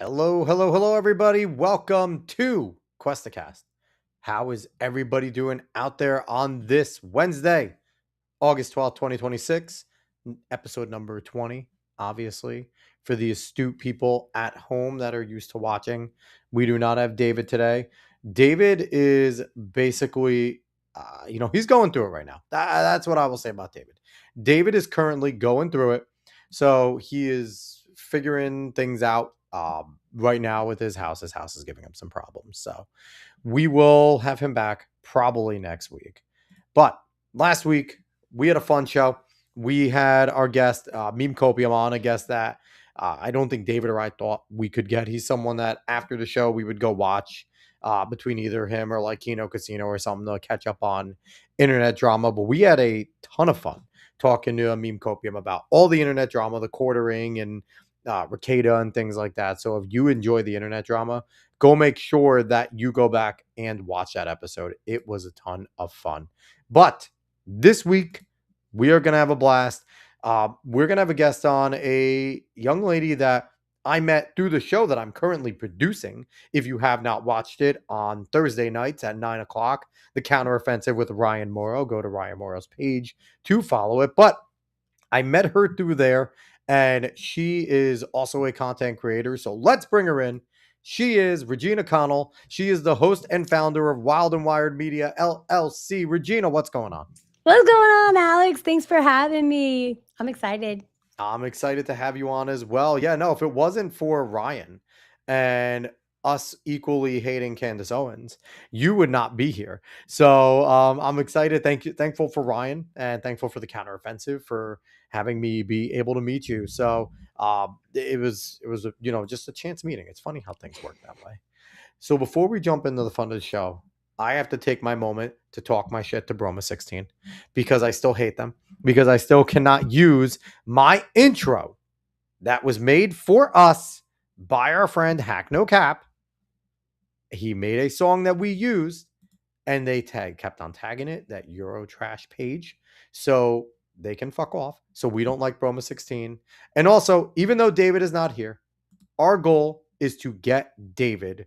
Hello, hello, hello, everybody. Welcome to Cuestacast. How is everybody doing out there on this Wednesday, August 12th, 2026? Episode number 20, obviously. For the astute people at home that are used to watching, we do not have David today. David is basically, he's going through it right now. That's what I will say about David. David is currently going through it. So he is figuring things out right now with his house. His house is giving him some problems. So we will have him back probably next week. But last week, we had a fun show. We had our guest, Meme Copium, on, a guest that I don't think David or I thought we could get. He's someone that after the show, we would go watch between either him or like Kino Casino or something to catch up on internet drama. But we had a ton of fun talking to Meme Copium about all the internet drama, the quartering and Ricada and things like that. So if you enjoy the internet drama, go make sure that you go back and watch that episode. It was a ton of fun. But this week, we are going to have a blast. We're going to have a guest on, a young lady that I met through the show that I'm currently producing. If you have not watched it, on Thursday nights at 9 o'clock, The Counteroffensive with Ryan Morrow. Go to Ryan Morrow's page to follow it. But I met her through there, and she is also a content creator. So let's bring her in. She is Regina Connell. She is the host and founder of Wild and Wired Media, LLC. Regina, what's going on? What's going on, Alex? Thanks for having me. I'm excited. I'm excited to have you on as well. Yeah, no, if it wasn't for Ryan and us equally hating Candace Owens, you would not be here. So I'm excited. Thankful for Ryan, and thankful for the counteroffensive for having me be able to meet you. So it was just a chance meeting. It's funny how things work that way. So before we jump into the fun of the show, I have to take my moment to talk my shit to Broma 16 because I still hate them, because I still cannot use my intro that was made for us by our friend Hack No Cap. He made a song that we used, and they kept on tagging it, that Eurotrash page. So they can fuck off. So we don't like Broma 16. And also, even though David is not here, our goal is to get David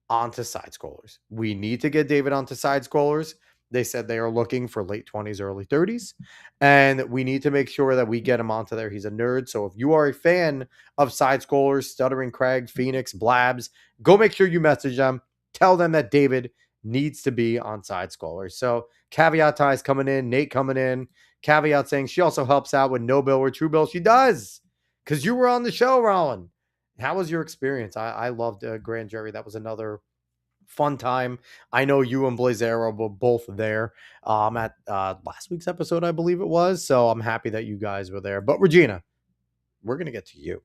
onto side scrollers. We need to get David onto side scrollers. They said they are looking for late 20s, early 30s. And we need to make sure that we get him onto there. He's a nerd. So if you are a fan of side scrollers, Stuttering Craig, Phoenix, Blabs, go make sure you message them. Tell them that David needs to be on side scrollers. So Caveat Ties coming in, Nate coming in. Caveat saying she also helps out with No Bill or True Bill. She does, because you were on the show, Rollin. How was your experience? I loved Grand Jury. That was another fun time. I know you and Blazero were both there at last week's episode, I believe it was. So I'm happy that you guys were there. But Regina, we're going to get to you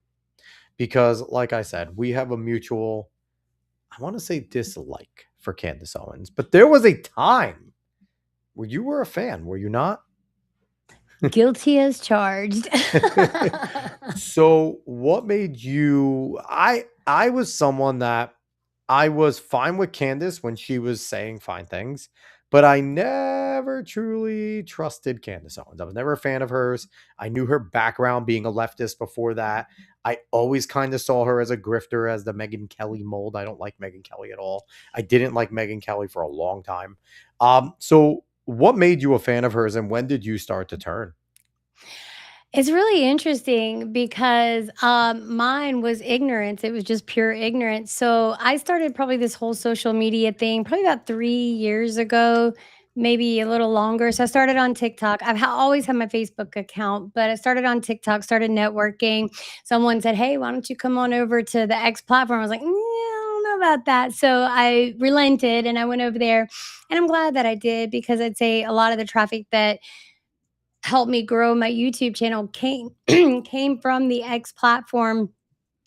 because, like I said, we have a mutual, I want to say, dislike for Candace Owens. But there was a time where you were a fan, were you not? Guilty as charged. So what made you, I was someone that I was fine with Candace when she was saying fine things, but I never truly trusted Candace Owens. I was never a fan of hers. I knew her background being a leftist before that. I always kind of saw her as a grifter, as the Megyn Kelly mold. I don't like Megyn Kelly at all. I didn't like Megyn Kelly for a long time. So what made you a fan of hers, and when did you start to turn? It's really interesting because mine was ignorance. It was just pure ignorance. So I started probably this whole social media thing probably about 3 years ago, maybe a little longer. So I started on TikTok. Always had my Facebook account, but I started on TikTok, started networking. Someone said, "Hey, why don't you come on over to the X platform?" I was like, "Yeah, I don't know about that." So I relented and I went over there. And I'm glad that I did, because I'd say a lot of the traffic that helped me grow my YouTube channel came came from the X platform.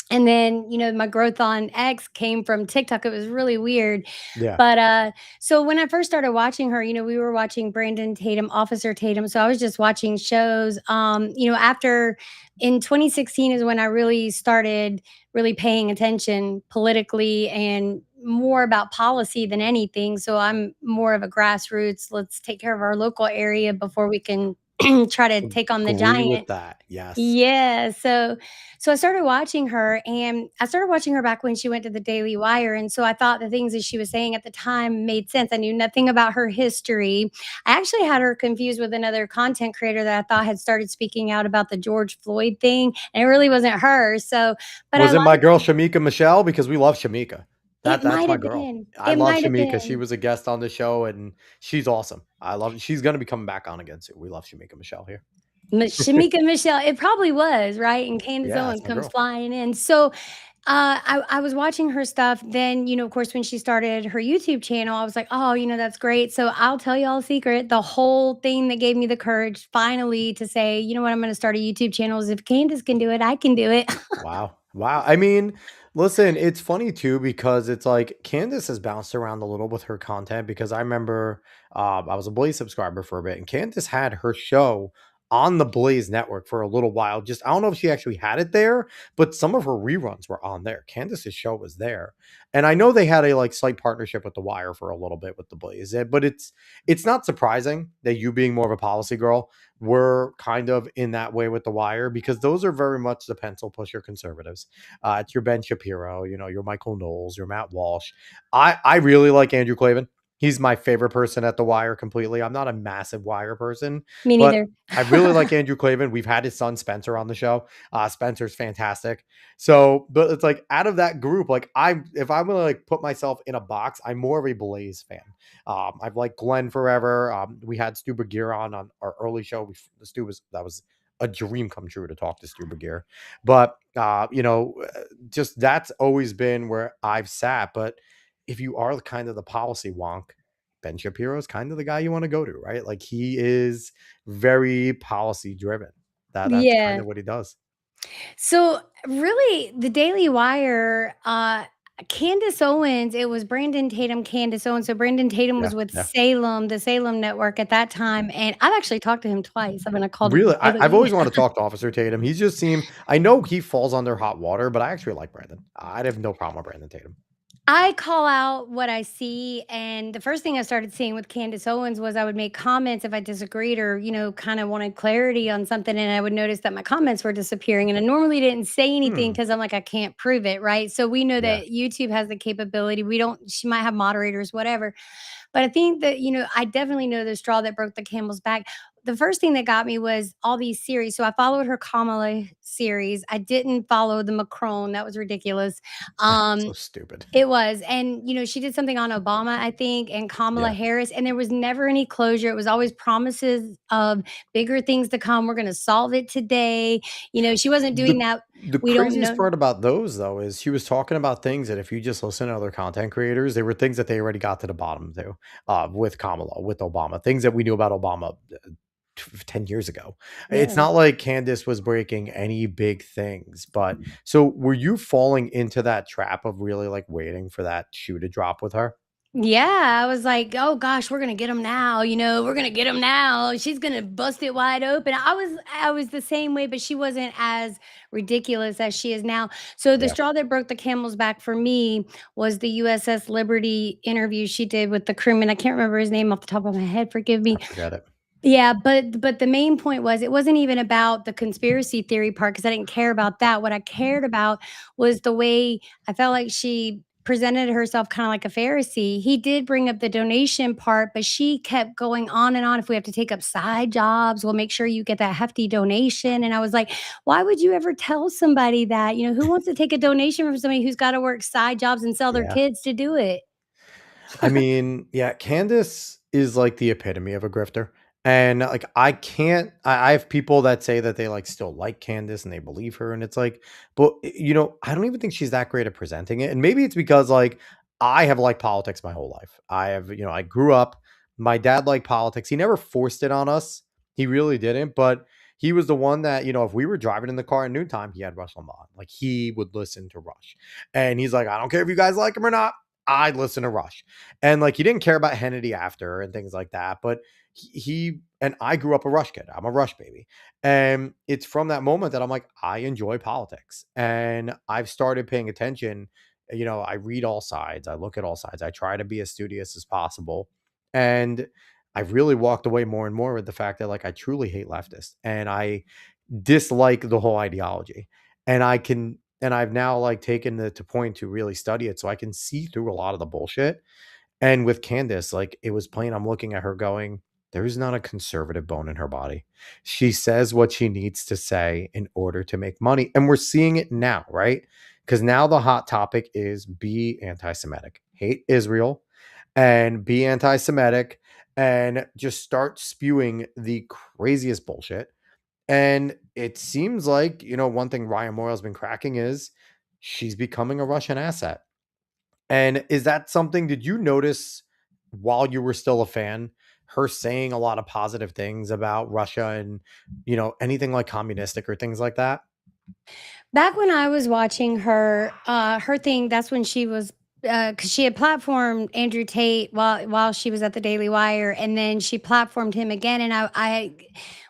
And then, my growth on X came from TikTok. It was really weird. Yeah. But so when I first started watching her, we were watching Brandon Tatum, Officer Tatum. So I was just watching shows. After in 2016 is when I really started really paying attention politically and more about policy than anything. So I'm more of a grassroots, let's take care of our local area before we can try to take on the Agree with giant. that. Yes. Yeah, so I started watching her, and I started watching her back when she went to the Daily Wire, and so I thought the things that she was saying at the time made sense. I knew nothing about her history. I actually had her confused with another content creator that I thought had started speaking out about the George Floyd thing, and it really wasn't her. So, but I Was it my like girl Shamika Michelle? Because we love Shamika. it That's might my have girl. been. I It love might have Shamika. She been. was a guest on the show and she's awesome. I love she's gonna be coming back on again soon. We love Shamika Michelle here. Shamika Michelle, it probably was, right? And Candace Yeah, Owens that's my comes girl. flying in. So I was watching her stuff. Then, of course, when she started her YouTube channel, I was like, oh, that's great. So I'll tell y'all a secret. The whole thing that gave me the courage finally to say, you know what, I'm going to start a YouTube channel is if Candace can do it, I can do it. Wow. Wow. I mean, listen, it's funny too because it's like Candace has bounced around a little with her content because I remember I was a Blaze subscriber for a bit and Candace had her show on the Blaze network for a little while. Just I don't know if she actually had it there, but some of her reruns were on there. Candace's show was there. And I know they had a like slight partnership with The Wire for a little bit with the Blaze, but it's not surprising that you being more of a policy girl were kind of in that way with The Wire because those are very much the pencil pusher conservatives. It's your Ben Shapiro, your Michael Knowles, your Matt Walsh. I really like Andrew Klavan. He's my favorite person at The Wire completely. I'm not a massive Wire person, Me but neither. I really like Andrew Klavan. We've had his son Spencer on the show. Spencer's fantastic. So, but it's like out of that group, like if I'm gonna like put myself in a box, I'm more of a Blaze fan. I've liked Glenn forever. We had Stu Bagir on our early show. That was a dream come true to talk to Stu Bagir. But just that's always been where I've sat. But if you are kind of the policy wonk, Ben Shapiro is kind of the guy you want to go to, right? Like he is very policy driven. That's kind Yeah. of what he does. So really, the Daily Wire, Candace Owens, it was Brandon Tatum, Candace Owens. So Brandon Tatum Yeah, was with yeah. Salem, the Salem network at that time. And I've actually talked to him twice. I mean, I called him Really, I've privately. always wanted to talk to Officer Tatum. He just seemed. I know he falls under hot water, but I actually like Brandon. I'd have no problem with Brandon Tatum. I call out what I see, and the first thing I started seeing with Candace Owens was I would make comments if I disagreed or, kind of wanted clarity on something, and I would notice that my comments were disappearing. And I normally didn't say anything Hmm. because I'm like, I can't prove it, right? So we know Yeah. that YouTube has the capability. We don't, she might have moderators, whatever. But I think that, I definitely know the straw that broke the camel's back. The first thing that got me was all these series. So I followed her Kamala series. I didn't follow the Macron. That was ridiculous. So Um, stupid. it was, and, she did something on Obama, I think, and Kamala Yeah. Harris, and there was never any closure. It was always promises of bigger things to come. We're gonna solve it today. She wasn't doing The that. the We don't craziest know. part about those though is she was talking about things that if you just listen to other content creators, they were things that they already got to the bottom to with Kamala, with Obama, things that we knew about Obama 10 years ago. It's Yeah. not like Candace was breaking any big things, but so were you falling into that trap of really like waiting for that shoe to drop with her? Yeah, I was like, "Oh gosh, we're gonna get him now, we're gonna get him now. She's gonna bust it wide open." I was the same way, but she wasn't as ridiculous as she is now. So the Yeah, straw that broke the camel's back for me was the USS Liberty interview she did with the crewman. I can't remember his name off the top of my head, forgive I me. forget it. Yeah, but the main point was it wasn't even about the conspiracy theory part because I didn't care about that. What I cared about was the way I felt like she presented herself kind of like a Pharisee. He did bring up the donation part, but she kept going on and on. If we have to take up side jobs, we'll make sure you get that hefty donation. And I was like, why would you ever tell somebody that? Who wants to take a donation from somebody who's got to work side jobs and sell their Yeah. kids to do it? I mean, yeah, Candace is like the epitome of a grifter. And like I have people that say that they like still like Candace and they believe her. And it's like, but I don't even think she's that great at presenting it. And maybe it's because like I have liked politics my whole life. I grew up, my dad liked politics. He never forced it on us. He really didn't, but he was the one that, if we were driving in the car at noontime, he had Rush Limbaugh. Like he would listen to Rush. And he's like, I don't care if you guys like him or not. I'd listen to Rush. And like he didn't care about Hannity after and things like that. But he and I grew up a Rush kid. I'm a Rush baby. And it's from that moment that I'm like, I enjoy politics. And I've started paying attention. I read all sides, I look at all sides, I try to be as studious as possible. And I've really walked away more and more with the fact that like I truly hate leftists and I dislike the whole ideology. And I've now like taken the to point to really study it so I can see through a lot of the bullshit. And with Candace, like it was plain, I'm looking at her going, there's not a conservative bone in her body. She says what she needs to say in order to make money. And we're seeing it now, right? Because now the hot topic is be anti Semitic, hate Israel, and be anti Semitic, and just start spewing the craziest bullshit. And it seems like, one thing Ryan Moyle has been cracking is she's becoming a Russian asset. And is that something, did you notice while you were still a fan, her saying a lot of positive things about Russia and, anything like communistic or things like that? Back when I was watching her, her thing, that's when she was, because she had platformed Andrew Tate while she was at the Daily Wire, and then she platformed him again. And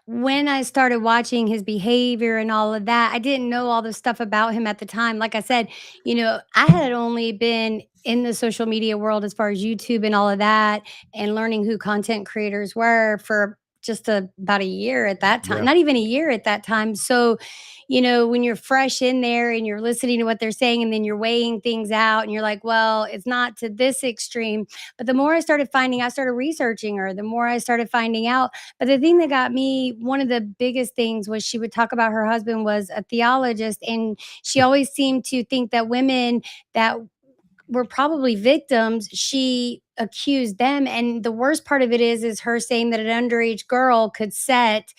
when I started watching his behavior and all of that, I didn't know all the stuff about him at the time. Like I said, I had only been in the social media world as far as YouTube and all of that, and learning who content creators were for just about a year at that time, Yeah. not even a year at that time. So, when you're fresh in there and you're listening to what they're saying and then you're weighing things out and you're like, well, it's not to this extreme. But the more I started researching her, the more I started finding out. But the thing that got me, one of the biggest things was she would talk about her husband was a theologist. And she always seemed to think that women that were probably victims, she accused them. And the worst part of it is her saying that an underage girl could set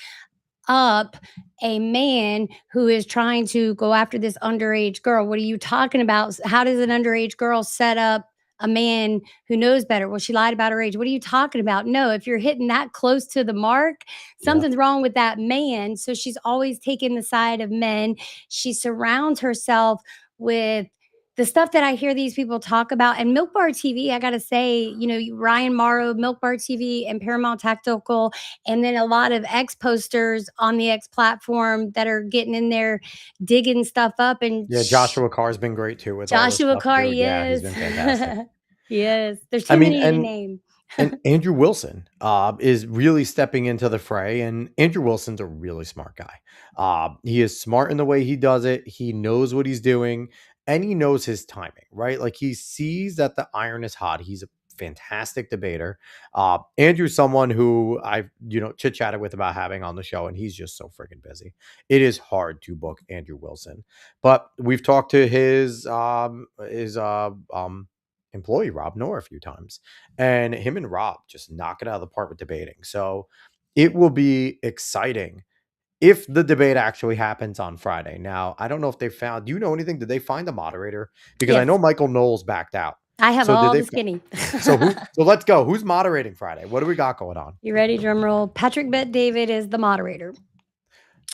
up a man who is trying to go after this underage girl. What are you talking about? How does an underage girl set up a man who knows better? Well, she lied about her age. What are you talking about? No, if you're hitting that close to the mark, Yeah. something's wrong with that man. So she's always taking the side of men. She surrounds herself with the stuff that I hear these people talk about. And Milk Bar TV, I got to say, Ryan Morrow, Milk Bar TV, and Paramount Tactical, and then a lot of X posters on the X platform that are getting in there, digging stuff up. And Yeah. Joshua Carr's been great too with all this Joshua stuff Carr, too. Yeah. He's yes. been fantastic. Yes. There's I too mean, many to name. and Andrew Wilson is really stepping into the fray, and Andrew Wilson's a really smart guy. He is smart in the way he does it. He knows what he's doing, and he knows his timing, right? Like he sees that the iron is hot. He's a fantastic debater. Andrew's someone who I've chit chatted with about having on the show, and he's just so freaking busy. It is hard to book Andrew Wilson, but we've talked to his employee Rob Noor a few times, and him and Rob just knock it out of the park with debating. So it will be exciting if the debate actually happens on Friday. Now, I don't know if they found, do you know anything? Did they find a moderator? Because I know Yes. Michael Knowles backed out. I have So did all they, the skinny. so let's go. Who's moderating Friday? What do we got going on? You ready? Drum roll. Patrick Bet David is the moderator.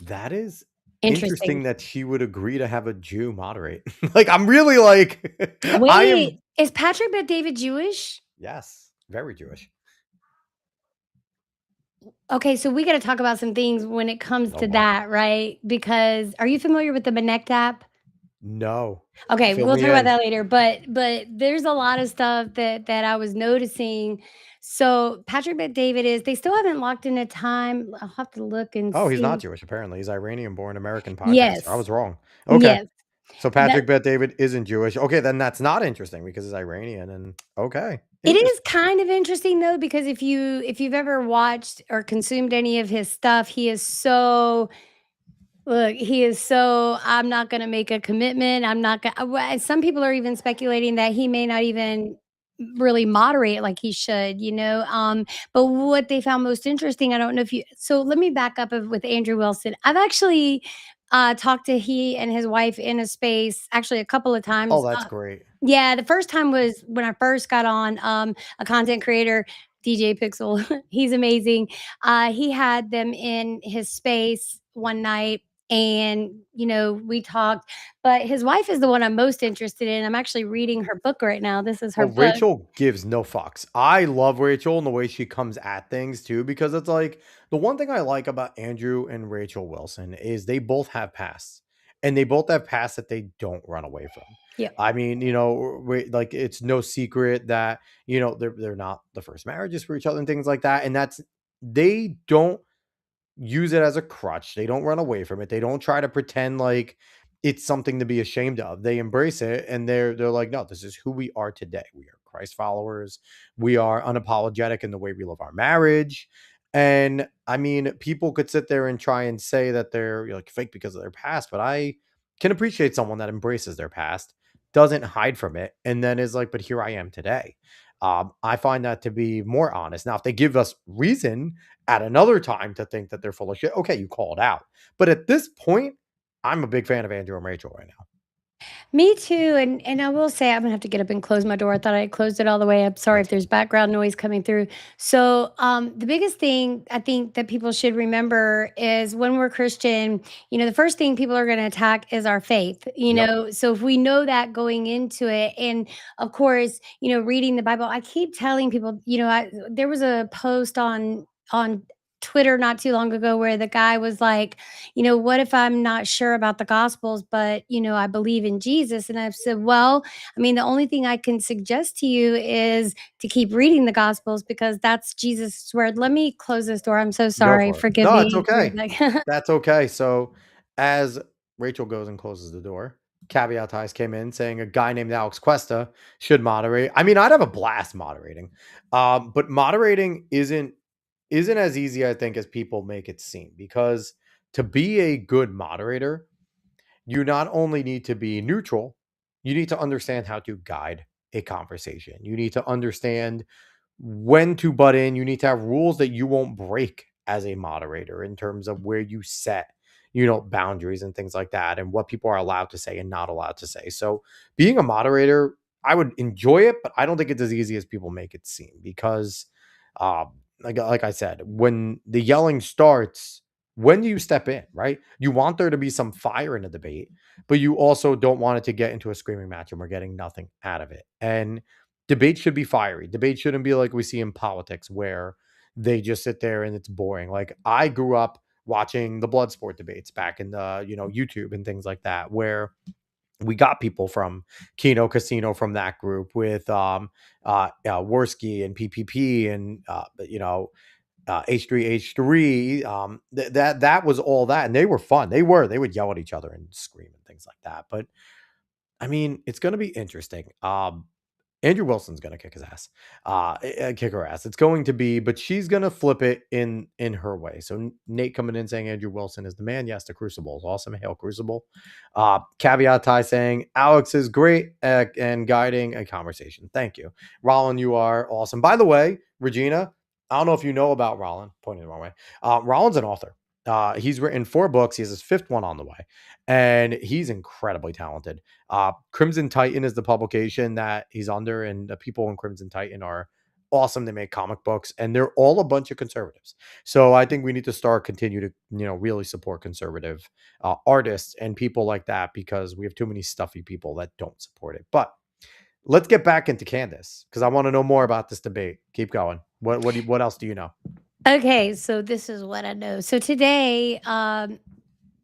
That is interesting Interesting. that she would agree to have a Jew moderate. Like, I'm really like, I Wait, am, is Patrick Bet David Jewish? yes, very Jewish. Okay, so we got to talk about some things when it comes Oh to boy. that, right? Because are you familiar with the Connect app? No. Okay, Fill we'll me talk about in. that later. But there's a lot of stuff that I was noticing. So Patrick Bet David is they still haven't locked in a time. I'll have to look and Oh, he's not see. Jewish, apparently. He's Iranian-born American podcaster. I Yes. was wrong. Okay. Yes. So That Patrick Bet David isn't Jewish. Okay, then that's not interesting because he's Iranian and okay. it is Interesting. kind of interesting though, because if you've ever watched or consumed any of his stuff, he is so look, he is so I'm not gonna make a commitment. I'm not gonna some people are even speculating that he may not even really moderate like he should, but what they found most interesting, I don't know if you so let me back up with Andrew Wilson. I've actually talked to he and his wife in a space actually a couple of Oh, times. that's great. Yeah, the first time was when I first got on, a content creator, DJ Pixel. He's amazing. He had them in his space one night and, we talked, but his wife is the one I'm most interested in. I'm actually reading her book right now. This is her Oh, book. Rachel gives no fucks. I love Rachel and the way she comes at things too, because it's like the one thing I like about Andrew and Rachel Wilson is they both have pasts and they both have pasts that they don't run away from. Yeah. I mean, like it's no secret that they're not the first marriages for each other and things like that, and they don't use it as a crutch. They don't run away from it. They don't try to pretend like it's something to be ashamed of. They embrace it and they're like, no, this is who we are today. We are Christ followers. We are unapologetic in the way we live our marriage. And I mean, people could sit there and try and say that they're like fake because of their past, but I can appreciate someone that embraces their past, doesn't hide from it, and then is like, but here I am today. I find that to be more honest. Now, if they give us reason at another time to think that they're full of shit, okay, you call it out. But at this point, I'm a big fan of Andrew and Rachel right now. Me too, and I will say I'm gonna have to get up and close my door. I thought I closed it all the way up. Sorry if That's there's fine. background noise coming through. So, the biggest thing I think that people should remember is when we're Christian, the first thing people are gonna attack is our faith. Yep. So if we know that going into it, and of course, reading the Bible, I keep telling people, there was a post on Twitter not too long ago where the guy was like, what if I'm not sure about the gospels, but I believe in Jesus? And I've said, well, I mean, the only thing I can suggest to you is to keep reading the gospels because that's Jesus' word. Let me close this door. I'm so Go sorry. for it. Forgive No, it's me. okay. That's okay. So as Rachel goes and closes the door, Caveat Ties came in saying a guy named Alex Cuesta should moderate. I mean, I'd have a blast moderating. But moderating isn't as easy, I think, as people make it seem, because to be a good moderator, you not only need to be neutral, you need to understand how to guide a conversation. You need to understand when to butt in. You need to have rules that you won't break as a moderator in terms of where you set, boundaries and things like that, and what people are allowed to say and not allowed to say. So, being a moderator, I would enjoy it, but I don't think it's as easy as people make it seem because, like I said, when the yelling starts, when do you step in, right? You want there to be some fire in a debate, but you also don't want it to get into a screaming match and we're getting nothing out of it. And debate should be fiery. Debate shouldn't be like we see in politics where they just sit there and it's boring. Like I grew up watching the blood sport debates back in the, YouTube and things like that, where we got people from Kino Casino from that group with Worski and PPP and H3H3. That was all that, and they were fun. They would yell at each other and scream and things like that. But I mean, it's going to be interesting. Andrew Wilson's gonna kick his ass, kick her ass. It's going to be, but she's gonna flip it in her way. So Nate coming in saying Andrew Wilson is the man. Yes, the Crucible is awesome. Hail Crucible. Caveat Ty saying Alex is great and guiding a conversation. Thank you, Rollin. You are awesome. By the way, Regina, I don't know if you know about Rollin. Pointing the wrong way. Rollin's an author. He's written 4 books. He has his 5th one on the way, and he's incredibly talented. Crimson Titan is the publication that he's under, and the people in Crimson Titan are awesome. They make comic books, and they're all a bunch of conservatives. So I think we need to continue to really support conservative artists and people like that, because we have too many stuffy people that don't support it. But let's get back into Candace, because I want to know more about this debate. Keep going. What else do you know? Okay, so this is what I know. So today,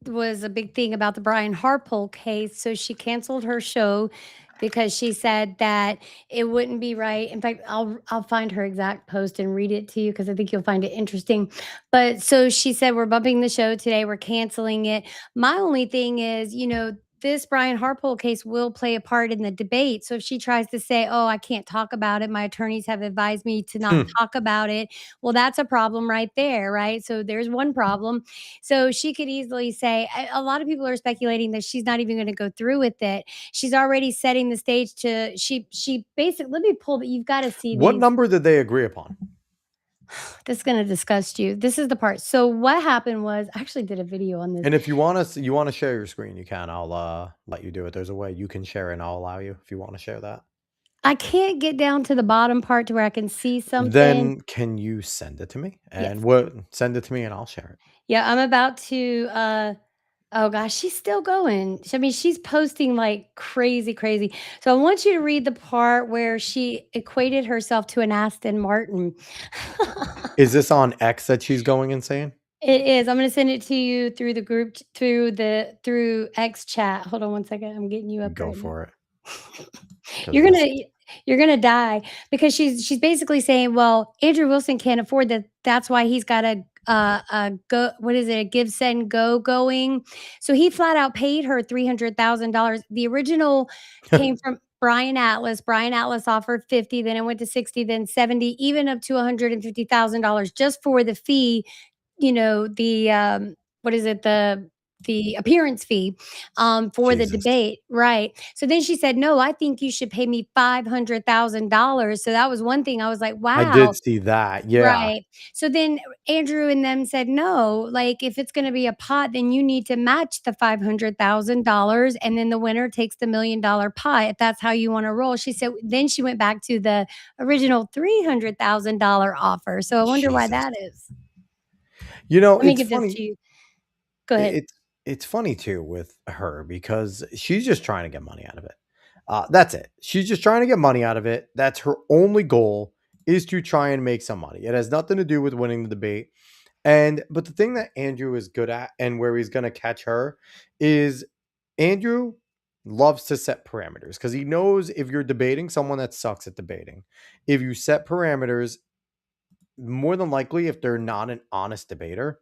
was a big thing about the Brian Harpole case. So she canceled her show because she said that it wouldn't be right. In fact, I'll find her exact post and read it to you because I think you'll find it interesting. But so she said we're bumping the show today, we're canceling it. My only thing is, this Brian Harpole case will play a part in the debate. So if she tries to say, "Oh, I can't talk about it. My attorneys have advised me to not talk about it." Well, that's a problem right there, right? So there's one problem. So she could easily say, a lot of people are speculating that she's not even going to go through with it. She's already setting the stage to she basically, let me pull, but you've got to see What these. number did they agree upon? This is going to disgust you. This is the part. So what happened was I actually did a video on this. And if you want to share your screen, you can. I'll let you do it. There's a way you can share, and I'll allow you if you want to share that. I can't get down to the bottom part to where I can see something. Then can you send it to me? Yes. And what send it to me and I'll share it. Yeah, I'm about to oh gosh, she's still going. I mean, she's posting like crazy, crazy. So I want you to read the part where she equated herself to an Aston Martin. Is this on X that she's going insane? It is. I'm gonna send it to you through the group through X chat. Hold on one second. I'm getting you up Go right now. for it. because You're this. gonna you're gonna die because she's basically saying, "Well, Andrew Wilson can't afford that. That's why he's got a go what is it? A give, send, go going." So he flat out paid her $300,000. The original came from Brian Atlas. Brian Atlas offered 50, then it went to 60, then 70, even up to $150,000 just for the fee, what is it? The appearance fee for the Jesus. debate, right? So then she said, "No, I think you should pay me $500,000." So that was one thing I was like, I "Wow." did see that, yeah. Right. So then Andrew and them said, "No, like if it's going to be a pot, then you need to match the $500,000 and then the winner takes the $1 million pot if that's how you want to roll." She said then she went back to the original $300,000 offer. So I wonder why Jesus. that is. Let me It's give this funny. to you. Go I ahead. it's funny too with her because she's just trying to get money out of it. That's it. She's just trying to get money out of it. That's her only goal, is to try and make some money. It has nothing to do with winning the debate. And but the thing that Andrew is good at and where he's gonna catch her is Andrew loves to set parameters because he knows if you're debating someone that sucks at debating, if you set parameters, more than likely, if they're not an honest debater,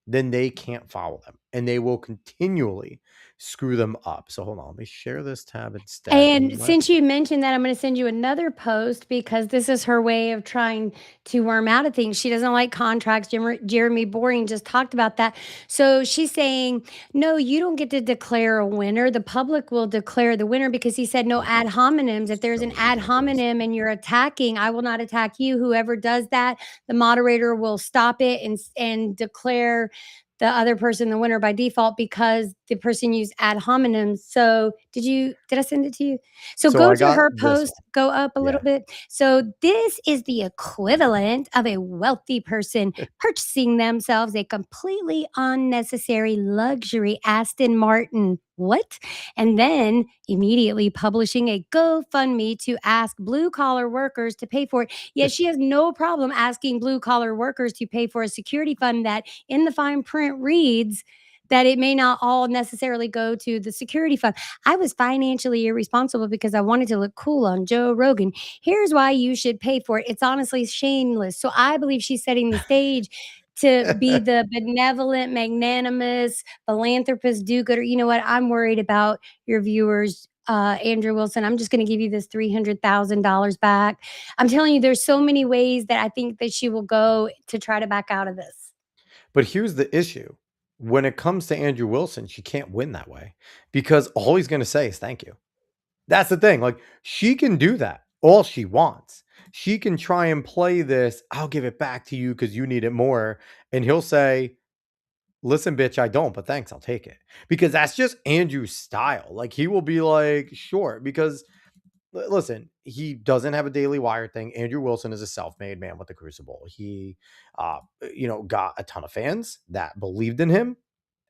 then they can't follow them and they will continually screw them up. So hold on, let me share this tab instead and And let. since you mentioned that, I'm gonna send you another post because this is her way of trying to worm out of things. She doesn't like contracts. Jeremy Boring just talked about that. So she's saying, "No, you don't get to declare a winner. The public will declare the winner," because he said no Oh, ad hominems. If there's so an ad ridiculous. hominem and you're attacking, I will not attack you. Whoever does that, the moderator will stop it and declare the other person the winner by default because the person used ad hominems. So did I send it to you? So So go I to got her this post, one. go up a little Yeah. bit. So this is the equivalent of a wealthy person purchasing themselves a completely unnecessary luxury Aston Martin. What? And then immediately publishing a GoFundMe to ask blue collar workers to pay for it. Yet she has no problem asking blue collar workers to pay for a security fund that in the fine print reads that it may not all necessarily go to the security fund. I was financially irresponsible because I wanted to look cool on Joe Rogan. Here's why you should pay for it. It's honestly shameless. So I believe she's setting the stage to be the benevolent, magnanimous, philanthropist, do gooder. You know what? I'm worried about your viewers. Andrew Wilson, I'm just going to give you this $300,000 back. I'm telling you, there's so many ways that I think that she will go to try to back out of this. But here's the issue. When it comes to Andrew Wilson, she can't win that way because all he's going to say is thank you. That's the thing. Like, she can do that all she wants. She can try and play this, I'll give it back to you because you need it more. And he'll say, listen, bitch, I don't, but thanks, I'll take it. Because that's just Andrew's style. Like, he will be like, sure, because listen, he doesn't have a Daily Wire thing. Andrew Wilson is a self-made man with the Crucible. He, got a ton of fans that believed in him,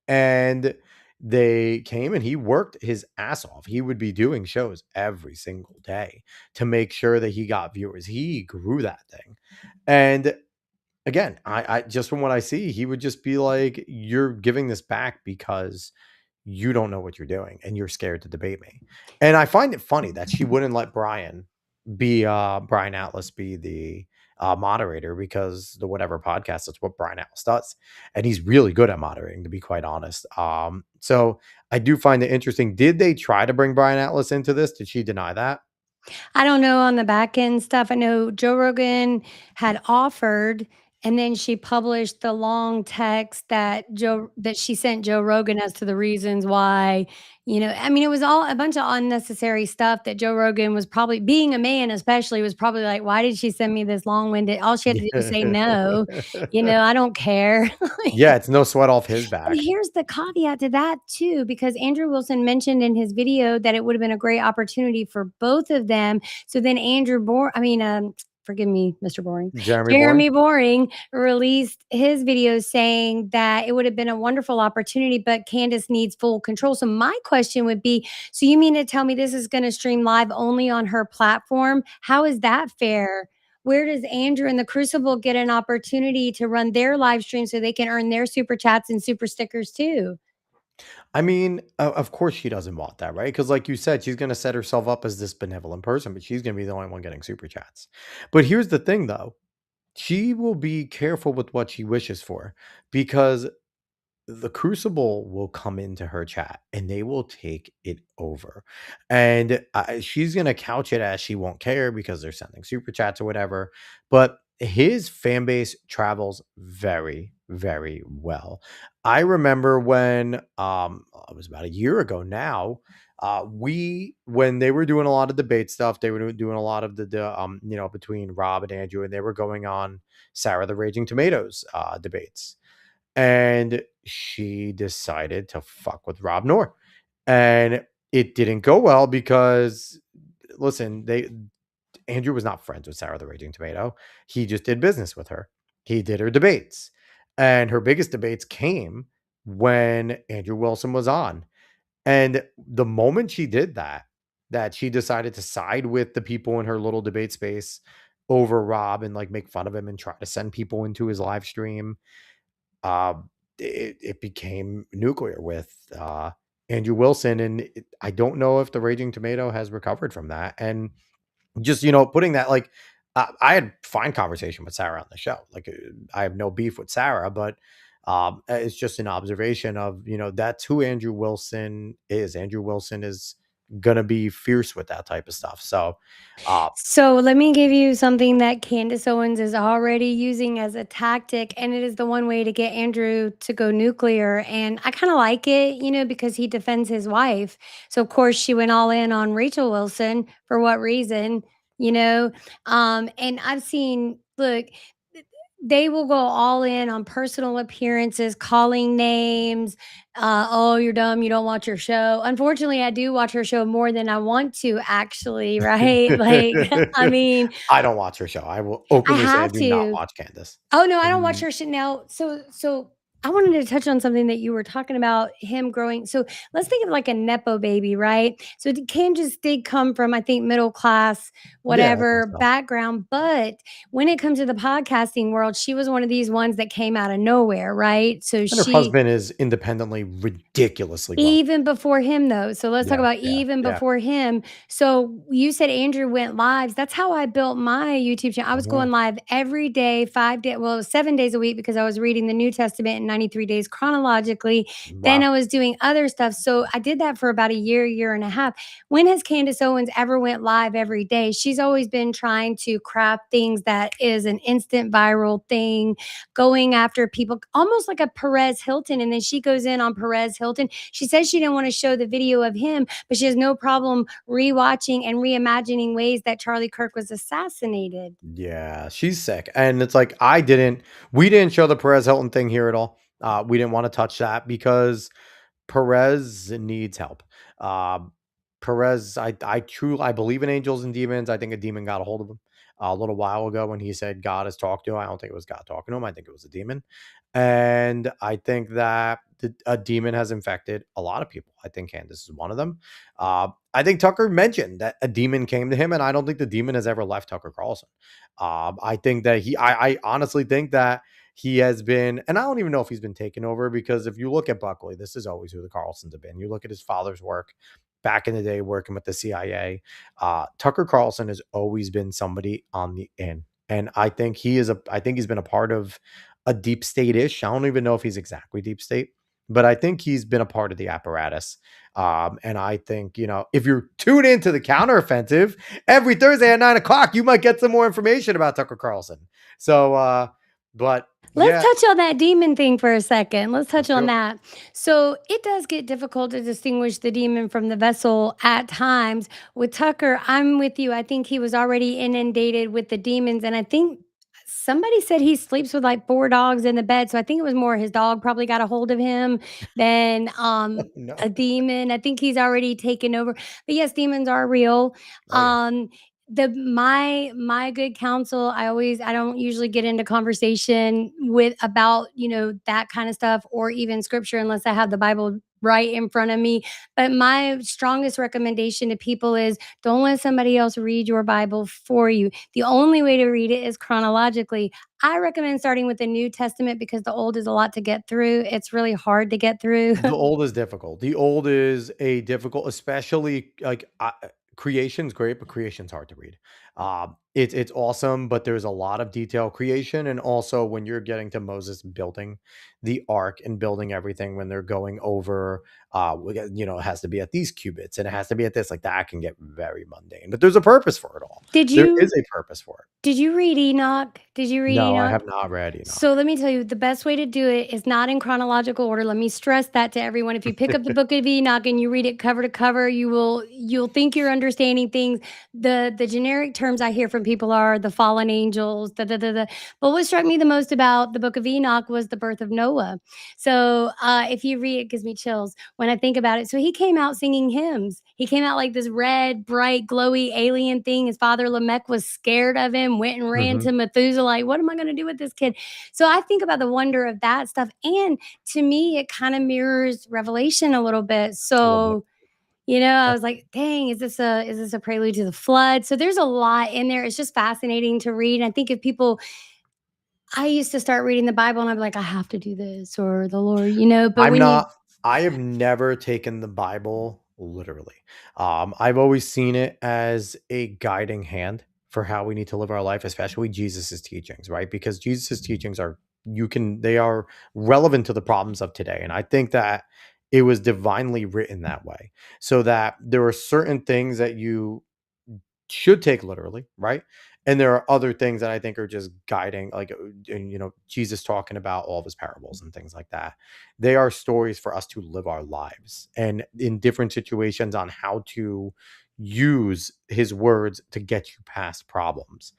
and they came and he worked his ass off. He would be doing shows every single day to make sure that he got viewers. He grew that thing, and again, I just from what I see, he would just be like, "You're giving this back because you don't know what you're doing and you're scared to debate me." And I find it funny that she wouldn't let Brian Atlas be the moderator because the whatever podcast, that's what Brian Atlas does. And he's really good at moderating, to be quite honest. So I do find it interesting. Did they try to bring Brian Atlas into this? Did she deny that? I don't know on the back end stuff. I know Joe Rogan had offered, and then she published the long text that she sent Joe Rogan as to the reasons why, I mean, it was all a bunch of unnecessary stuff that Joe Rogan was probably being a man especially was probably like, "Why did she send me this long-winded?" All she had to do was say no, "I don't care." Yeah, it's no sweat off his But back. here's the caveat to that too, because Andrew Wilson mentioned in his video that it would have been a great opportunity for both of them. So then forgive me, Mr. Boring. Jeremy Boring? Jeremy Boring released his video saying that it would have been a wonderful opportunity, but Candace needs full control. So my question would be, so you mean to tell me this is going to stream live only on her platform? How is that fair? Where does Andrew and the Crucible get an opportunity to run their live stream so they can earn their super chats and super stickers too? I mean, of course she doesn't want that, right? Because, like you said, she's going to set herself up as this benevolent person, but she's going to be the only one getting super chats. But here's the thing, though, she will be careful with what she wishes for, because the crucible will come into her chat and they will take it over. And she's going to couch it as she won't care because they're sending super chats or whatever. But his fan base travels very, very well. I remember when it was about a year ago now. We when they were doing a lot of debate stuff, they were doing a lot of the between Rob and Andrew, and they were going on Sarah the Raging Tomatoes debates, and she decided to fuck with Rob Noor. And it didn't go well because, listen, they Andrew was not friends with Sarah the Raging Tomato. He just did business with her. He did her debates. And her biggest debates came when Andrew Wilson was on. And the moment she did that, that she decided to side with the people in her little debate space over Rob and like make fun of him and try to send people into his live stream, uh, it became nuclear with Andrew Wilson, and I don't know if the Raging Tomato has recovered from that. And just putting that like, I had fine conversation with Sarah on the show. Like, I have no beef with Sarah, but it's just an observation of that's who Andrew Wilson is. Andrew Wilson is gonna be fierce with that type of stuff. So, uh, So let me give you something that Candace Owens is already using as a tactic, and it is the one way to get Andrew to go nuclear. And I kind of like it, because he defends his wife. So of course she went all in on Rachel Wilson. For what reason? You know, and I've seen, look, they will go all in on personal appearances, calling names. Oh, you're dumb. You don't watch your show. Unfortunately, I do watch her show more than I want to, actually, right? Like, I mean, I don't watch her show. I will I openly say I have do not to. watch Candace. Oh, no, I don't watch Mm, her shit now. So I wanted to touch on something that you were talking about, him growing. So let's think of like a nepo baby, right? So Candace did come from, I think, middle class, yeah, I think whatever so. background. But when it comes to the podcasting world, she was one of these ones that came out of nowhere, right? So And her she husband is independently ridiculously wealthy. even before him, though. So let's talk Yeah, about yeah, even yeah. before him. So you said Andrew went lives. That's how I built my YouTube channel. I was Mhm. going live every day, 5 days, well, 7 days a week because I was reading the New Testament in 93 days chronologically. Then Wow. I was doing other stuff. So I did that for about a year, year and a half. When has Candace Owens ever went live every day? She's always been trying to craft things that is an instant viral thing, going after people, almost like a Perez Hilton. And then she goes in on Perez Hilton. She says she didn't want to show the video of him, but she has no problem rewatching and reimagining ways that Charlie Kirk was assassinated. Yeah, she's sick. And it's like we didn't show the Perez Hilton thing here at all. We didn't want to touch that because Perez needs help. Um, Perez, I believe in angels and demons. I think a demon got a hold of him a little while ago when he said God has talked to him. I don't think it was God talking to him. I think it was a demon. And I think that a demon has infected a lot of people. I think Candace is one of them. I think Tucker mentioned that a demon came to him, and I don't think the demon has ever left Tucker Carlson. I think that I honestly think that he has been, and I don't even know if he's been taken over, because if you look at Buckley, this is always who the Carlsons have been. You look at his father's work back in the day working with the CIA. Tucker Carlson has always been somebody on the in. And I think he's been a part of a deep state ish. I don't even know if he's exactly deep state, but I think he's been a part of the apparatus. And I think, if you're tuned into the counteroffensive every Thursday at 9 o'clock, you might get some more information about Tucker Carlson. So, but Let's yeah, touch on that demon thing for a second. Let's touch let's do on it. that. So it does get difficult to distinguish the demon from the vessel at times. With Tucker, I'm with you. I think he was already inundated with the demons. And I think somebody said he sleeps with like four dogs in the bed. So I think it was more his dog probably got a hold of him than No. a demon. I think he's already taken over. But yes, demons are real. Oh yeah. Um, the my good counsel, I don't usually get into conversation with about that kind of stuff or even scripture unless I have the Bible right in front of me. But my strongest recommendation to people is don't let somebody else read your Bible for you. The only way to read it is chronologically. I recommend starting with the New Testament because the Old is a lot to get through. It's really hard to get through. The old is difficult. The old is a difficult, especially like creation's great, but creation's hard to read. It's awesome, but there's a lot of detail creation, and also when you're getting to Moses building the ark and building everything, when they're going over, it has to be at these cubits and it has to be at this, like that can get very mundane. But there's a purpose for it all. Did There you is a purpose for it. did you read Enoch? Did you read No, I Enoch? have not read So Enoch. let me tell you, the best way to do it is not in chronological order. Let me stress that to everyone. If you pick up the book of Enoch and you read it cover to cover, you'll think you're understanding things. The generic terms I hear from people are the fallen angels, da da da da. But what struck me the most about the book of Enoch was the birth of Noah. So if you read it, gives me chills when I think about it. So he came out singing hymns. He came out like this red, bright, glowy alien thing. His father Lamech was scared of him, went and ran Hmm. to Methuselah, like, what am I going to do with this kid? So I think about the wonder of that stuff. And to me, it kind of mirrors Revelation a little bit. A little bit. So, I was like, dang, is this a prelude to the flood? So there's a lot in there. It's just fascinating to read. And I think if people I used to start reading the Bible and I'd be like, I have to do this or the Lord, but I'm when you not I have never taken the Bible literally. I've always seen it as a guiding hand for how we need to live our life, especially Jesus's teachings, right? Because Jesus's teachings they are relevant to the problems of today. And I think that it was divinely written that way so that there are certain things that you should take literally, right? And there are other things that I think are just guiding, like, and, Jesus talking about all of his parables and things like that. They are stories for us to live our lives and in different situations on how to use his words to get you past problems.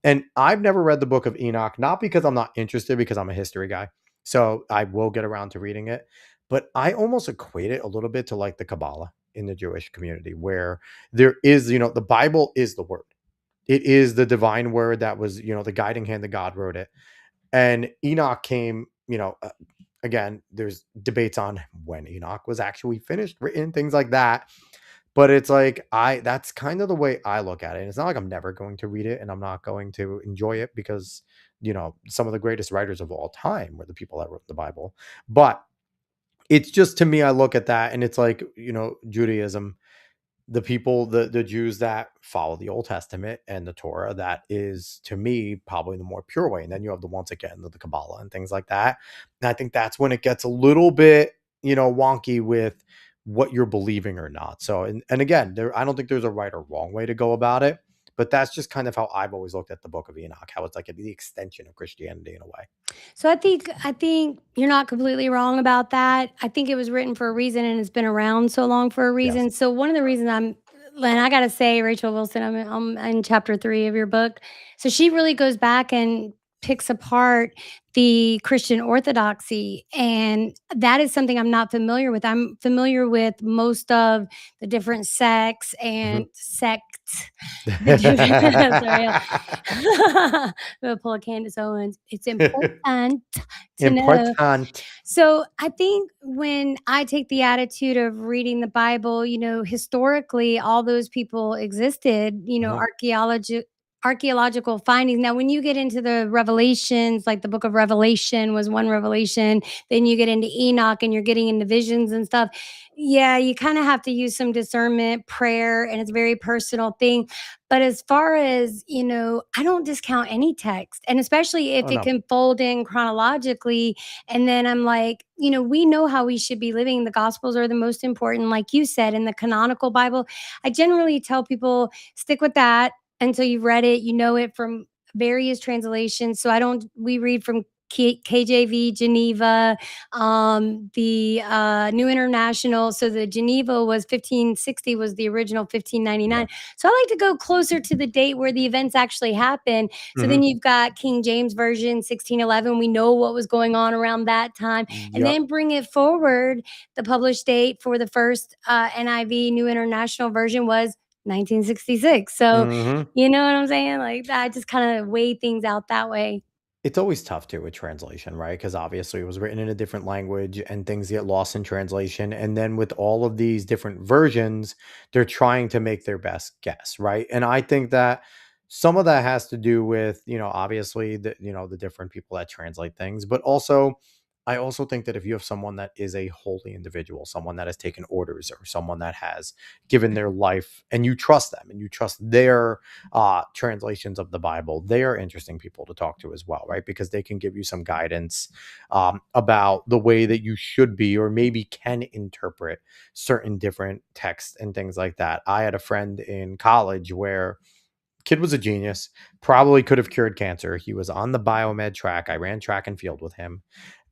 And I've never read the book of Enoch, not because I'm not interested, because I'm a history guy. So I will get around to reading it. But I almost equate it a little bit to like the Kabbalah in the Jewish community, where there is, the Bible is the word. It is the divine word that was, the guiding hand that God wrote it. And Enoch came, again, there's debates on when Enoch was actually finished, written, things like that. But it's like, that's kind of the way I look at it. And it's not like I'm never going to read it and I'm not going to enjoy it because, some of the greatest writers of all time were the people that wrote the Bible. But it's just, to me, I look at that and it's like, Judaism, the people, the Jews that follow the Old Testament and the Torah, that is to me probably the more pure way. And then you have the once again the Kabbalah and things like that. And I think that's when it gets a little bit, wonky with what you're believing or not. So and again, I don't think there's a right or wrong way to go about it. But that's just kind of how I've always looked at the Book of Enoch, how it's like the extension of Christianity in a way. So I think you're not completely wrong about that. I think it was written for a reason and it's been around so long for a Yes. reason. So one of the reasons and I gotta say, Rachel Wilson, I'm in chapter 3 of your book. So she really goes back and picks apart the Christian orthodoxy, and that is something I'm not familiar with. I'm familiar with most of the different sects and Mhm. sects. The different, sorry, I'm gonna pull a Candace Owens. It's important to know. Important. So I think when I take the attitude of reading the Bible, historically, all those people existed, Mhm. archaeological findings. Now, when you get into the revelations, like the book of Revelation was one revelation, then you get into Enoch and you're getting into visions and stuff. Yeah, you kind of have to use some discernment, prayer, and it's a very personal thing. But as far as, I don't discount any text, and especially if Oh, it no. can fold in chronologically. And then I'm like, we know how we should be living. The Gospels are the most important, like you said, in the canonical Bible. I generally tell people stick with that until you've read it, you know it from various translations. So we read from KJV, Geneva, the New International. So the Geneva was 1560, was the original Yeah. 1599. So I like to go closer to the date where the events actually happened. So then Mhm. you've got King James Version 1611. We know what was going on around that time. And Yep. then bring it forward. The published date for the first NIV New International Version was 1966. So, Mhm. you know what I'm saying? Like, I just kind of weigh things out that way. It's always tough too with translation, right? Because obviously it was written in a different language and things get lost in translation. And then with all of these different versions, they're trying to make their best guess, right? And I think that some of that has to do with, obviously the different people that translate things, but also I also think that if you have someone that is a holy individual, someone that has taken orders or someone that has given their life and you trust them and you trust their translations of the Bible, they are interesting people to talk to as well, right? Because they can give you some guidance about the way that you should be or maybe can interpret certain different texts and things like that. I had a friend in college where kid was a genius, probably could have cured cancer. He was on the biomed track. I ran track and field with him,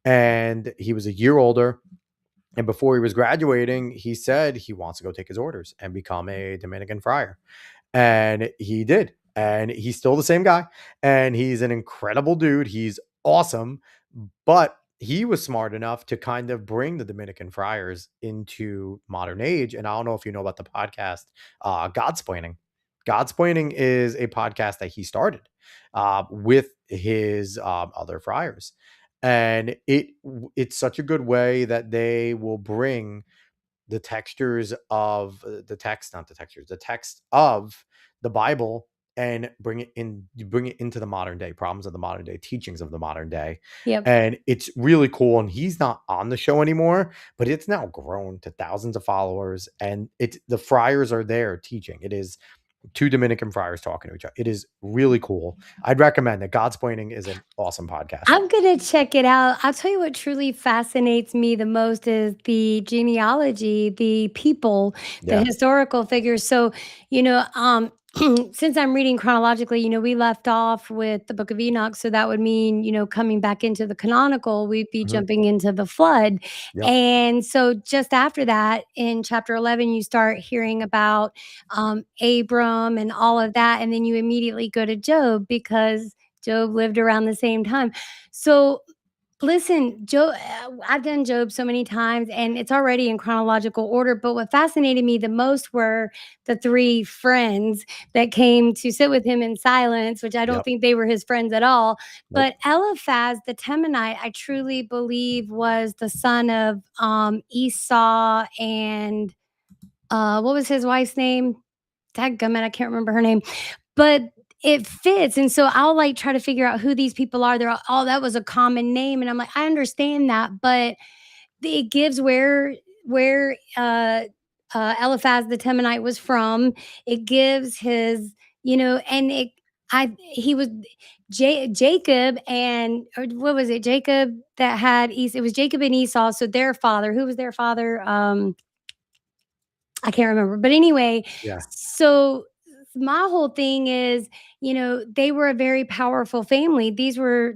and he was a year older. And before he was graduating, he said he wants to go take his orders and become a Dominican friar. And he did. And he's still the same guy. And he's an incredible dude. He's awesome. But he was smart enough to kind of bring the Dominican friars into modern age. And I don't know if you know about the podcast, Godsplaining. Godsplaining is a podcast that he started with his other friars. And it's such a good way that they will bring the textures of the text, not the textures, the text of the Bible and bring it into the modern day problems of the modern day teachings of the modern day. Yep. And it's really cool. And he's not on the show anymore, but it's now grown to thousands of followers. And the friars are there teaching. It is two Dominican friars talking to each other. It is really cool. I'd recommend it. Godsplaining is an awesome podcast. I'm gonna check it out. I'll tell you what truly fascinates me the most is the genealogy, the people, the Yeah. historical figures. So, you know, since I'm reading chronologically, we left off with the Book of Enoch, so that would mean, coming back into the canonical, we'd be Mhm. jumping into the flood. Yep. And so just after that, in chapter 11, you start hearing about Abram and all of that, and then you immediately go to Job because Job lived around the same time. So listen, Job, I've done Job so many times and it's already in chronological order. But what fascinated me the most were the three friends that came to sit with him in silence, which I don't Yep. think they were his friends at all. Nope. But Eliphaz, the Temanite, I truly believe was the son of Esau and what was his wife's name? Dadgummit, I can't remember her name, but it fits. And so I'll like try to figure out who these people are. They're all, oh, that was a common name. And I'm like, I understand that, but it gives where Eliphaz the Temanite was from. It gives his, and he was Jacob and or what was it? Jacob that had Esau. It was Jacob and Esau. So their father, who was their father? I can't remember. But anyway, Yeah. so my whole thing is, they were a very powerful family. These were,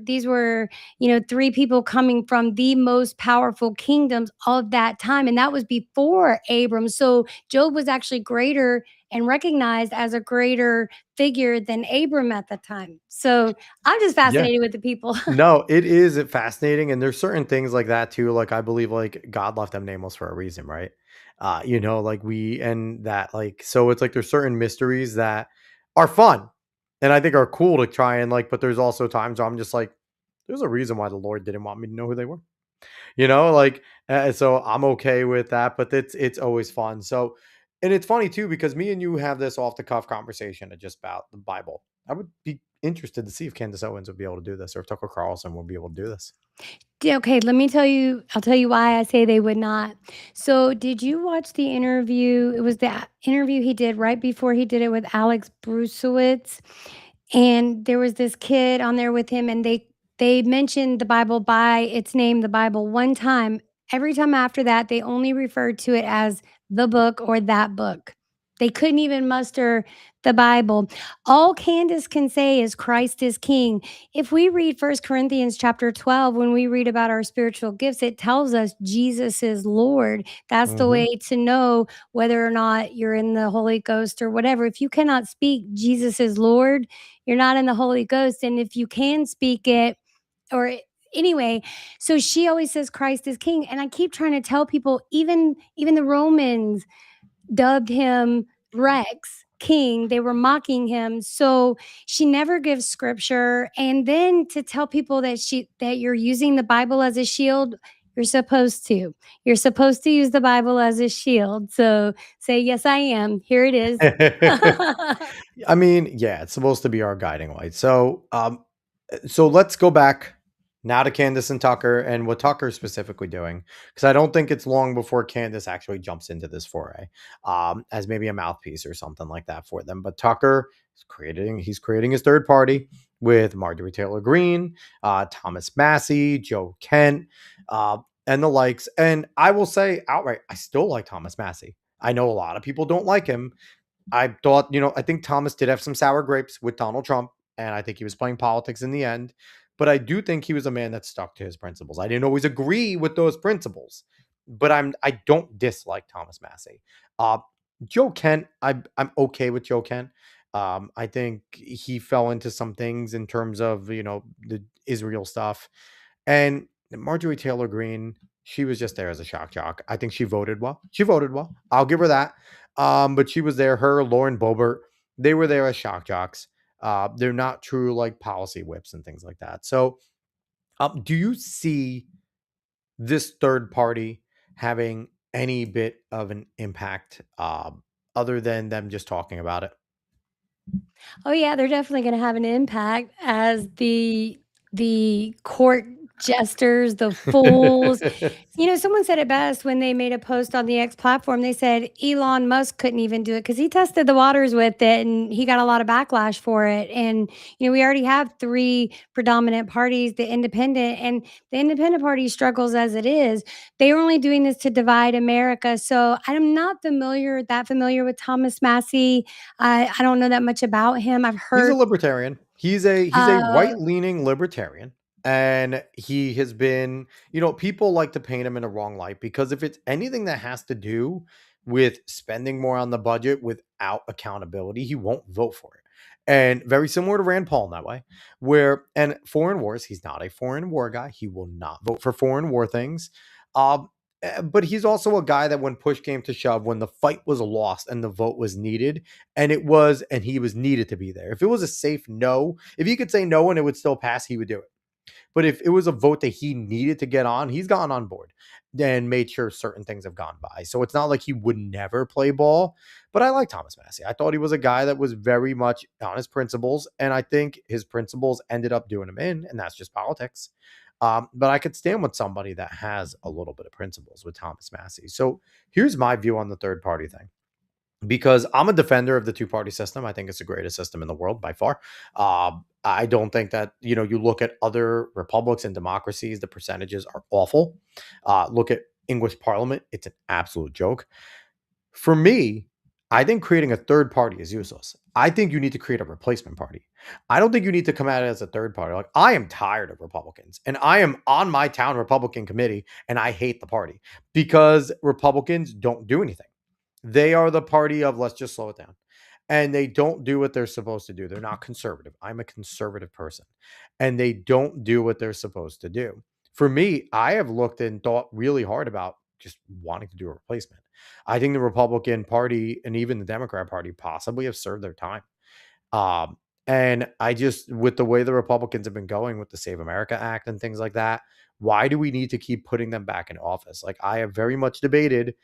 three people coming from the most powerful kingdoms of that time. And that was before Abram. So Job was actually greater and recognized as a greater figure than Abram at the time. So I'm just Yeah. fascinated with the people. No, it is fascinating, and there's certain things like that too. Like I believe, like God left them nameless for a reason, right? Like we and that, like so. It's like there's certain mysteries that are fun, and I think are cool to try and like. But there's also times where I'm just like, there's a reason why the Lord didn't want me to know who they were. Like so I'm okay with that. But it's always fun. So, and it's funny too because me and you have this off the cuff conversation just about the Bible. I would be interested to see if Candace Owens would be able to do this or if Tucker Carlson would be able to do this. Yeah, okay, I'll tell you why I say they would not. So, did you watch the interview? It was the interview he did right before he did it with Alex Brusowitz. And there was this kid on there with him, and they mentioned the Bible by its name, the Bible, one time. Every time after that, they only referred to it as the book or that book. They couldn't even muster the Bible. All Candace can say is Christ is King. If we read First Corinthians chapter 12, when we read about our spiritual gifts, it tells us Jesus is Lord. That's the Hmm. way to know whether or not you're in the Holy Ghost or whatever. If you cannot speak Jesus is Lord, you're not in the Holy Ghost. And if you can speak it, or anyway, so she always says Christ is King. And I keep trying to tell people, even the Romans dubbed him Rex. king, they were mocking him. So she never gives scripture. And then to tell people that you're using the Bible as a shield, you're supposed to. You're supposed to use the Bible as a shield. So say, yes, I am. Here it is. I mean, yeah, it's supposed to be our guiding light. So let's go back now to Candace and Tucker and what Tucker's specifically doing, because I don't think it's long before Candace actually jumps into this foray, as maybe a mouthpiece or something like that for them. But Tucker is he's creating his third party with Marjorie Taylor Greene, Thomas Massey, Joe Kent, uh, and the likes. And I will say outright, I still like Thomas Massey. I know a lot of people don't like him. I thought, I think Thomas did have some sour grapes with Donald Trump, and I think he was playing politics in the end. But I do think he was a man that stuck to his principles. I didn't always agree with those principles, but I don't dislike Thomas Massey. Uh, Joe Kent, I'm okay with Joe Kent. I think he fell into some things in terms of the Israel stuff, and Marjorie Taylor Greene. She was just there as a shock jock. I think she voted well. She voted well. I'll give her that. But she was there. Her, Lauren Boebert, they were there as shock jocks. They're not true like policy whips and things like that. So, do you see this third party having any bit of an impact, other than them just talking about it? Oh yeah, they're definitely gonna have an impact as the court jesters, the fools. You know, someone said it best when they made a post on the X platform. They said Elon Musk couldn't even do it because he tested the waters with it and he got a lot of backlash for it. And we already have three predominant parties, the independent party struggles as it is. They are only doing this to divide America. So I'm not that familiar with Thomas Massey. I don't know that much about him. I've He's a heard libertarian. He's a uh right-leaning libertarian, and he has been, people like to paint him in a wrong light because if it's anything that has to do with spending more on the budget without accountability, he won't vote for it. And very similar to Rand Paul in that way, and foreign wars, he's not a foreign war guy. He will not vote for foreign war things. Um, but he's also a guy that when push came to shove, when the fight was lost and the vote was needed, and he was needed to be there. If it was a safe no, if he could say no and it would still pass, he would do it. But if it was a vote that he needed to get on, he's gone on board and made sure certain things have gone by. So it's not like he would never play ball. But I like Thomas Massey. I thought he was a guy that was very much on his principles. And I think his principles ended up doing him in, and that's just politics. But I could stand with somebody that has a little bit of principles with Thomas Massey. So here's my view on the third party thing, because I'm a defender of the two party system. I think it's the greatest system in the world by far. I don't think that, you look at other republics and democracies, the percentages are awful. Look at English Parliament, it's an absolute joke. For me, I think creating a third party is useless. I think you need to create a replacement party. I don't think you need to come at it as a third party. Like, I am tired of Republicans and I am on my town Republican committee and I hate the party because Republicans don't do anything. They are the party of let's just slow it down. And they don't do what they're supposed to do. They're not conservative. I'm a conservative person. And they don't do what they're supposed to do. For me, I have looked and thought really hard about just wanting to do a replacement. I think the Republican Party and even the Democrat Party possibly have served their time. Um, and I just, with the way the Republicans have been going with the Save America Act and things like that, why do we need to keep putting them back in office? Like, I have very much debated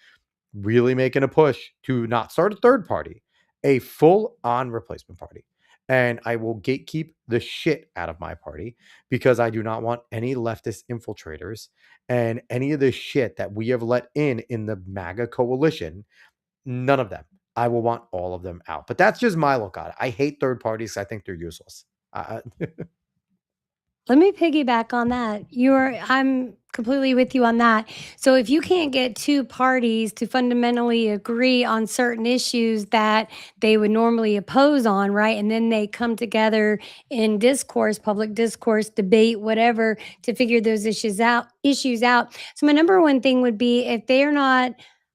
really making a push to not start a third party, a full on replacement party. And I will gatekeep the shit out of my party because I do not want any leftist infiltrators and any of the shit that we have let in the MAGA coalition. None of them. I will want all of them out. But that's just my look at it. I hate third parties. I think they're useless. Let me piggyback on that. I'm completely with you on that. So if you can't get two parties to fundamentally agree on certain issues that they would normally oppose on, right? And then they come together in discourse, public discourse, debate, whatever, to figure those issues out. So my number one thing would be if they are not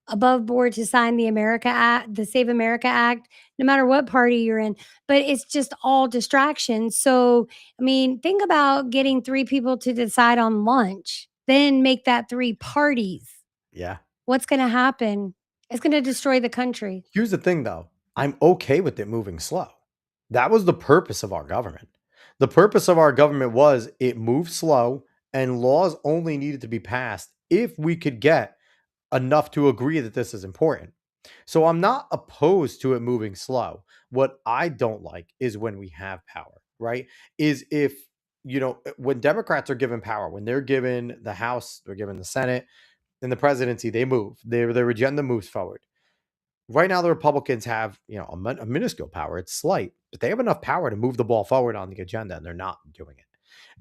above board to sign the Save America Act, no matter what party you're in, but it's just all distractions. So I mean, think about getting three people to decide on lunch, then make that three parties. Yeah. What's going to happen? It's going to destroy the country. Here's the thing though. I'm okay with it moving slow. That was the purpose of our government. The purpose of our government was it moved slow and laws only needed to be passed if we could get enough to agree that this is important. So I'm not opposed to it moving slow. What I don't like is when we have power, right? Is if, when Democrats are given power, when they're given the House, they're given the Senate and the presidency, they move. Their agenda moves forward. Right now, the Republicans have, a minuscule power. It's slight, but they have enough power to move the ball forward on the agenda, and they're not doing it.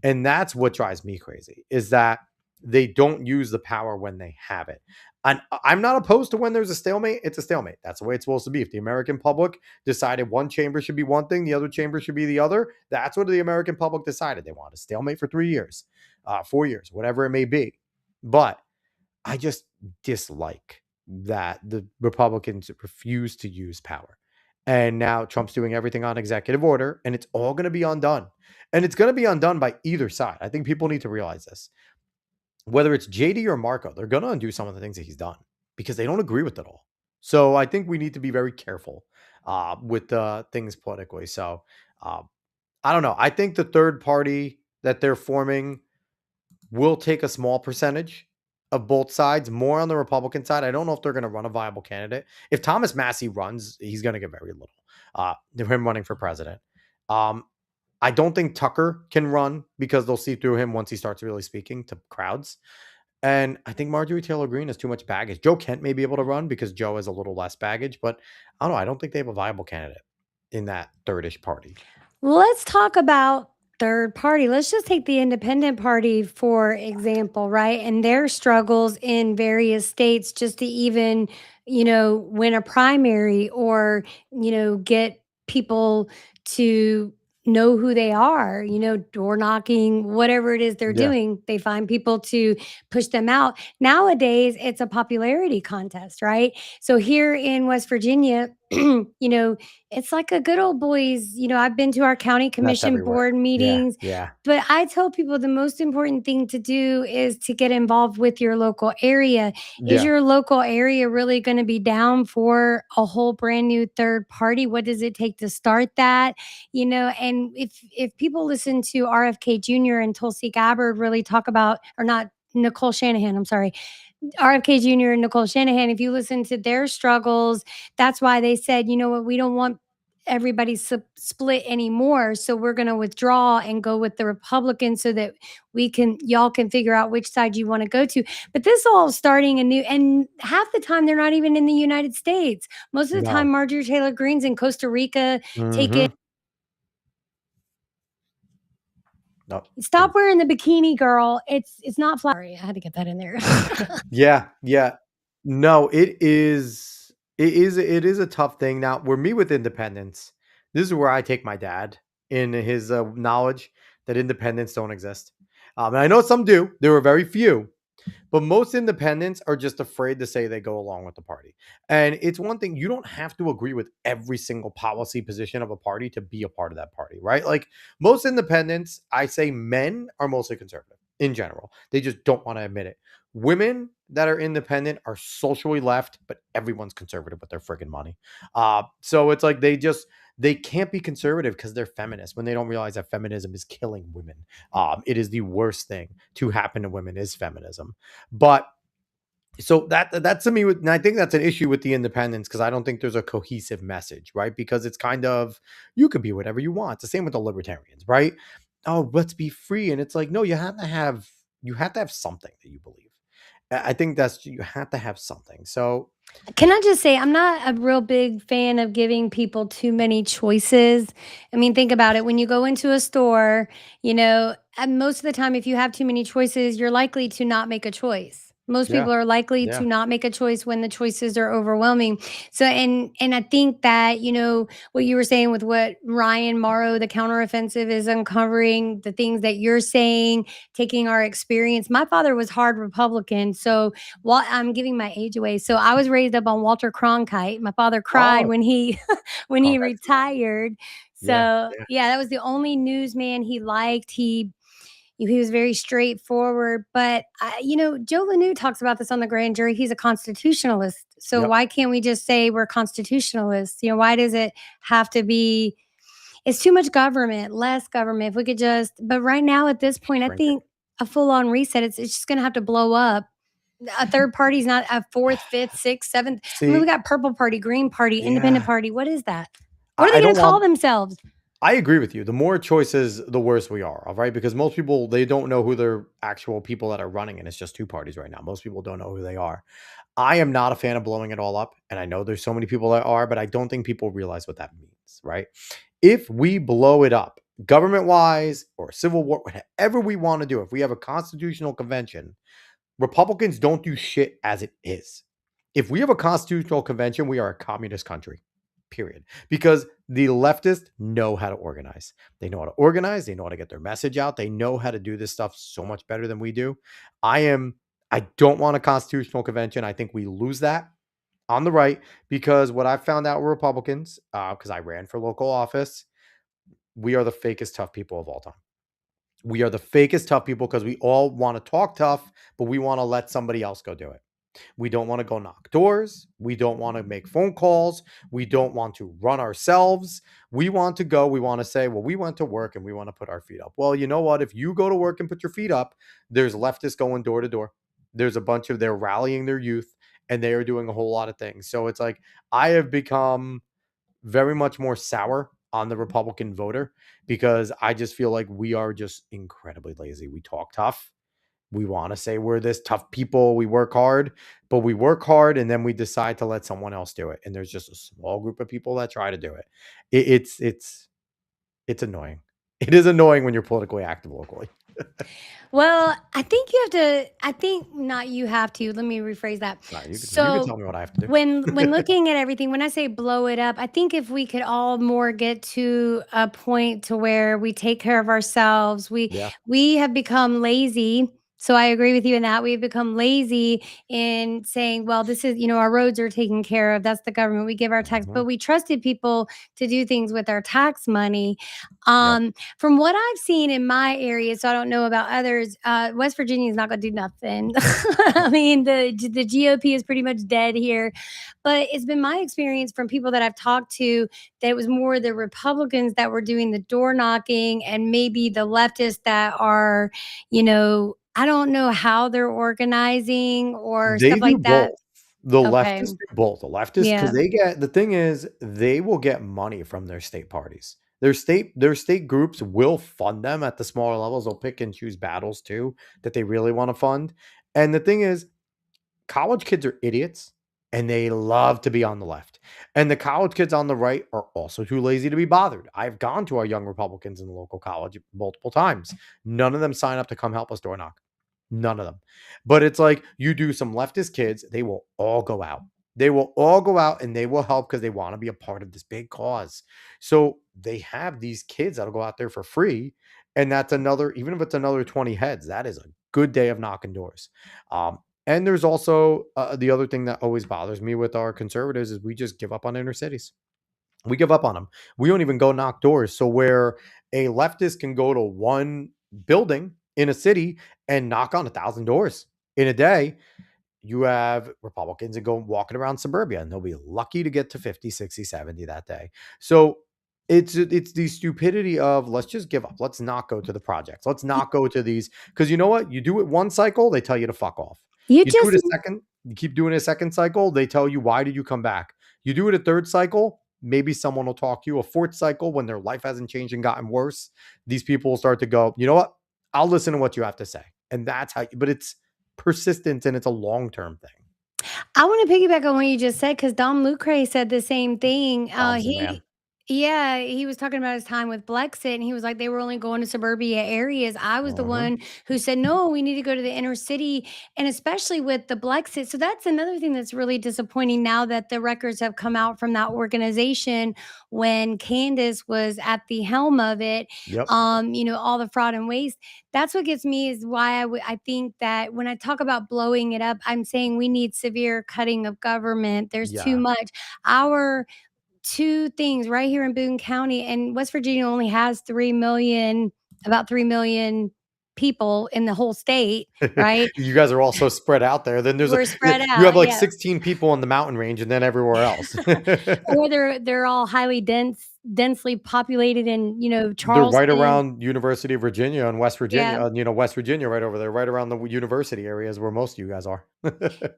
And that's what drives me crazy is that they don't use the power when they have it. And I'm not opposed to when there's a stalemate. It's a stalemate. That's the way it's supposed to be. If the American public decided one chamber should be one thing, the other chamber should be the other, that's what the American public decided. They want a stalemate for 3 years, 4 years, whatever it may be. But I just dislike that the Republicans refuse to use power. And now Trump's doing everything on executive order, and it's all going to be undone. And it's going to be undone by either side. I think people need to realize this. Whether it's JD or Marco, they're going to undo some of the things that he's done because they don't agree with it all. So I think we need to be very careful with things politically. So I don't know. I think the third party that they're forming will take a small percentage of both sides, more on the Republican side. I don't know if they're going to run a viable candidate. If Thomas Massey runs, he's going to get very little. Him running for president. Um, I don't think Tucker can run because they'll see through him once he starts really speaking to crowds. And I think Marjorie Taylor Greene has too much baggage. Joe Kent may be able to run because Joe has a little less baggage, but I don't know. I don't think they have a viable candidate in that thirdish party. Let's talk about third party. Let's just take the independent party, for example, right? And their struggles in various states just to even, win a primary or, get people to know who they are, door knocking, whatever it is they're Yeah, doing. They find people to push them out. Nowadays, it's a popularity contest, right? So here in West Virginia, it's like a good old boys. I've been to our county that's commission everywhere. board Yeah, meetings, yeah, but I tell people the most important thing to do is to get involved with your local area. Is yeah. your local area really going to be down for a whole brand new third party? What does it take to start that? And if people listen to RFK Jr. and Tulsi Gabbard really talk about, or not, Nicole Shanahan, I'm sorry, RFK Jr. and Nicole Shanahan, if you listen to their struggles, that's why they said, you know what, we don't want everybody split anymore. So we're going to withdraw and go with the Republicans so that y'all can figure out which side you want to go to. But this all starting a new, and half the time they're not even in the United States. Most of the time, No. Marjorie Taylor Greene's in Costa Rica taking. Mhm. No. Stop wearing the bikini, girl. It's not flowery. I had to get that in there. Yeah, yeah. No, it is a tough thing. Now, where me with independence, this is where I take my dad in his knowledge that independents don't exist. And I know some do. There are very few, but most independents are just afraid to say they go along with the party. And it's one thing, you don't have to agree with every single policy position of a party to be a part of that party, right? Like most independents, I say men are mostly conservative in general. They just don't want to admit it. Women that are independent are socially left, but everyone's conservative with their friggin' money. So it's like they can't be conservative because they're feminists when they don't realize that feminism is killing women. It is the worst thing to happen to women is feminism. But so that's to me, and I think that's an issue with the independents because I don't think there's a cohesive message, right? Because it's kind of you can be whatever you want. It's the same with the libertarians, right? Oh, let's be free, and it's like no, you have to have something that you believe. I think that's you have to have something. So Can I just say, I'm not a real big fan of giving people too many choices. I mean, think about it. When you go into a store, and most of the time, if you have too many choices, you're likely to not make a choice. Most yeah, people are likely to yeah. not make a choice when the choices are overwhelming. So, and I think that what you were saying with what Ryan Morrow, the counteroffensive, is uncovering the things that you're saying, taking our experience. My father was hard Republican, so well, I'm giving my age away. So I was raised up on Walter Cronkite. My father cried Oh, when he when he Cronkite's the man. retired. Yeah, So yeah, yeah, that was the only newsman he liked. He was very straightforward. But Joe Lanu talks about this on the grand jury. He's a constitutionalist. So Yep. why can't we just say we're constitutionalists? Why does it have to be? It's too much government, less government. If we could just, but right now at this point, I Shrink it. think a full on reset, it's just going to have to blow up. A third party's not a fourth, fifth, sixth, seventh. I mean, we See, got purple party, green party, independent yeah, party. What is that? What are I they going don't to call want themselves? I agree with you. The more choices, the worse we are, all right? Because most people, they don't know who their actual people that are running, and it's just two parties right now. Most people don't know who they are. I am not a fan of blowing it all up, and I know there's so many people that are, but I don't think people realize what that means, right? If we blow it up, government wise or civil war, whatever we want to do, if we have a constitutional convention, Republicans don't do shit as it is. If we have a constitutional convention, we are a communist country, period. Because the leftists know how to organize. They know how to organize. They know how to get their message out. They know how to do this stuff so much better than we do. I don't want a constitutional convention. I think we lose that on the right because what I found out with Republicans, because I ran for local office, we are the fakest tough people of all time. We are the fakest tough people because we all want to talk tough, but we want to let somebody else go do it. We don't want to go knock doors. We don't want to make phone calls. We don't want to run ourselves. We want to go. We want to say, well, we went to work and we want to put our feet up. Well, you know what? If you go to work and put your feet up, there's leftists going door to door. There's a bunch of, they're rallying their youth and they are doing a whole lot of things. So it's like, I have become very much more sour on the Republican voter because I just feel like we are just incredibly lazy. We talk tough. We want to say we're this tough people. We work hard, but we work hard and then we decide to let someone else do it. And there's just a small group of people that try to do it. It's annoying. It is annoying when you're politically active locally. Well, I think you have to, I think not you have to, let me rephrase that. No, you can So tell me what I have to when do. looking at everything, when I say blow it up, I think if we could all more get to a point to where we take care of ourselves, Yeah. we have become lazy. So I agree with you in that we've become lazy in saying, well, this is, our roads are taken care of. That's the government. We give our tax, but Mhm. we trusted people to do things with our tax money. Yep. From what I've seen in my area, so I don't know about others, West Virginia is not going to do nothing. I mean, the GOP is pretty much dead here, but it's been my experience from people that I've talked to that it was more the Republicans that were doing the door knocking, and maybe the leftists that are, I don't know how they're organizing or They stuff do like that. both. The Okay, leftists do both. The leftists, because yeah. they get, the thing is, they will get money from their state parties. Their state groups will fund them at the smaller levels. They'll pick and choose battles too that they really want to fund. And the thing is, college kids are idiots and they love to be on the left. And the college kids on the right are also too lazy to be bothered. I've gone to our young Republicans in the local college multiple times. None of them sign up to come help us door knock. None of them. But it's like you do some leftist kids, they will all go out. They will all go out and they will help because they want to be a part of this big cause. So they have these kids that'll go out there for free. And that's another, even if it's another 20 heads, that is a good day of knocking doors. And there's also the other thing that always bothers me with our conservatives is we just give up on inner cities. We give up on them. We don't even go knock doors. So where a leftist can go to one building in a city and knock on 1,000 doors in a day, you have Republicans that go walking around suburbia and they'll be lucky to get to 50, 60, 70 that day. So it's the stupidity of let's just give up. Let's not go to the projects. Let's not go to these because you know what? You do it one cycle, they tell you to fuck off. You You do it just a second, you keep doing it a second cycle, they tell you why did you come back? You do it a third cycle, maybe someone will talk to you. A fourth cycle, when their life hasn't changed and gotten worse, these people will start to go, you know what? I'll listen to what you have to say. And that's how, but it's persistent and it's a long-term thing. I want to piggyback on what you just said because Dom Lucre said the same thing. Dom's the man. Yeah, he was talking about his time with Blexit, and he was like, they were only going to suburbia areas. I was the Mhm. one who said, no, we need to go to the inner city, and especially with the Blexit. So that's another thing that's really disappointing now that the records have come out from that organization when Candace was at the helm of it. Yep. All the fraud and waste. That's what gets me is why I think that when I talk about blowing it up, I'm saying we need severe cutting of government. There's too Yeah. much. Our two things right here in Boone County, and West Virginia only has 3 million, about 3 million. people in the whole state, right? You guys are all so spread out there. Then We're spread you have out, like yeah. 16 people in the mountain range and then everywhere else. Or they're all highly densely populated in, They're right Charleston. around University of Virginia and West Virginia, Yeah. West Virginia right over there, right around the university areas where most of you guys are.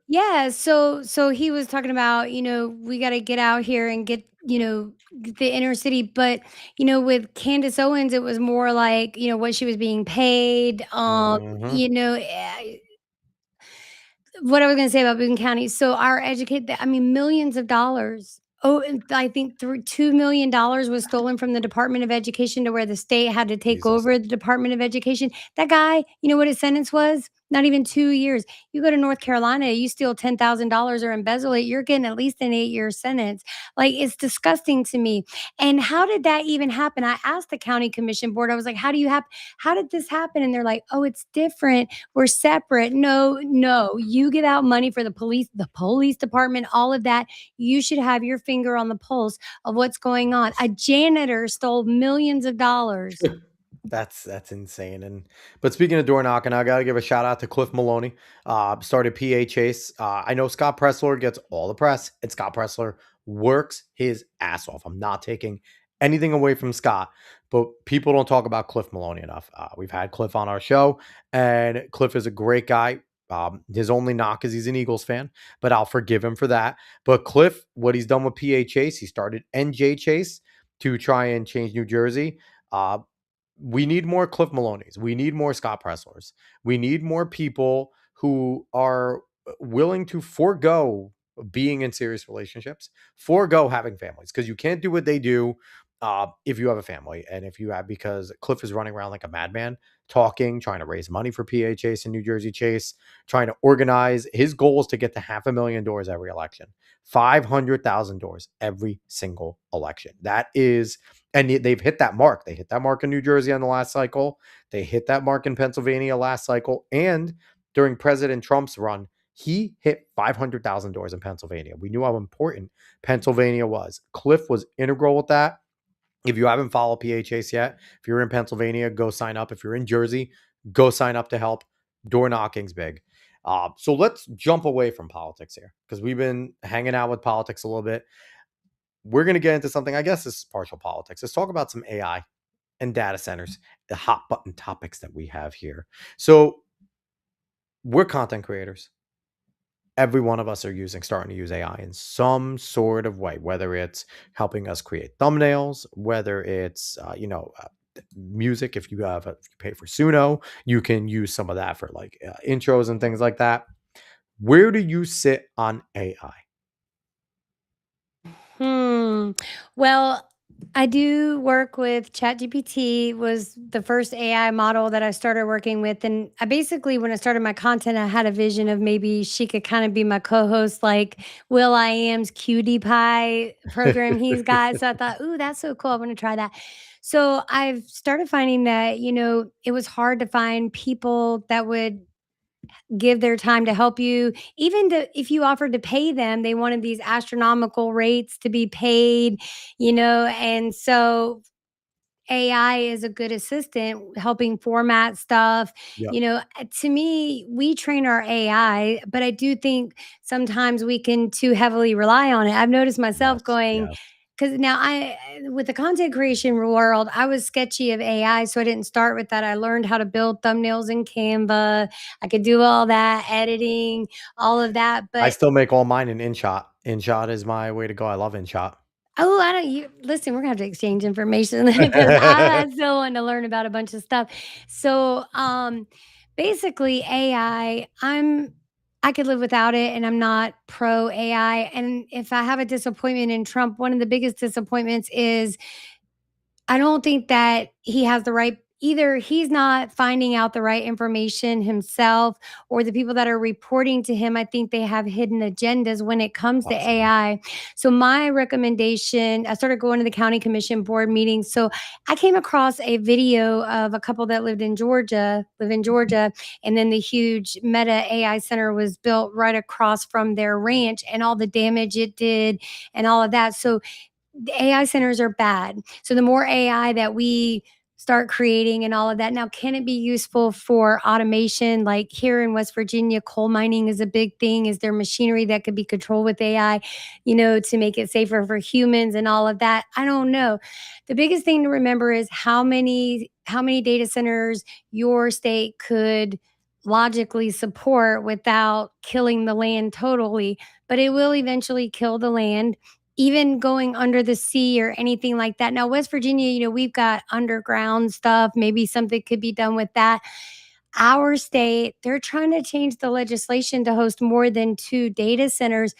Yeah, so he was talking about, we gotta get out here and get, the inner city, but, with Candace Owens, it was more like, what she was being paid, Mhm. what I was gonna say about Boone County, so our I mean, millions of dollars. Oh, and I think through $2 million was stolen from the Department of Education to where the state had to take Jesus. over the Department of Education. That guy, you know what his sentence was? Not even 2 years. You go to North Carolina, you steal $10,000 or embezzle it, you're getting at least an 8-year sentence. Like, it's disgusting to me. And how did that even happen? I asked the county commission board, I was like, how did this happen? And they're like, "Oh, it's different. We're separate." No, no, you give out money for the police department, all of that. You should have your finger on the pulse of what's going on. A janitor stole millions of dollars. That's insane. But speaking of door knocking, I gotta give a shout out to Cliff Maloney. Started PA Chase. I know Scott Pressler gets all the press, and Scott Pressler works his ass off. I'm not taking anything away from Scott, but people don't talk about Cliff Maloney enough. We've had Cliff on our show, and Cliff is a great guy. His only knock is he's an Eagles fan, but I'll forgive him for that. But Cliff, what he's done with PA Chase, he started NJ Chase to try and change New Jersey. Uh, we need more Cliff Maloney's. We need more Scott Presslers. We need more people who are willing to forego being in serious relationships, forego having families, because you can't do what they do if you have a family. And if you have, because Cliff is running around like a madman, talking, trying to raise money for PA Chase and New Jersey Chase, trying to organize. His goal is to get to $500,000 every election, 500,000 doors every single election. That is, and they've hit that mark. They hit that mark in New Jersey on the last cycle. They hit that mark in Pennsylvania last cycle. And during President Trump's run, he hit 500,000 doors in Pennsylvania. We knew how important Pennsylvania was. Cliff was integral with that. If you haven't followed PHAs yet, if you're in Pennsylvania, go sign up. If you're in Jersey, go sign up to help. Door knocking's big. So let's jump away from politics here, because we've been hanging out with politics a little bit. We're going to get into something, I guess this is partial politics. Let's talk about some AI and data centers, the hot button topics that we have here. So we're content creators. Every one of us are starting to use AI in some sort of way, whether it's helping us create thumbnails, whether it's, music. If you pay for Suno, you can use some of that for like intros and things like that. Where do you sit on AI? Hmm. Well, I do work with ChatGPT was the first AI model that I started working with. And I basically, when I started my content, I had a vision of maybe she could kind of be my co-host, like Will I Am's Cutie Pie program he's got. So I thought, ooh, that's so cool. I want to try that. So I've started finding that, it was hard to find people that would give their time to help you. Even if you offered to pay them, they wanted these astronomical rates to be paid, and so AI is a good assistant helping format stuff. Yep. To me, we train our AI, but I do think sometimes we can too heavily rely on it. I've noticed myself Yes. going, Yes. because now with the content creation world, I was sketchy of AI, so I didn't start with that. I learned how to build thumbnails in Canva. I could do all that editing, all of that. I But still make all mine in InShot. InShot is my way to go. I love InShot. oh, I don't you listen, we're gonna have to exchange information because I still want to learn about a bunch of stuff. So, basically AI, I could live without it and I'm not pro AI. And if I have a disappointment in Trump, one of the biggest disappointments is I don't think that he has the right either he's not finding out the right information himself or the people that are reporting to him, I think they have hidden agendas when it comes to Possibly. AI. So my recommendation, I started going to the county commission board meetings. So I came across a video of a couple that live in Georgia, and then the huge Meta AI center was built right across from their ranch and all the damage it did and all of that. So the AI centers are bad. So the more AI that we start creating and all of that. Now, can it be useful for automation? Like here in West Virginia, coal mining is a big thing. Is there machinery that could be controlled with AI, to make it safer for humans and all of that? I don't know. The biggest thing to remember is how many data centers your state could logically support without killing the land totally, but it will eventually kill the land, even going under the sea or anything like that. Now, West Virginia, we've got underground stuff. Maybe something could be done with that. Our state, they're trying to change the legislation to host more than two data centers.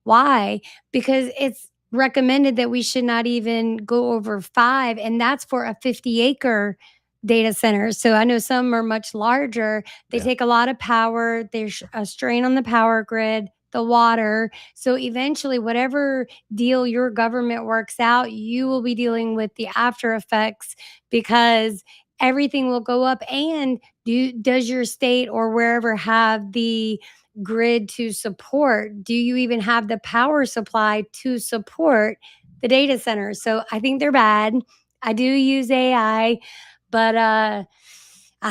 Why? Because it's recommended that we should not even go over five, and that's for a 50-acre data center. So I know some are much larger. They Yeah. take a lot of power. There's a strain on the power grid, the water. So eventually, whatever deal your government works out, you will be dealing with the after effects because everything will go up. And does your state or wherever have the grid to support? Do you even have the power supply to support the data centers? So I think they're bad. I do use AI, but I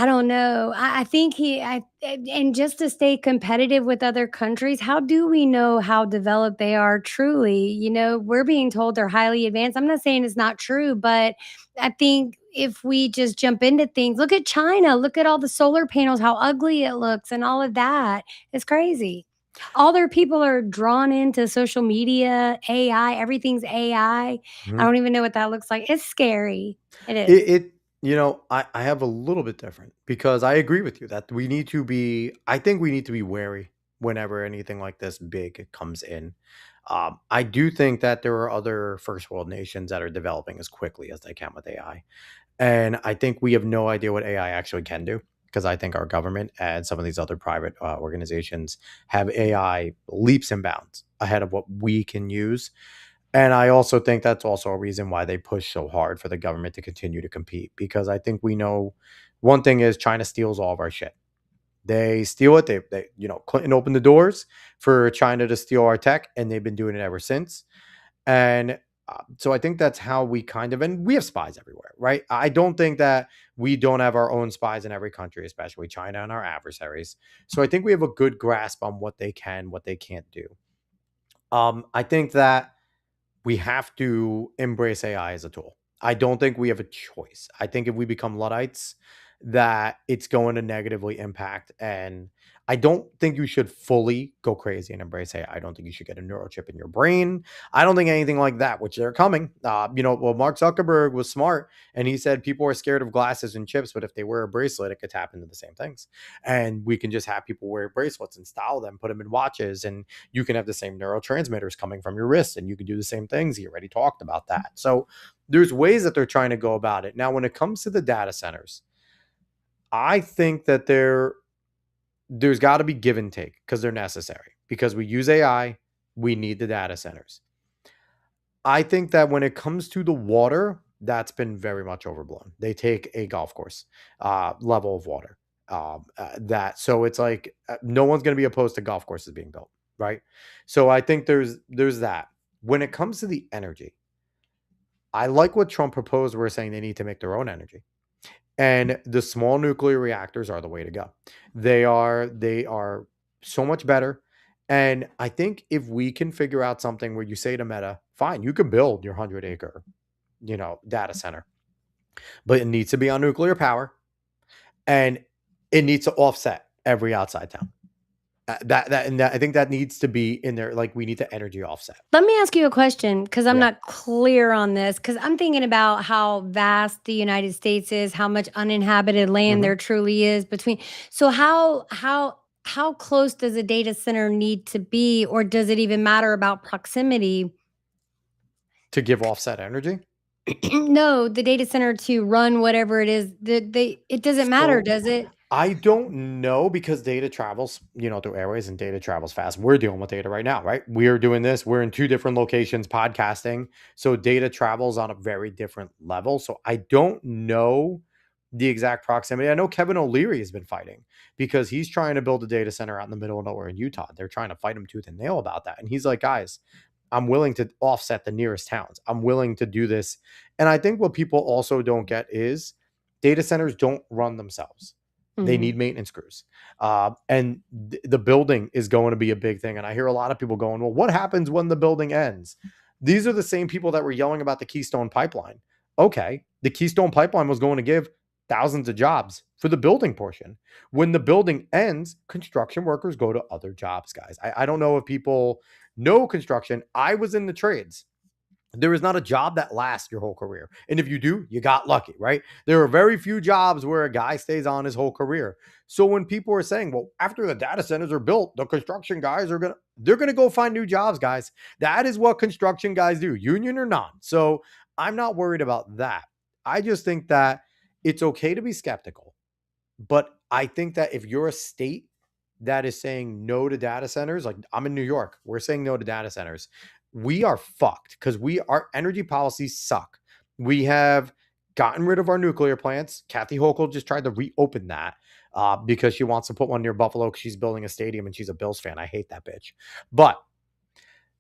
don't know. I think and just to stay competitive with other countries, how do we know how developed they are truly? We're being told they're highly advanced. I'm not saying it's not true, but I think if we just jump into things, look at China, look at all the solar panels, how ugly it looks, and all of that. It's crazy. All their people are drawn into social media, AI, everything's AI. I Mhm. don't even know what that looks like. It's scary. It is. I have a little bit different because I agree with you that I think we need to be wary whenever anything like this big comes in. I do think that there are other first world nations that are developing as quickly as they can with AI. And I think we have no idea what AI actually can do because I think our government and some of these other private organizations have AI leaps and bounds ahead of what we can use. And I also think that's also a reason why they push so hard for the government to continue to compete because I think we know one thing is China steals all of our shit. They steal it. Clinton opened the doors for China to steal our tech, and they've been doing it ever since. And so I think that's how and we have spies everywhere, right? I don't think that we don't have our own spies in every country, especially China and our adversaries. So I think we have a good grasp on what they can, what they can't do. I think that we have to embrace AI as a tool. I don't think we have a choice. I think if we become Luddites, that it's going to negatively impact. And I don't think you should fully go crazy and embrace AI. I don't think you should get a neurochip in your brain. I don't think anything like that, which they're coming. Well, Mark Zuckerberg was smart and he said people are scared of glasses and chips, but if they wear a bracelet, it could tap into the same things. And we can just have people wear bracelets and style them, put them in watches, and you can have the same neurotransmitters coming from your wrist and you can do the same things. He already talked about that. So there's ways that they're trying to go about it. Now, when it comes to the data centers, I think that there's got to be give and take because they're necessary. Because we use AI, we need the data centers. I think that when it comes to the water, that's been very much overblown. They take a golf course level of water. That so it's like no one's going to be opposed to golf courses being built, right? So I think there's that. When it comes to the energy, I like what Trump proposed. We're saying they need to make their own energy. And the small nuclear reactors are the way to go. They are so much better. And I think if we can figure out something where you say to Meta, fine, you can build your 100-acre, data center, but it needs to be on nuclear power and it needs to offset every outside town. I think that needs to be in there. Like we need to energy offset. Let me ask you a question because I'm Yeah. not clear on this. Because I'm thinking about how vast the United States is, how much uninhabited land Mhm. there truly is between. So how close does a data center need to be, or does it even matter about proximity? To give offset energy. No, the data center to run whatever it is that it doesn't matter, So does it? I don't know because data travels, through airways and data travels fast. We're dealing with data right now, right? We're doing this. We're in two different locations podcasting. So data travels on a very different level. So I don't know the exact proximity. I know Kevin O'Leary has been fighting because he's trying to build a data center out in the middle of nowhere in Utah. They're trying to fight him tooth and nail about that. And he's like, guys, I'm willing to offset the nearest towns. I'm willing to do this. And I think what people also don't get is data centers don't run themselves. They Mhm. need maintenance crews. And the building is going to be a big thing. And I hear a lot of people going, well, what happens when the building ends? These are the same people that were yelling about the Keystone Pipeline. Okay, the Keystone Pipeline was going to give thousands of jobs for the building portion. When the building ends, construction workers go to other jobs, guys. I don't know if people know construction. I was in the trades. There is not a job that lasts your whole career. And if you do, you got lucky, right? There are very few jobs where a guy stays on his whole career. So when people are saying, well, after the data centers are built, the construction guys they're going to go find new jobs, guys. That is what construction guys do, union or not. So I'm not worried about that. I just think that it's okay to be skeptical. But I think that if you're a state that is saying no to data centers, like I'm in New York, we're saying no to data centers. We are fucked because our energy policies suck. We have gotten rid of our nuclear plants. Kathy Hochul just tried to reopen that because she wants to put one near Buffalo because she's building a stadium and she's a Bills fan. I hate that bitch. But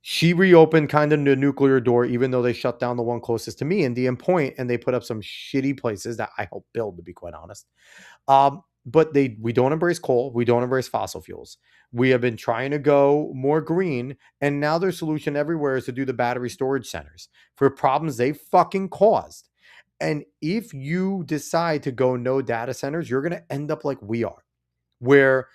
she reopened kind of the nuclear door, even though they shut down the one closest to me, Indian Point, and they put up some shitty places that I helped build, to be quite honest. But we don't embrace coal. We don't embrace fossil fuels. We have been trying to go more green, and now their solution everywhere is to do the battery storage centers for problems they fucking caused. And if you decide to go no data centers, you're going to end up like we are, where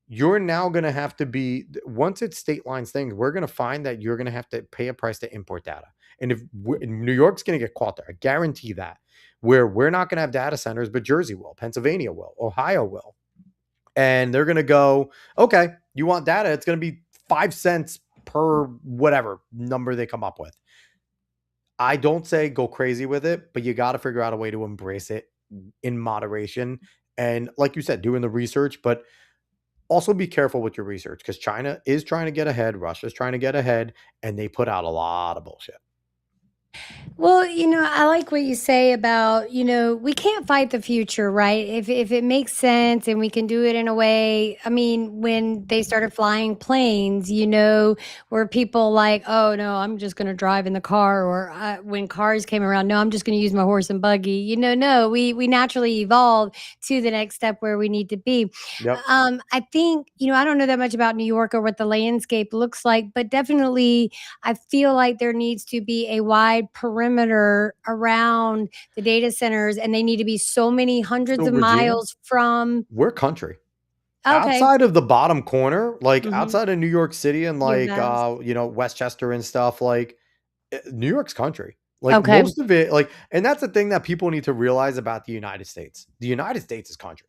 you're now going to have to be, once it's state lines things, we're going to find that you're going to have to pay a price to import data. And if New York's going to get caught there, I guarantee that, where we're not going to have data centers, but Jersey will, Pennsylvania will, Ohio will. And they're going to go, okay, you want data? It's going to be 5 cents per whatever number they come up with. I don't say go crazy with it, but you got to figure out a way to embrace it in moderation. And like you said, doing the research, but also be careful with your research because China is trying to get ahead. Russia's trying to get ahead, and they put out a lot of bullshit. Well, I like what you say about, we can't fight the future, right? If it makes sense and we can do it in a way, I mean, when they started flying planes, where people like, oh no, I'm just going to drive in the car, or when cars came around, no, I'm just going to use my horse and buggy. No, we naturally evolve to the next step where we need to be. Yep. I think, I don't know that much about New York or what the landscape looks like, but definitely I feel like there needs to be a wide perimeter around the data centers, and they need to be so many hundreds So of Regina, miles from. we're country. Okay. Outside of the bottom corner, like Mhm. outside of New York City and Your like vast. Westchester and stuff, like New York's country. Like Okay. most of it, like, and that's the thing that people need to realize about the United States. The United States is country.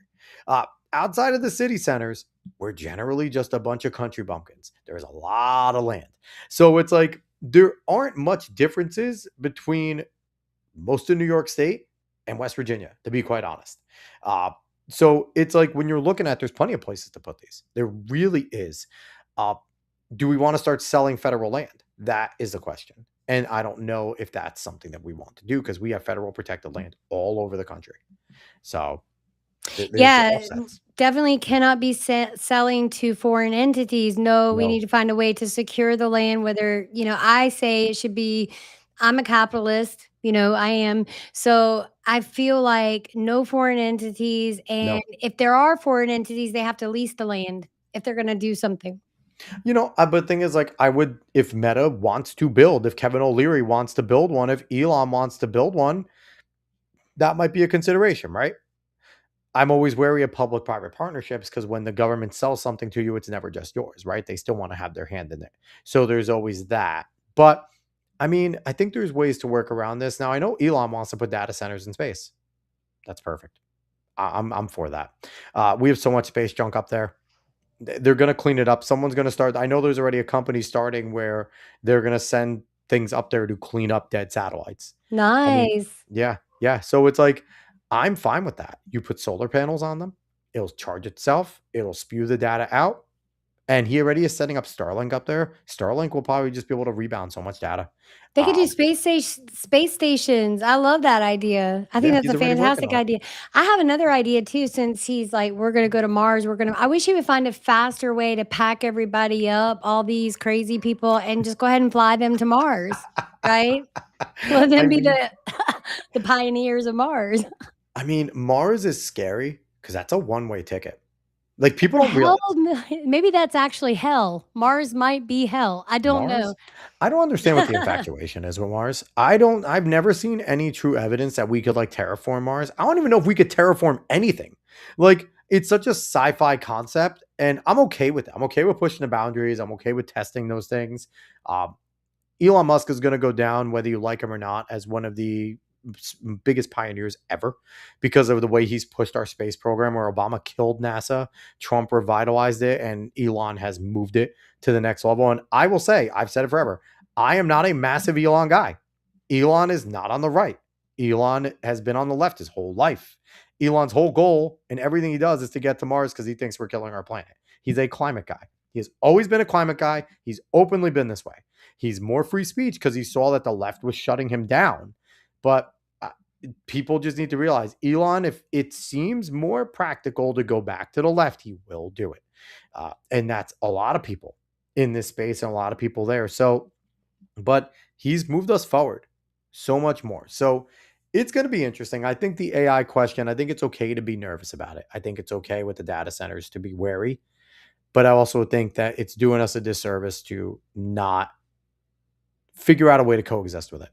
Outside of the city centers, we're generally just a bunch of country bumpkins. There's a lot of land. So it's like there aren't much differences between most of New York State and West Virginia, to be quite honest. Uh, so it's like when you're looking at, there's plenty of places to put these. There really is. Uh, do we want to start selling federal land? That is the question. And I don't know if that's something that we want to do because we have federal protected land all over the country. So there's the Yeah, offsets. definitely cannot be selling to foreign entities. No, we need No. to find a way to secure the land, whether, I say it should be. I'm a capitalist, I am. So I feel like no foreign entities. And No. if there are foreign entities, they have to lease the land if they're going to do something. But the thing is, like, I would, if Meta wants to build, if Kevin O'Leary wants to build one, if Elon wants to build one, that might be a consideration, right? I'm always wary of public private partnerships because when the government sells something to you, it's never just yours, right? They still want to have their hand in it. So there's always that. But I mean, I think there's ways to work around this. Now, I know Elon wants to put data centers in space. That's perfect. I'm for that. We have so much space junk up there. They're going to clean it up. Someone's going to start. I know there's already a company starting where they're going to send things up there to clean up dead satellites. I mean, Nice. yeah, yeah. So it's like, I'm fine with that. You put solar panels on them, it'll charge itself, it'll spew the data out. And he already is setting up Starlink up there. Starlink will probably just be able to rebound so much data. They could do Um, space stations. I love that idea. I think yeah, that's he's a already working fantastic on it. idea. I have another idea too, since he's like, we're gonna go to Mars. I wish he would find a faster way to pack everybody up, all these crazy people, and just go ahead and fly them to Mars, right? Let I them be mean, the the pioneers of Mars. I mean, Mars is scary because that's a one-way ticket. Like, people The don't hell, realize maybe that's actually hell. Mars might be hell. I don't know. Mars. I don't understand what the infatuation is with Mars. I've never seen any true evidence that we could like terraform Mars. I don't even know if we could terraform anything. Like, it's such a sci-fi concept, and I'm okay with it. I'm okay with pushing the boundaries. I'm okay with testing those things. Um, Elon Musk is going to go down, whether you like him or not, as one of the biggest pioneers ever because of the way he's pushed our space program. Where Obama killed NASA, Trump revitalized it, and Elon has moved it to the next level. And I will say, I've said it forever, I am not a massive Elon guy. Elon is not on the right. Elon has been on the left his whole life. Elon's whole goal and everything he does is to get to Mars because he thinks we're killing our planet. He's a climate guy. He has always been a climate guy. He's openly been this way. He's more free speech because he saw that the left was shutting him down. But people just need to realize Elon, if it seems more practical to go back to the left, he will do it. And that's a lot of people in this space and a lot of people there. So, but he's moved us forward so much more. So it's going to be interesting. I think the AI question, I think it's okay to be nervous about it. I think it's okay with the data centers to be wary. But I also think that it's doing us a disservice to not figure out a way to coexist with it.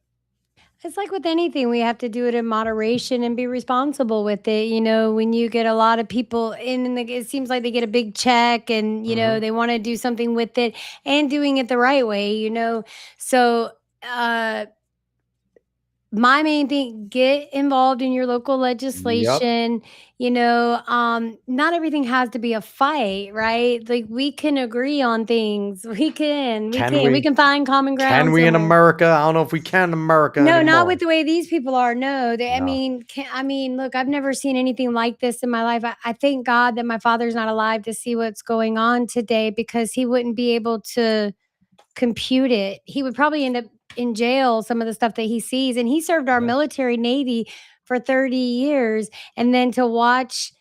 It's like with anything, we have to do it in moderation and be responsible with it. When you get a lot of people in, and it seems like they get a big check and, Mm-hmm. they want to do something with it and doing it the right way. So, uh, my main thing, get involved in your local Yep. legislation. Not everything has to be a fight, right? Like, we can agree on things. Can We we? can find common Can ground we in somewhere. America? I don't know if we can in America No, not anymore. with the way these people are. No, No. look, I've never seen anything like this in my life. I thank God that my father's not alive to see what's going on today, because he wouldn't be able to compute it. He would probably end up in jail, some of the stuff that he sees. And he served our Yeah. military Navy for 30 years. And then to watch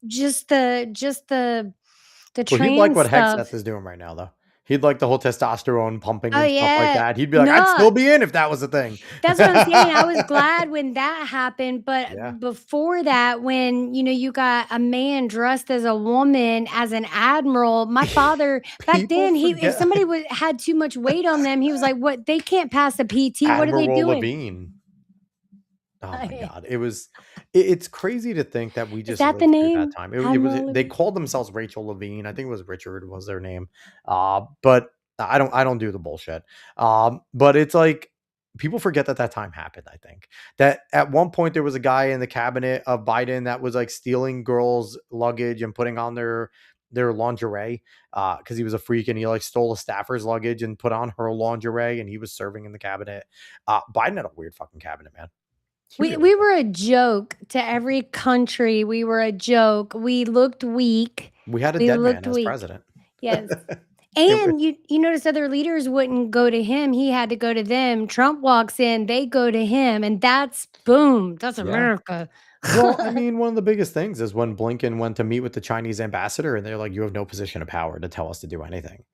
just the Well, he'd like trans what stuff. Hegseth is doing right now, though. He'd like the whole testosterone pumping Oh and stuff like yeah. that. He'd be like, I'd No, still be in if that was a thing. that's what I'm saying. I was glad when that happened, Yeah. but before that, when you got a man dressed as a woman, as an admiral, my father back People then, he if forget somebody had too much weight on them, he was like, "What? They can't pass a PT. What are they Admiral doing?" Levine. Oh my God. It's crazy to think that we Is just that the lived through that name? time. Admiral They Levine? called themselves Rachel Levine. I think it was Richard was their name. But I don't do the bullshit. But it's like people forget that that time happened. I think that at one point there was a guy in the cabinet of Biden that was like stealing girls' luggage and putting on their lingerie because he was a freak and he like stole a staffer's luggage and put on her lingerie and he was serving in the cabinet. Biden had a weird fucking cabinet, man. He We really we did. were a joke to every country. We were a joke. We looked weak. We had a We dead man looked as weak. president. Yes. It was And you notice other leaders wouldn't go to him, he had to go to them. Trump walks in, they go to him, and that's boom, that's yeah. America. Well, I mean, one of the biggest things is when Blinken went to meet with the Chinese ambassador and they're like, you have no position of power to tell us to do anything.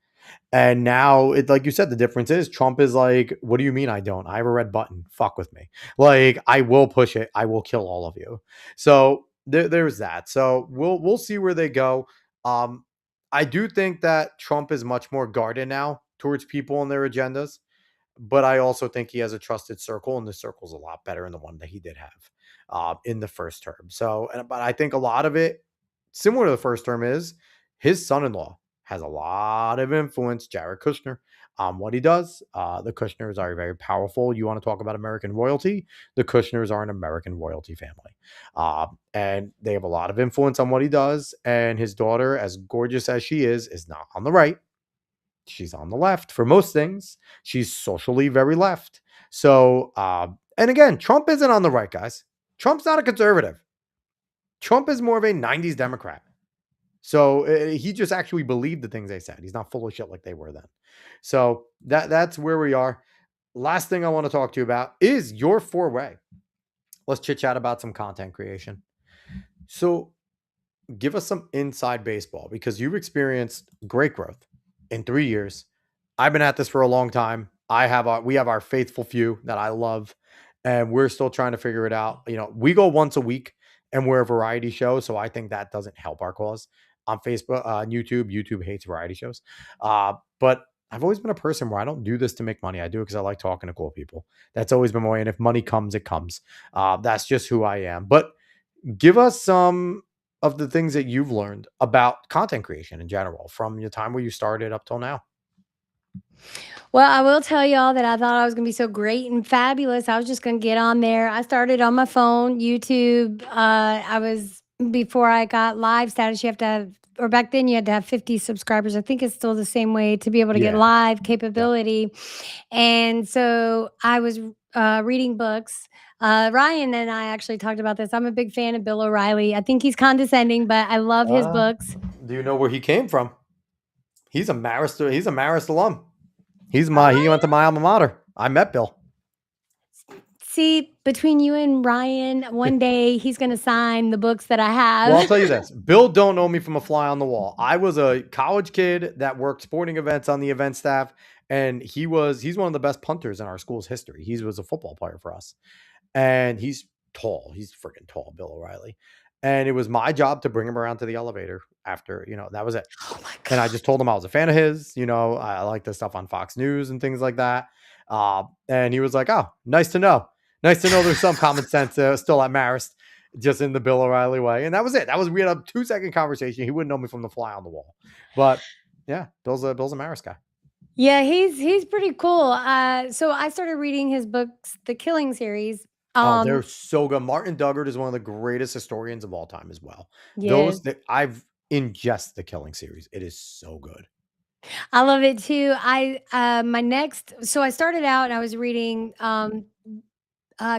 And now it like you said, the difference is Trump is like, what do you mean I don't? I have a red button. Fuck with me. Like I will push it. I will kill all of you. So there's that. So we'll see where they go. Um, I do think that Trump is much more guarded now towards people and their agendas. But I also think he has a trusted circle, and the circle's a lot better than the one that he did have in the first term. So, but I think a lot of it, similar to the first term, is his son-in-law has a lot of influence, Jared Kushner, on what he does. The Kushners are very powerful. You want to talk about American royalty? The Kushners are an American royalty family, and they have a lot of influence on what he does. And his daughter, as gorgeous as she is not on the right. She's on the left for most things. She's socially very left. So, and again, Trump isn't on the right, guys. Trump's not a conservative. Trump is more of a 90s Democrat. So he just actually believed the things they said. He's not full of shit like they were then. So that's where we are. Last thing I want to talk to you about is your four-way. Let's chit chat about some content creation. So give us some inside baseball because you've experienced great growth in 3 years. I've been at this for a long time. We have our faithful few that I love, and we're still trying to figure it out. We go once a week, and we're a variety show, so I think that doesn't help our cause. On Facebook, on YouTube, YouTube hates variety shows. But I've always been a person where I don't do this to make money. I do it because I like talking to cool people. That's always been my way. And if money comes, it comes. That's just who I am. But give us some of the things that you've learned about content creation in general from your time where you started up till now. Well, I will tell y'all that I thought I was gonna be so great and fabulous. I was just gonna get on there. I started on my phone, YouTube. I was before I got live status, you have to have, or back then you had to have 50 subscribers. I think it's still the same way to be able to get Yeah. live Yep. capability. And so I was reading books. Ryan and I actually talked about this. I'm a big fan of Bill O'Reilly. I think he's condescending, but I love his Uh, books. do you know where he came from? He's a Marist alum. He went to Oh, my alma mater. I met Bill. see, between you and Ryan, one day he's gonna sign the books that I Well, I'll have. tell you this. Bill don't know me from a fly on the wall. I was a college kid that worked sporting events on the event staff, and he's one of the best punters in our school's history. He was a football player for us. And he's tall. He's freaking tall, Bill O'Reilly. And it was my job to bring him around to the elevator after, that was it. Oh my And I god. just told him I was a fan of his. I like the stuff on Fox News and things like that. And he was like, "Oh, nice to know. Nice to know there's some common sense still at Marist, just in the Bill O'Reilly way." And that was it. We had a 2-second conversation. He wouldn't know me from the fly on the wall. But yeah, Bill's a Marist guy. Yeah, he's pretty cool. So I started reading his books, the Killing series. Oh, they're Um, so good. Martin Dugard is one of the greatest historians of all time as well. yes, Those that I've ingest the Killing series. It is so good. I love it too. My next, so I started out and I was reading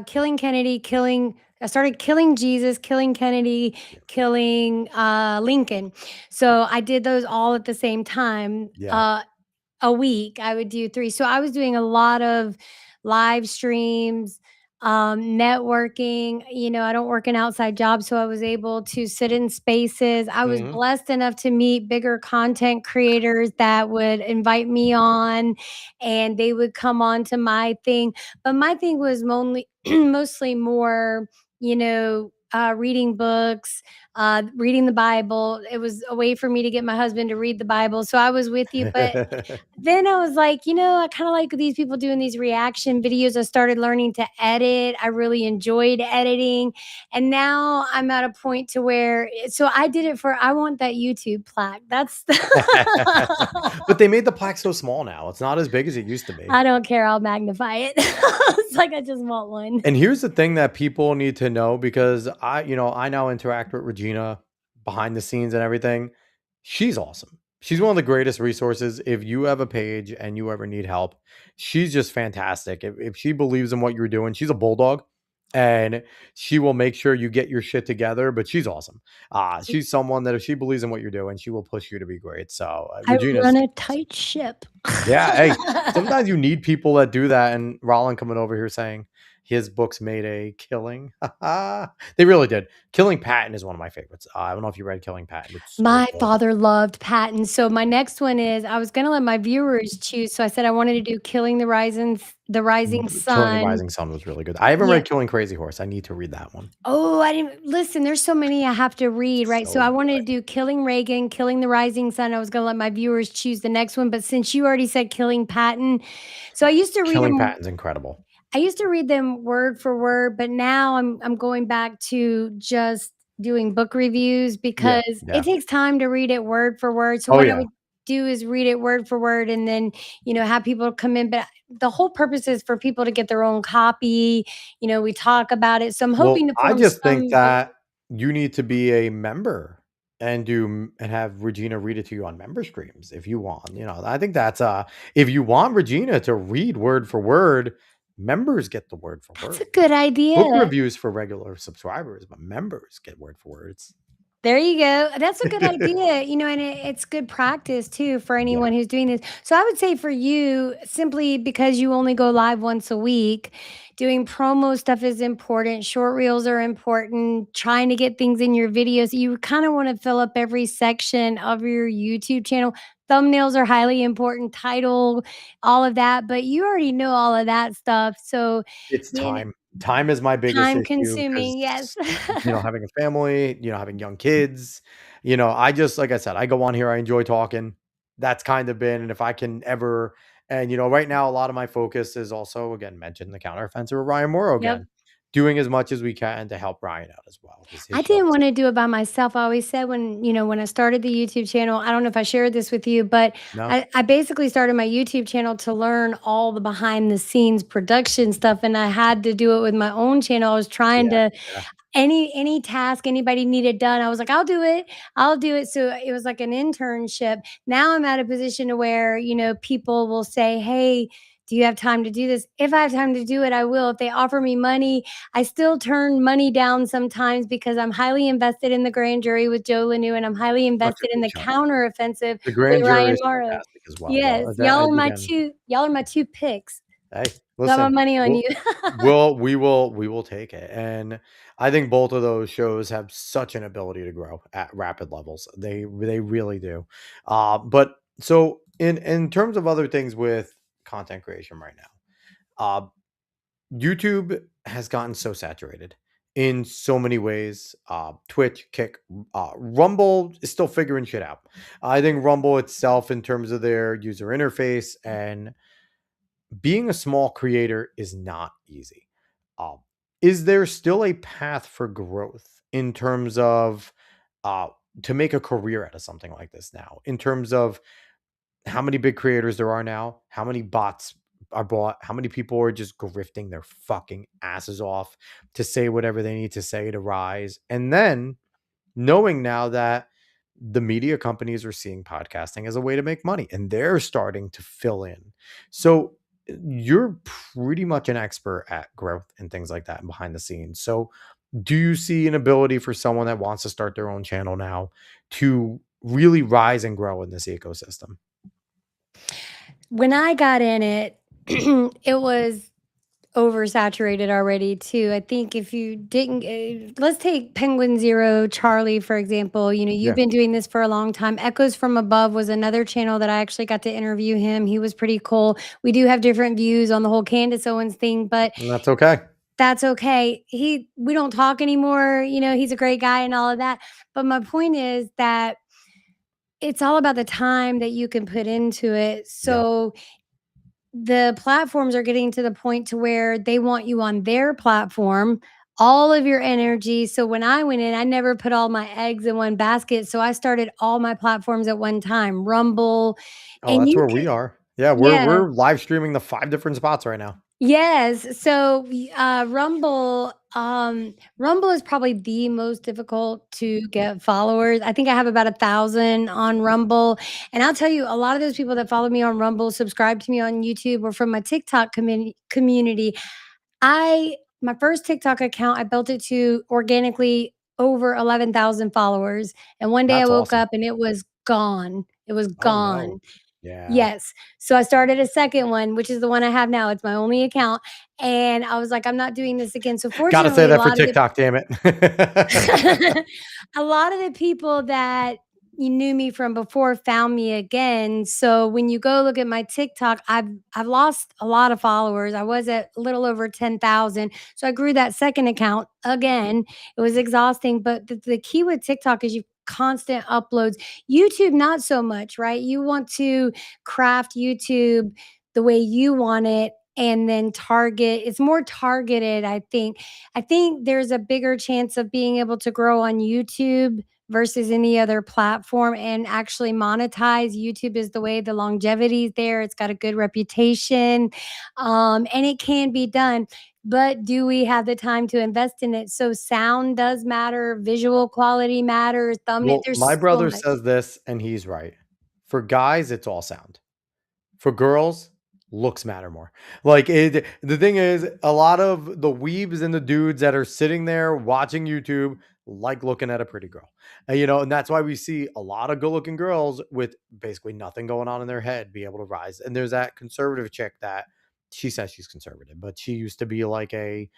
Killing Kennedy, killing. I started killing Jesus, killing Kennedy, Yeah. killing Lincoln. So I did those all at the same time. Yeah. A week, I would do 3. So I was doing a lot of live streams, networking. I don't work an outside job, so I was able to sit in spaces. I was Mhm. blessed enough to meet bigger content creators that would invite me on, and they would come on to my thing. But my thing was mostly more, reading books, reading the Bible. It was a way for me to get my husband to read the Bible. So I was with you, but then I was like, I kind of like these people doing these reaction videos. I started learning to edit. I really enjoyed editing. And now I'm at a point to where so I did it for I want that YouTube plaque. That's But they made the plaque so small now. It's not as big as it used to be. I don't care. I'll magnify it. It's like I just want one. And here's the thing that people need to know, because I now interact with Regina behind the scenes and everything. She's awesome. She's one of the greatest resources. If you have a page and you ever need help, she's just fantastic. If she believes in what you're doing, she's a bulldog, and she will make sure you get your shit together. But she's awesome. She's someone that if she believes in what you're doing, she will push you to be great. So I run Regina's a awesome. tight ship. Yeah, hey, sometimes you need people that do that, and Rollin coming over here saying his books made a killing. They really did. Killing Patton is one of my favorites. I don't know if you read Killing Patton. It's so My good. father loved Patton. So my next one is I was gonna let my viewers choose. So I said I wanted to do Killing the Rising Killing the Sun. Rising Sun was really good. I haven't Yeah. read Killing Crazy Horse. I need to read that one. Oh, I didn't listen. There's so many I have to read, right? So So I wanted to good. do Killing Reagan, Killing the Rising Sun. I was gonna let my viewers choose the next one, but since you already said Killing Patton, so Killing Patton's incredible. I used to read them word for word, but now I'm going back to just doing book reviews Yeah, because it yeah. takes time to read it word for word. So Oh what I yeah. would do is read it word for word and then, have people come in. But the whole purpose is for people to get their own copy. We talk about it. So I'm hoping Well, to I form just think some. that you need to be a member and have Regina read it to you on member streams if you want. I think that's if you want Regina to read word for word, members get the word for That's a word. good Book idea. reviews for regular subscribers, but members get word for words. There you go. That's a good idea, and it's good practice too for Yeah. anyone who's doing this. So I would say for you, simply because you only go live once a week, doing promo stuff is important. Short reels are important. Trying to get things in your videos. You kind of want to fill up every section of your YouTube channel. Thumbnails are highly important, title, all of that. But you already know all of that stuff. So, It's you know, time. Time is my biggest Time issue consuming, yes. because, having a family, having young kids, I just, like I said, I go on here, I enjoy talking. That's kind of been, and if I can ever, and, right now, a lot of my focus is also, again, mentioned the counteroffensive with Ryan Morrow Yep. again, doing as much as we can to help Ryan out as well because his I show didn't is, wanna do it by myself. I always said when I started the YouTube channel, I don't know if I shared this with you, but no, I basically started my YouTube channel to learn all the behind the scenes production stuff, and I had to do it with my own channel. I was trying yeah, to yeah, any task anybody needed done, I was like, "I'll do it. I'll do it." So it was like an internship. Now I'm at a position to where, people will say, "Hey, do you have time to do this?" If I have time to do it, I will. If they offer me money, I still turn money down sometimes because I'm highly invested in the grand jury with Joe Lanu, and I'm highly such a invested in good the show. counteroffensive The with Grand Jury Ryan is Morrow. fantastic as well, though. Yes, That, again, y'all are my 2 picks. hey, Got my listen, money on we'll you. we will take it, and I think both of those shows have such an ability to grow at rapid levels. They really do. But so in terms of other things with content creation right now, YouTube has gotten so saturated in so many ways. Twitch, Kick, Rumble is still figuring shit out. I think Rumble itself, in terms of their user interface and being a small creator, is not easy. Um, is there still a path for growth in terms of uh, to make a career out of something like this now? In terms of how many big creators there are now, how many bots are bought, how many people are just grifting their fucking asses off to say whatever they need to say to rise, and then knowing now that the media companies are seeing podcasting as a way to make money and they're starting to fill in. So you're pretty much an expert at growth and things like that and behind the scenes. So do you see an ability for someone that wants to start their own channel now to really rise and grow in this ecosystem? When I got in it, it was oversaturated already too. I think if you didn't let's take Penguin Zero Charlie, for example. You've Yeah, been doing this for a long time. Echoes from Above was another channel that I actually got to interview him. He was pretty cool. We do have different views on the whole Candace Owens thing, but and that's okay. that's okay. We don't talk anymore. He's a great guy and all of that. But my point is that it's all about the time that you can put into it. Yep. So the platforms are getting to the point to where they want you on their platform, all of your energy. So when I went in, I never put all my eggs in one basket. So I started all my platforms at one time, Rumble, Oh, and that's you where can, we are. Yeah, we're yeah. we're live streaming the 5 different spots right now. Yes. So, Rumble is probably the most difficult to get followers. I think I have about 1,000 on Rumble, and I'll tell you, a lot of those people that follow me on Rumble, subscribe to me on YouTube, or from my TikTok community. I My first TikTok account, I built it to organically over 11,000 followers, and one day I That's woke awesome. up and it was gone. It was Oh, no. gone. Yeah. Yes. So I started a second one, which is the one I have now. It's my only account, and I was like, "I'm not doing this again." So Gotta say fortunately, that for TikTok, damn it. a lot of the people that you knew me from before found me again. So when you go look at my TikTok, I've lost a lot of followers. I was at a little over 10,000. So I grew that second account again. It was exhausting, but the key with TikTok is you constant uploads. YouTube not so much, right? You want to craft YouTube the way you want it and then target. It's more targeted, I think. I think there's a bigger chance of being able to grow on YouTube versus any other platform and actually monetize. YouTube is the way, the longevity is there. It's got a good reputation, and it can be done. But do we have the time to invest in it? So sound does matter, visual quality matters, thumbnail. Well, my There's so brother much. says this, and he's right. For guys, it's all sound. For girls, looks matter more. Like, the thing is, a lot of the weebs and the dudes that are sitting there watching YouTube like looking at a pretty girl. And that's why we see a lot of good-looking girls with basically nothing going on in their head be able to rise. And there's that conservative chick that she says she's conservative, but she used to be like a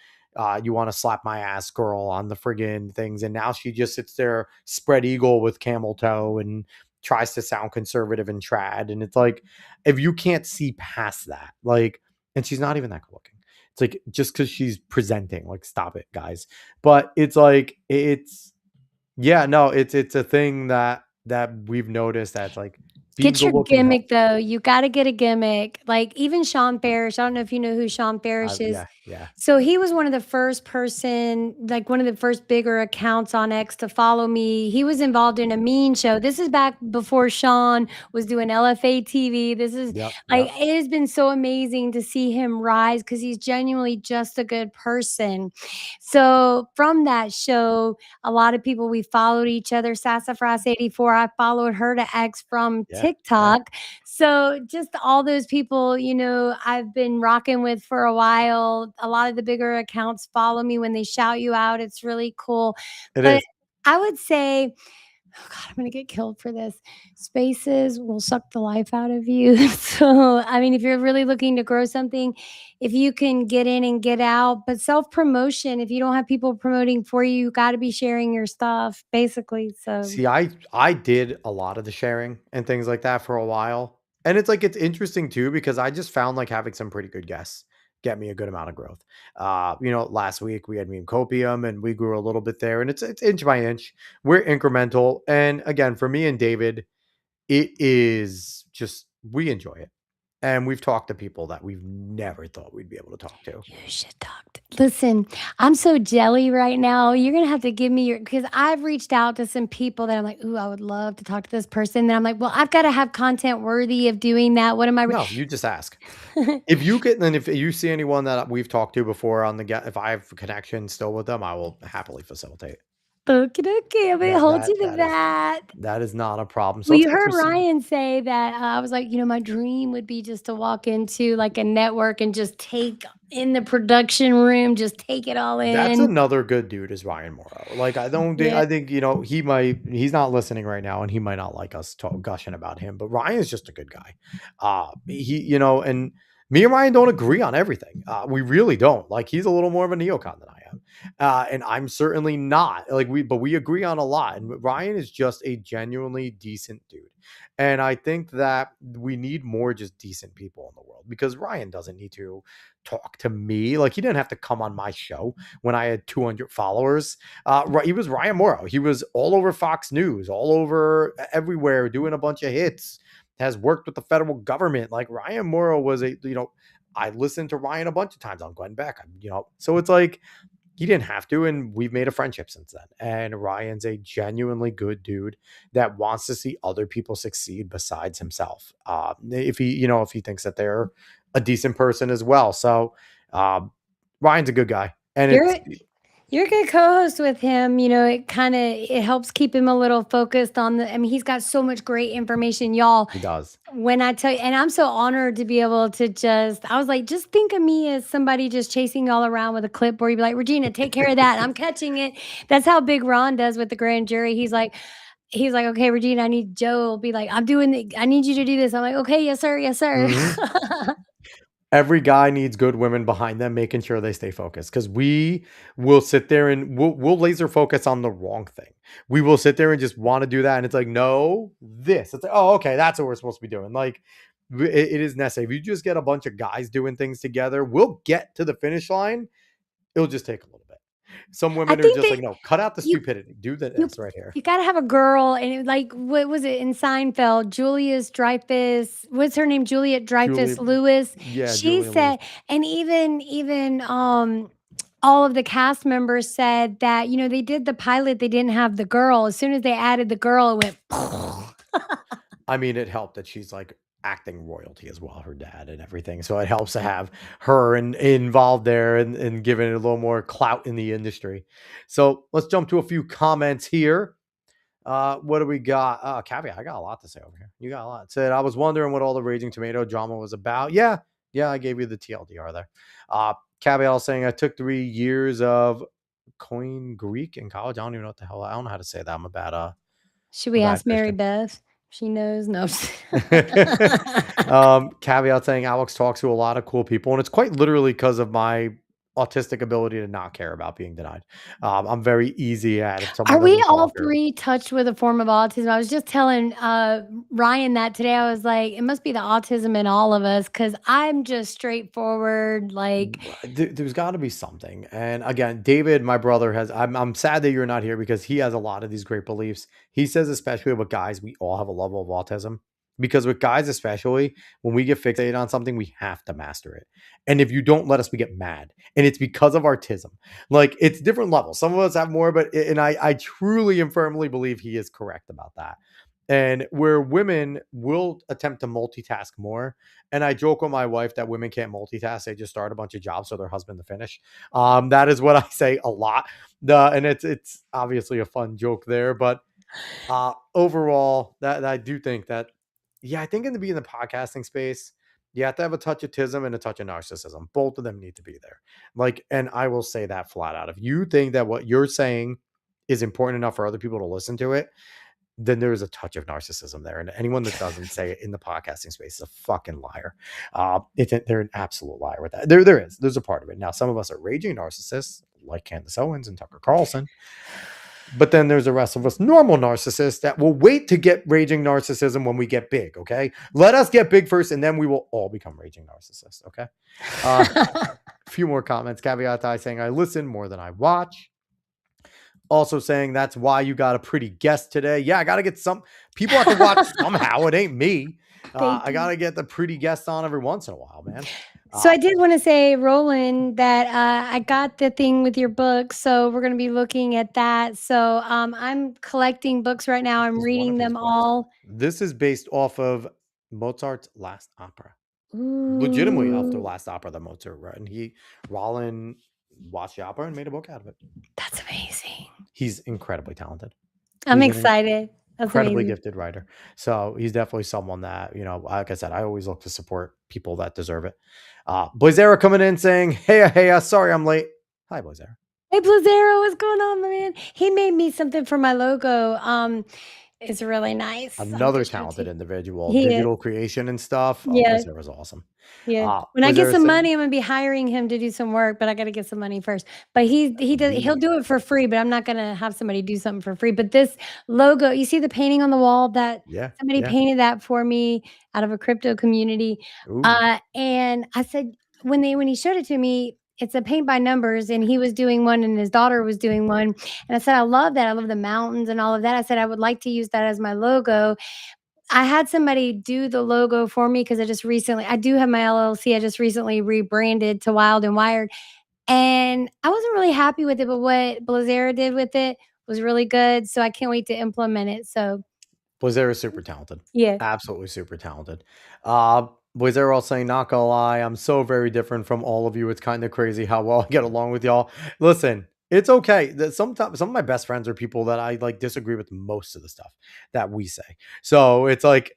you want to slap my ass girl on the friggin' things, and now she just sits there spread eagle with camel toe and tries to sound conservative and trad. And it's like, if you can't see past that, like, and she's not even that good looking. It's like just because she's presenting, like stop it, guys. But it's like it's yeah, no, it's a thing that we've noticed that's like being Get good your looking help. gimmick though, you gotta get a gimmick, like, even Sean Parrish, I don't know if you know who Sean Parrish is. Yeah, yeah, So, he was one of the first person like, one of the first bigger accounts on X to follow me. He was involved in a mean show. This is back before Sean was doing LFA TV. This is yep, like, yep. it has been so amazing to see him rise because he's genuinely just a good person. So, from that show, a lot of people we followed each other. Sassafras 84, I followed her to X from Yeah, yeah. TikTok. So just all those people, I've been rocking with for a while. A lot of the bigger accounts follow me when they shout you out. It's really cool. It But is. I would say, oh God, I'm gonna get killed for this. Spaces will suck the life out of you. So, I mean, if you're really looking to grow something, if you can get in and get out, but self promotion, if you don't have people promoting for you, you got to be sharing your stuff, basically. So, See, I did a lot of the sharing and things like that for a while. And it's like it's interesting too because I just found like having some pretty good guests get me a good amount of growth. Last week we had me and Copium and we grew a little bit there and it's inch by inch. We're incremental. And again, for me and David, it is just we enjoy it. And we've talked to people that we've never thought we'd be able to talk to. you should talk to listen, I'm so jelly right now. You're gonna have to give me your because I've reached out to some people that I'm like, "Ooh, I would love to talk to this person." Then I'm like, "Well, I've gotta have content worthy of doing that. What am I?" No, you just ask. If you get then if you see anyone that we've talked to before on the get if I have a connection still with them, I will happily facilitate. Okie dokie, I'm gonna That hold that you to that is that. that is not a problem. So Well, it's you heard interesting. Ryan say that, I was like, my dream would be just to walk into, like, a network and just take in the production room, just take it all That's in. another good dude is Ryan Morrow. Like I don't thi Yeah. I think, he's not listening right now and he might not like us gushing about him, but Ryan is just a good guy. And me and Ryan don't agree on everything. We really don't. Like he's a little more of a neocon than I am. And I'm certainly not. But we agree on a lot. And Ryan is just a genuinely decent dude. And I think that we need more just decent people in the world because Ryan doesn't need to talk to me. Like he didn't have to come on my show when I had 200 followers. He was Ryan Morrow. He was all over Fox News, all over everywhere, doing a bunch of hits. Has worked with the federal government. Like Ryan Morrow was I listened to Ryan a bunch of times on Glenn Beck. So it's like he didn't have to, and we've made a friendship since then. And Ryan's a genuinely good dude that wants to see other people succeed besides himself. If he thinks that they're a decent person as well. So um, Ryan's a good guy, and You're it's a you're a good co-host with him, it helps keep him a little focused on the I mean, he's got so much great information, y'all. he does. When I tell you and I'm so honored to be able to just I was like, "Just think of me as somebody just chasing y'all around with a clipboard." You'd be like, "Regina, take care of that. I'm catching it." That's how Big Ron does with the grand jury. He's like, "Okay, Regina, I need Joe will be like, I need you to do this." I'm like, "Okay, yes, sir. Yes, sir." Mhm. Every guy needs good women behind them, making sure they stay focused. Because we will sit there and we'll laser focus on the wrong thing. We will sit there and just want to do that, and it's like, no, this. It's like, oh, okay, that's what we're supposed to be doing. Like, it is necessary. If you just get a bunch of guys doing things together, we'll get to the finish line. It'll just take a little bit. Some I women are think just that like, no, cut out the you stupidity. Do You this right here. you gotta have a girl, and like, what was it in Seinfeld? Julius Dreyfus, what's her name? Juliet Julie, Dreyfus Lewis. yeah, She Julia Lewis. said, and even all of the cast members said that they did the pilot. They didn't have the girl. As soon as they added the girl, it went. I mean, it helped that she's like acting royalty as well, her dad and everything. So it helps to have her involved there and giving it a little more clout in the industry. So let's jump to a few comments here. What do we got? Caveat, I got a lot to say over here. You got a lot. It said, I was wondering what all the Raging Tomato drama was about. Yeah, yeah, I gave you the TLDR there. Caveat saying, I took 3 years of coin Greek in college. I don't even know what the hell. I don't know how to say that. I'm a bad Should a we bad ask Mary Christian. Beth? She knows. No. Caveat saying Alex talks to a lot of cool people, and it's quite literally because of my autistic ability to not care about being denied. I'm very easy at if Are someone we doesn't show all up here. 3 touched with a form of autism? I was just telling, Ryan that today. I was like, "It must be the autism in all of us, because 'cause I'm just straightforward, like." There's got to be something. And again, David, my brother, has. I'm sad that you're not here because he has a lot of these great beliefs. He says, especially with guys, we all have a level of autism. Because with guys, especially when we get fixated on something, we have to master it. And if you don't let us, we get mad. And it's because of autism. Like it's different levels. Some of us have more, but and I truly and firmly believe he is correct about that. And where women will attempt to multitask more, and I joke with my wife that women can't multitask. They just start a bunch of jobs for their husband to finish. That is what I say a lot. And it's obviously a fun joke there, but overall, that I do think that, yeah, I think in the podcasting space, you have to have a touch of tism and a touch of narcissism. Both of them need to be there. Like, and I will say that flat out. If you think that what you're saying is important enough for other people to listen to it, then there is a touch of narcissism there. And anyone that doesn't say it in the podcasting space is a fucking liar. They're an absolute liar with that. There's a part of it. Now, some of us are raging narcissists like Candace Owens and Tucker Carlson. But then there's the rest of us normal narcissists that will wait to get raging narcissism when we get big. Okay. Let us get big first, and then we will all become raging narcissists. Okay. A few more comments. Caveat I saying, I listen more than I watch. Also saying that's why you got a pretty guest today. Yeah, I got to get some people have to watch somehow. It ain't me. Thank I got you. to get the pretty guest on every once in a while, man. So Uh, I did wanna say, Roland, that, I got the thing with your book, so we're gonna be looking at that. So, I'm collecting books right now. this I'm is one reading of his them books. all. This is based off of Mozart's last opera. Legitimately off the Ooh, last opera that Mozart wrote. And Rollin watched the opera and made a book out of it. that's amazing. He's incredibly talented. I'm He's an excited. That's incredibly amazing. gifted writer. So he's definitely someone that, like I said, I always look to support people that deserve it. Boyzera coming in saying, hey, sorry I'm late. Hi, Boyzera. Hey, Blazero, what's going on, my man? He made me something for my logo. It's really nice. I have to Another show it to talented you. individual, He is. digital creation and stuff. Oh, Yeah. Boyzera's awesome. Yeah. When I get Boyzera some saying, money, I'm gonna be hiring him to do some work, but I gotta get some money first. But he'll we do it for free, but I'm not gonna have somebody do something for free. But this logo, you see the painting on the wall that yeah, somebody yeah. painted that for me out of a crypto community. Ooh. And I said when he showed it to me, it's a paint by numbers, and he was doing one and his daughter was doing one. And I said, I love that. I love the mountains and all of that. I said, I would like to use that as my logo. I had somebody do the logo for me because I do have my LLC. I just recently rebranded to Wild and Wired, and I wasn't really happy with it, but what Blazera did with it was really good, so I can't wait to implement it. So, Boyzera is super talented. yeah. Absolutely super talented. Uh, Boyzera all saying, not gonna lie, I'm so very different from all of you. It's kind of crazy how well I get along with y'all. Listen, it's okay. Sometimes some of my best friends are people that I like disagree with most of the stuff that we say. So it's like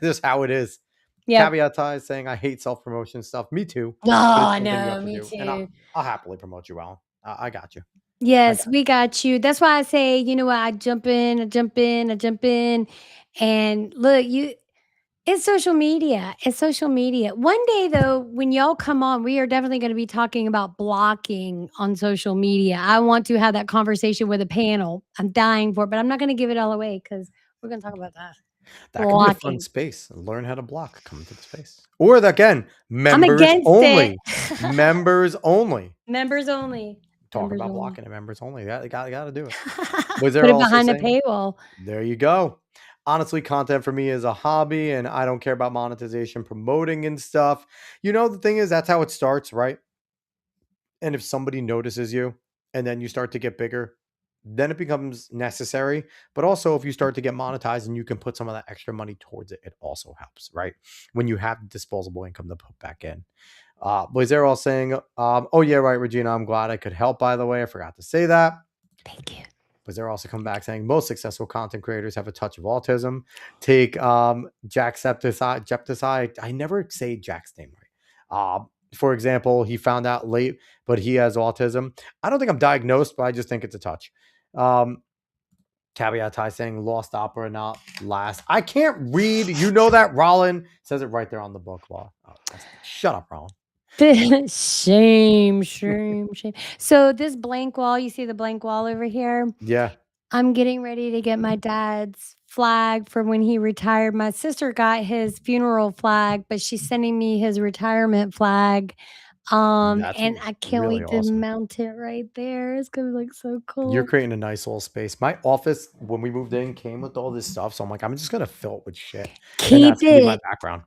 just how it is. Yep. Caveat ties saying I hate self promotion stuff. Me too, but it's Oh, something you have no, to me do, and too. I'll happily promote you, Alan. I got you. I Yes, got we got you. That's why I say, you know what, I jump in, I jump in, I jump in, and look, you it's social media. It's social media. One day, though, when y'all come on, we are definitely going to be talking about blocking on social media. I want to have that conversation with a panel. I'm dying for it, but I'm not going to give it all away because we're going to talk about that. That could be a fun Blocking. space. Learn how to block. Come into the space. Or again, I'm members against it. only. Members only. Members only. Talk Members about only. blocking and members only. Yeah, got to do it. Was Put there it also behind a saying, paywall. there you go. Honestly, content for me is a hobby and I don't care about monetization, promoting and stuff. The thing is, that's how it starts, right? And if somebody notices you and then you start to get bigger, then it becomes necessary. But also, if you start to get monetized and you can put some of that extra money towards it, it also helps, right? When you have disposable income to put back in. Boys, they're all saying, oh, yeah, right, Regina, I'm glad I could help, by the way. I forgot to say that. Thank you. But they're also come back saying most successful content creators have a touch of autism. Take Jacksepticeye. I never say Jack's name right. For example, he found out late, but he has autism. I don't think I'm diagnosed, but I just think it's a touch. Um, Caveat tie saying lost opera, not last. I can't read. You know that, Rollin says it right there on the book. Well, shut up, Rollin. Shame, shame, shame. So this blank wall, you see the blank wall over here? Yeah, I'm getting ready to get my dad's flag from when he retired. My sister got his funeral flag, but she's sending me his retirement flag. that's And I can't really wait to awesome. mount it right there. It's gonna look so You're cool. creating a nice little space. My office, when we moved in, came with all this stuff, so I'm like, I'm just gonna fill it with shit, and Keep that's gonna be my it. background.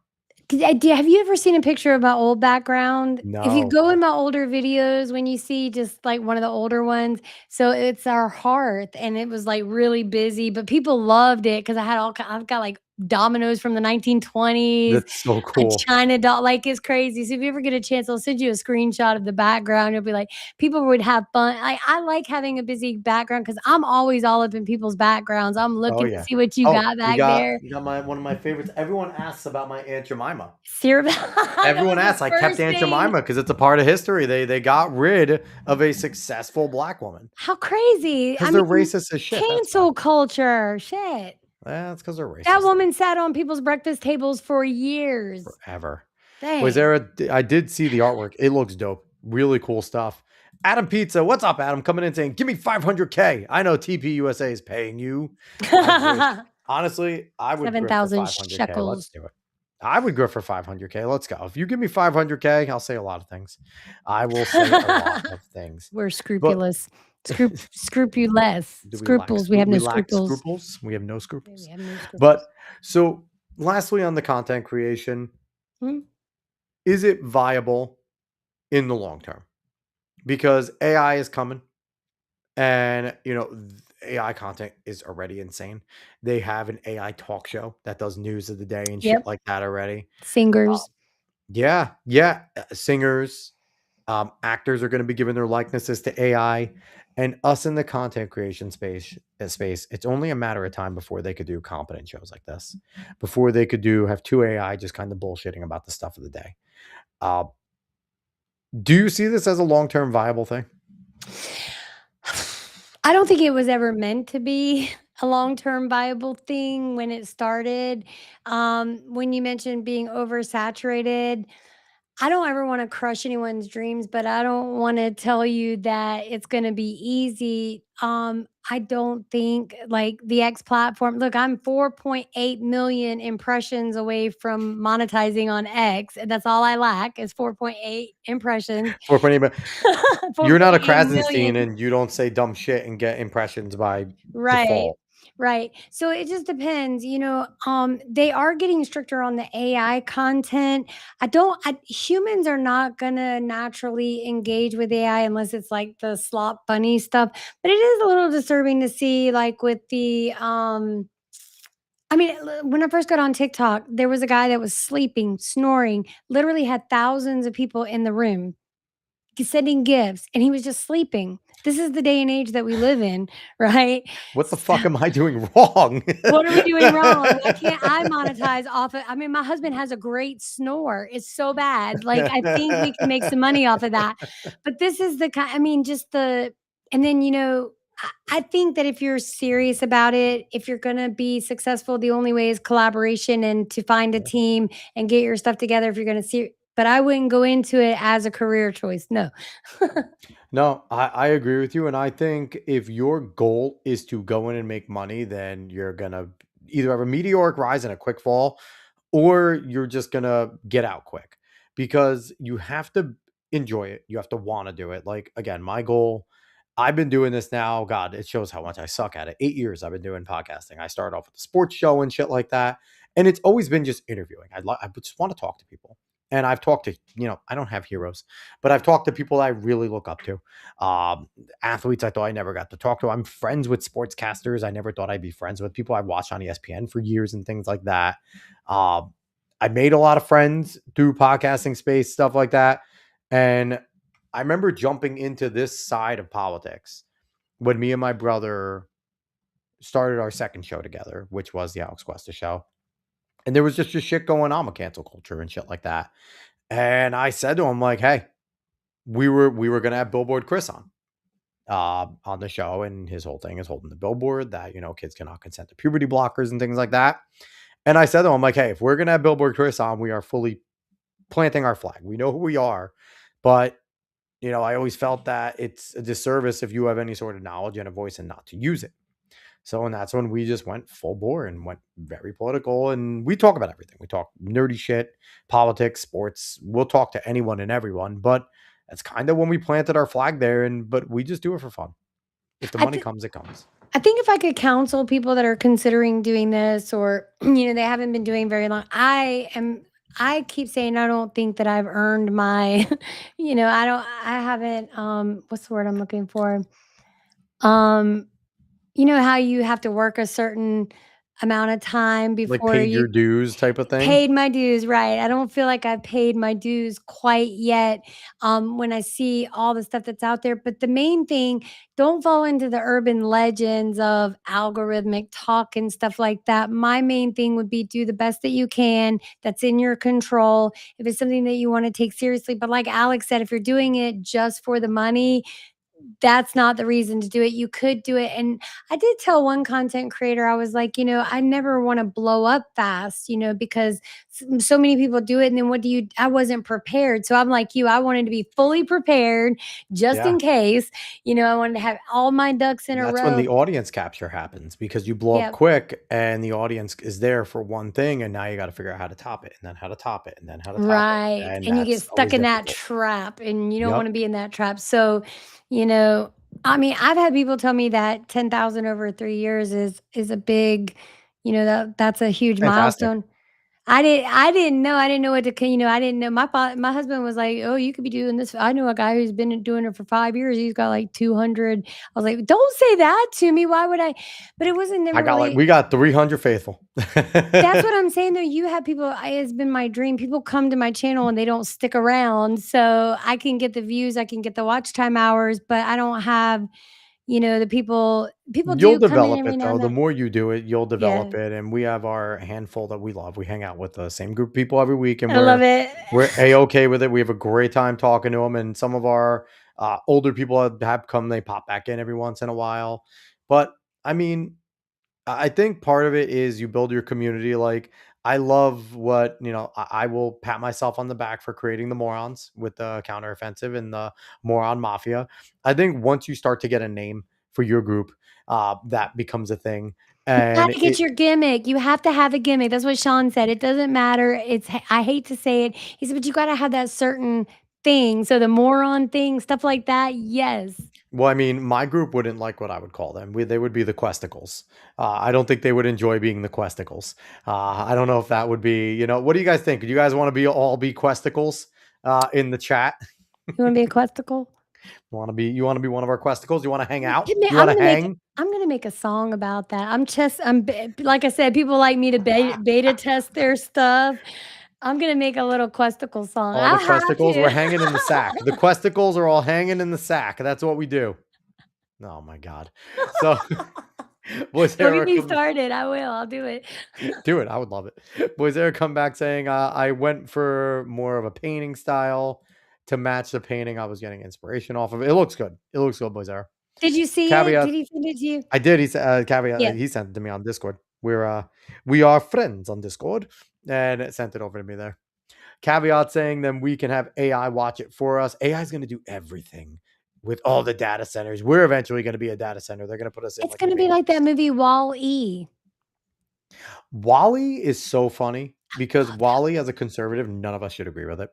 Have you ever seen a picture of my old background? If you No, go in my older videos, when you see just, like, one of the older ones, so it's our hearth, and it was, like, really busy, but people loved it because I had I've got, like, dominoes from the 1920s, that's so a cool. china doll, like, it's crazy. So if you ever get a chance, I'll send you a screenshot of the background. You'll be like, people would have fun. I like having a busy background because 'cause I'm always all up in people's backgrounds. I'm Oh, looking to yeah. see what you Oh, got you back got there. you got my one of my favorites. Everyone asks about my Aunt Jemima. Syrup that Everyone was the asks. I kept first Aunt thing. Jemima because it's a part of history. They got rid of a successful black woman How crazy. because I 'cause they're mean, racist as shit, that's why. cancel culture, shit. That's because 'cause they're That racist. woman sat on people's breakfast tables for years. Forever. Was Dang. there a I did see the artwork. It looks dope. Really cool stuff. Adam Pizza, what's up, Adam? Coming in saying, "Give me 500K." I know TPUSA is paying you. I wish. Honestly, I would grip for 7,000 500K. Let's shekels. do it. I would grip for 500K. Let's go. If you give me 500K, I'll say a lot of things. I will say a lot of things. We're But scrupulous. Scrupulous. do Scruples, we have no we lack scruples. scruples? We have no We scruples. have no scruples. But so lastly on the content creation, Hmm? is it viable in the long term? Because AI is coming and AI content is already insane. They have an AI talk show that does news of the day and shit Yep. like that already. Singers. Yeah, yeah, singers, actors are going to be giving their likenesses to AI, and us in the content creation space. It's only a matter of time before they could do competent shows like this, before they could do have two AI just kind of bullshitting about the stuff of the day. Uh, do you see this as a long term viable thing? I don't think it was ever meant to be a long-term viable thing when it started. When you mentioned being oversaturated, I don't ever wanna crush anyone's dreams, but I don't wanna tell you that it's gonna be easy. I don't think, like, the X platform look, I'm 4.8 million impressions away from monetizing on X, and that's all I lack is 4.8 impressions. 4.8. You're not a 4.8 Krasenstein million. and you don't say dumb shit and get impressions by Right, default. right. So it just depends, they are getting stricter on the AI content. Humans are not gonna naturally engage with AI unless it's like the slop bunny stuff. But it is a little disturbing to see like with when I first got on TikTok, there was a guy that was sleeping, snoring, literally had thousands of people in the room sending gifts, and he was just sleeping. This is the day and age that we live in, right? What the fuck am I doing wrong? What are we doing wrong? Why can't I monetize off my husband has a great snore. It's so bad. Like, I think we can make some money off of that. But this is the kind I mean, just the and then, I think that if you're serious about it, if you're gonna be successful, the only way is collaboration and to find a Yeah. team and get your stuff together if you're gonna see but I wouldn't go into it as a career choice, no. No, I agree with you. And I think if your goal is to go in and make money, then you're going to either have a meteoric rise and a quick fall, or you're just going to get out quick because you have to enjoy it. You have to want to do it. Like, again, my goal, I've been doing this now. God, it shows how much I suck at it. 8 years I've been doing podcasting. I started off with a sports show and shit like that. And it's always been just interviewing. I just want to talk to people. And I've talked to, I don't have heroes, but I've talked to people I really look up to. Um, Athletes I thought I never got to talk to. I'm friends with sportscasters I never thought I'd be friends with. People I watched on ESPN for years and things like that. Um, I made a lot of friends through podcasting space, stuff like that. And I remember jumping into this side of politics when me and my brother started our second show together, which was the Alex Cuesta show. And there was just shit going on with cancel culture and shit like that. And I said to him, like, hey, we were gonna have Billboard Chris on the show, and his whole thing is holding the billboard that kids cannot consent to puberty blockers and things like that. And I said to him, like, hey, if we're gonna have Billboard Chris on, we are fully planting our flag. We know who we are, but I always felt that it's a disservice if you have any sort of knowledge and a voice and not to use it. So, and that's when we just went full bore and went very political. And we talk about everything. We talk nerdy shit, politics, sports. We'll talk to anyone and everyone. But that's kind of when we planted our flag there. But we just do it for fun. If the I money th comes, it comes. I think if I could counsel people that are considering doing this or, they haven't been doing very long, I keep saying I don't think that I've earned my, I haven't, what's the word I'm looking for? Um, you know how you have to work a certain amount of time Like before paid your you dues type of thing. paid my dues, right. I don't feel like I've paid my dues quite yet, when I see all the stuff that's out there, but the main thing, don't fall into the urban legends of algorithmic talk and stuff like that. My main thing would be do the best that you can, that's in your control. If it's something that you wanna take seriously, but like Alex said, if you're doing it just for the money, that's not the reason to do it. You could do it. And I did tell one content creator, I was like, I never want to blow up fast, because so many people do it. And then I wasn't prepared. So I'm like you, I wanted to be fully prepared just Yeah. in case, I wanted to have all my ducks in a That's when row. the audience capture happens because you blow up Yep. quick and the audience is there for one thing. And now you got to figure out how to top it and then how to top it and then how to top it. Right. And And you get that's stuck always in that difficult. trap and you don't want Yep. to be in that trap. So, you know, I mean, I've had people tell me that 10,000 over 3 years is a big, that's a huge Fantastic. milestone. I didn't know what to I didn't know my husband was like, "Oh, you could be doing this." I know a guy who's been doing it for 5 years. He's got like 200. I was like, "Don't say that to me. Why would I?" But it wasn't never really. We got 300 faithful. That's what I'm saying though. You have people, it's been my dream. People come to my channel and they don't stick around. So I can get the views, I can get the watch time hours, but I don't have, the people You'll do come in develop every it now though. and The then. more you do it, you'll Yeah. develop it. And we have our handful that we love. We hang out with the same group of people every week and I love it. we're a-okay with it. We have a great time talking to them. And some of our older people have come, they pop back in every once in a while. But I mean, I think part of it is you build your community. Like I love what I will pat myself on the back for creating the morons with the counteroffensive and the moron mafia. I think once you start to get a name for your group, that becomes a thing. And Gotta get your gimmick. You have to have a gimmick. That's what Sean said. It doesn't matter. I hate to say it. He said, but you gotta have that certain thing. So the moron thing, stuff like that. Yes. well, I mean, my group wouldn't like what I would call them. They would be the Questicles. I don't think they would enjoy being the Questicles. I don't know if that would be, what do you guys think? Do you guys want to be Questicles in the chat? You wanna be a questicle? You want to be one of our Questicles? You want to hang out? Give me You want to hang? I'm gonna make a song about that. Like I said, people like me to beta test their stuff. I'm gonna make a little questicle song. All the I have Questicles, we're to. hanging in the sack. The Questicles are all hanging in the sack. That's what we do. Oh my god. So boys Don't get Eric me started. I will. I'll do it. do it. I would love it. Boys Eric come back saying I went for more of a painting style to match the painting I was getting inspiration off of. It looks good. It looks good, Boys Eric. Did you see it? Caveat. Did he send it to you? I did. He said caveat. Yeah. He sent it to me on Discord. We are friends on Discord, and it sent it over to me there. Caveat saying then we can have AI watch it for us. AI is going to do everything with all the data centers. We're eventually going to be a data center. They're going to put us in It's like a gonna be big like that movie Wall-E. Wally is so funny because Love that. Wally, as a conservative, none of us should agree with it.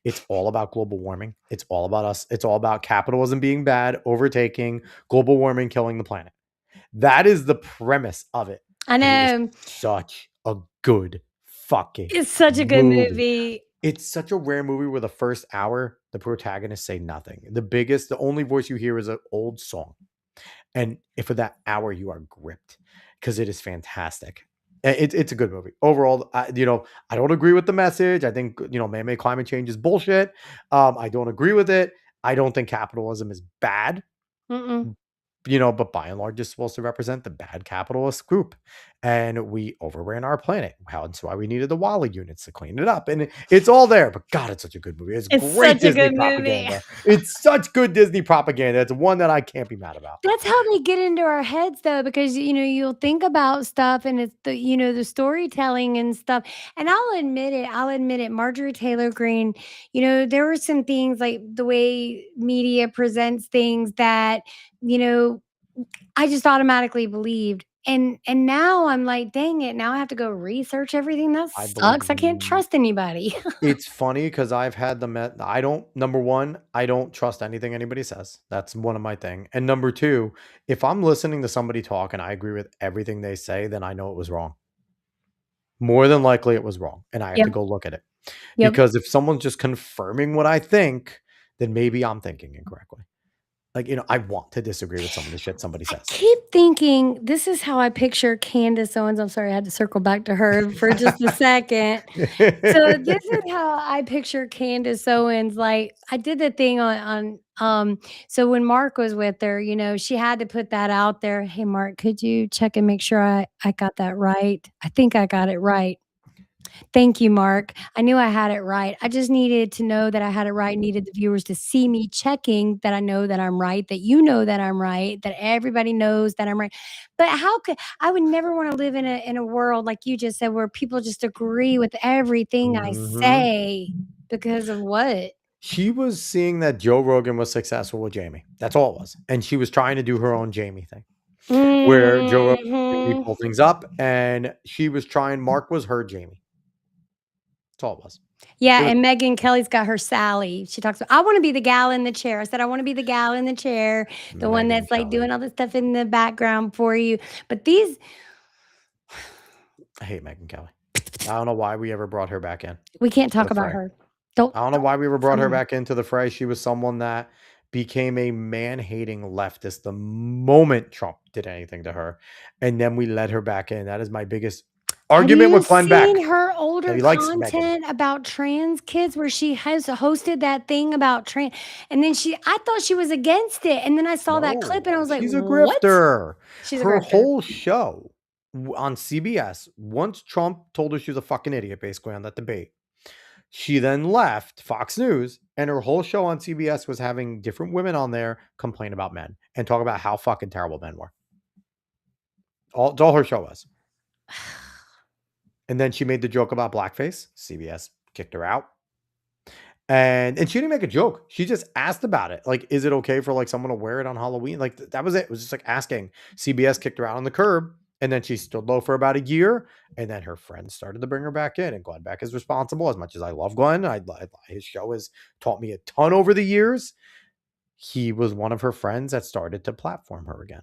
It's all about global warming. It's all about us. It's all about capitalism being bad, overtaking, global warming, killing the planet. That is the premise of it. I And it is know. such a good fucking It's such a good movie. movie. It's such a rare movie where the first hour, the protagonists say nothing. The only voice you hear is an old song. And for that hour, you are gripped because it is fantastic. It's a good movie overall. I don't agree with the message. I think man-made climate change is bullshit. I don't agree with it. I don't think capitalism is bad. Mm-mm. But by and large, it's supposed to represent the bad capitalist group, and we overran our planet. That's why we needed the Wally units to clean it up. And it's all there. But God, it's such a good movie. It's It's great such a Disney good movie. propaganda. It's such good Disney propaganda. It's one that I can't be mad about. That's how they get into our heads though, because, you'll think about stuff and it's the storytelling and stuff. And I'll admit it, Marjorie Taylor Greene, there were some things like the way media presents things that, you know, I just automatically believed. And now I'm like, dang it, now I have to go research everything. That I believe sucks. I can't trust anybody. it's funny because I've had the I don't, number one, I don't trust anything anybody says. That's one of my thing. And number two, if I'm listening to somebody talk and I agree with everything they say, then I know it was wrong. More than likely it was wrong. And I have to Yep. go look at it. Yep. Because if someone's just confirming what I think, then maybe I'm thinking incorrectly. Like, I want to disagree with some of the shit somebody I says. keep thinking this is how I picture Candace Owens. I'm sorry, I had to circle back to her for just a second. So this is how I picture Candace Owens. Like I did the thing so when Mark was with her, she had to put that out there. Hey Mark, could you check and make sure I got that right? I think I got it right. Thank you, Mark. I knew I had it right. I just needed to know that I had it right, needed the viewers to see me checking that I know that I'm right, that you know that I'm right, that everybody knows that I'm right. But how could I would never want to live in a world like you just said where people just agree with everything I Mhm. say because of what? She was seeing that Joe Rogan was successful with Jamie. That's all it was. And she was trying to do her own Jamie thing where Joe Rogan and Jamie Mhm. pull things up and she was trying, Mark was her Jamie. That's all it was. Yeah, It was and Megan Kelly's got her Sally. She talks about, "I wanna be the gal in the chair." I said, "I wanna be the gal in the chair, the one Megan that's, like, Kelly. doing all the stuff in the background for you." But these I hate Megan Kelly. I don't know why we ever brought her back in we can't to the talk about fray. her. Don't I don't know don't why we ever brought her someone back into the fray. She was someone that became a man-hating leftist the moment Trump did anything to her, and then we let her back in. That is my biggest Have argument you with Glenn seen Beck, her that older he likes Megan. content about trans kids where she has hosted that thing about trans and then I thought she was against it, and then I saw that clip and I No, was like, she's a "What?" grifter. She's a Her grifter. whole show on CBS, once Trump told her she was a fucking idiot, basically, on that debate, she then left Fox News, and her whole show on CBS was having different women on there complain about men and talk about how fucking terrible men were. It's all her show was. And then she made the joke about blackface. CBS kicked her out. And she didn't make a joke. She just asked about it. Like, is it okay for like someone to wear it on Halloween? Like that was it. It was just like asking. CBS kicked her out on the curb. And then she stood low for about a year. And then her friends started to bring her back in. And Glenn Beck is responsible. As much as I love Glenn, his show has taught me a ton over the years. He was one of her friends that started to platform her again.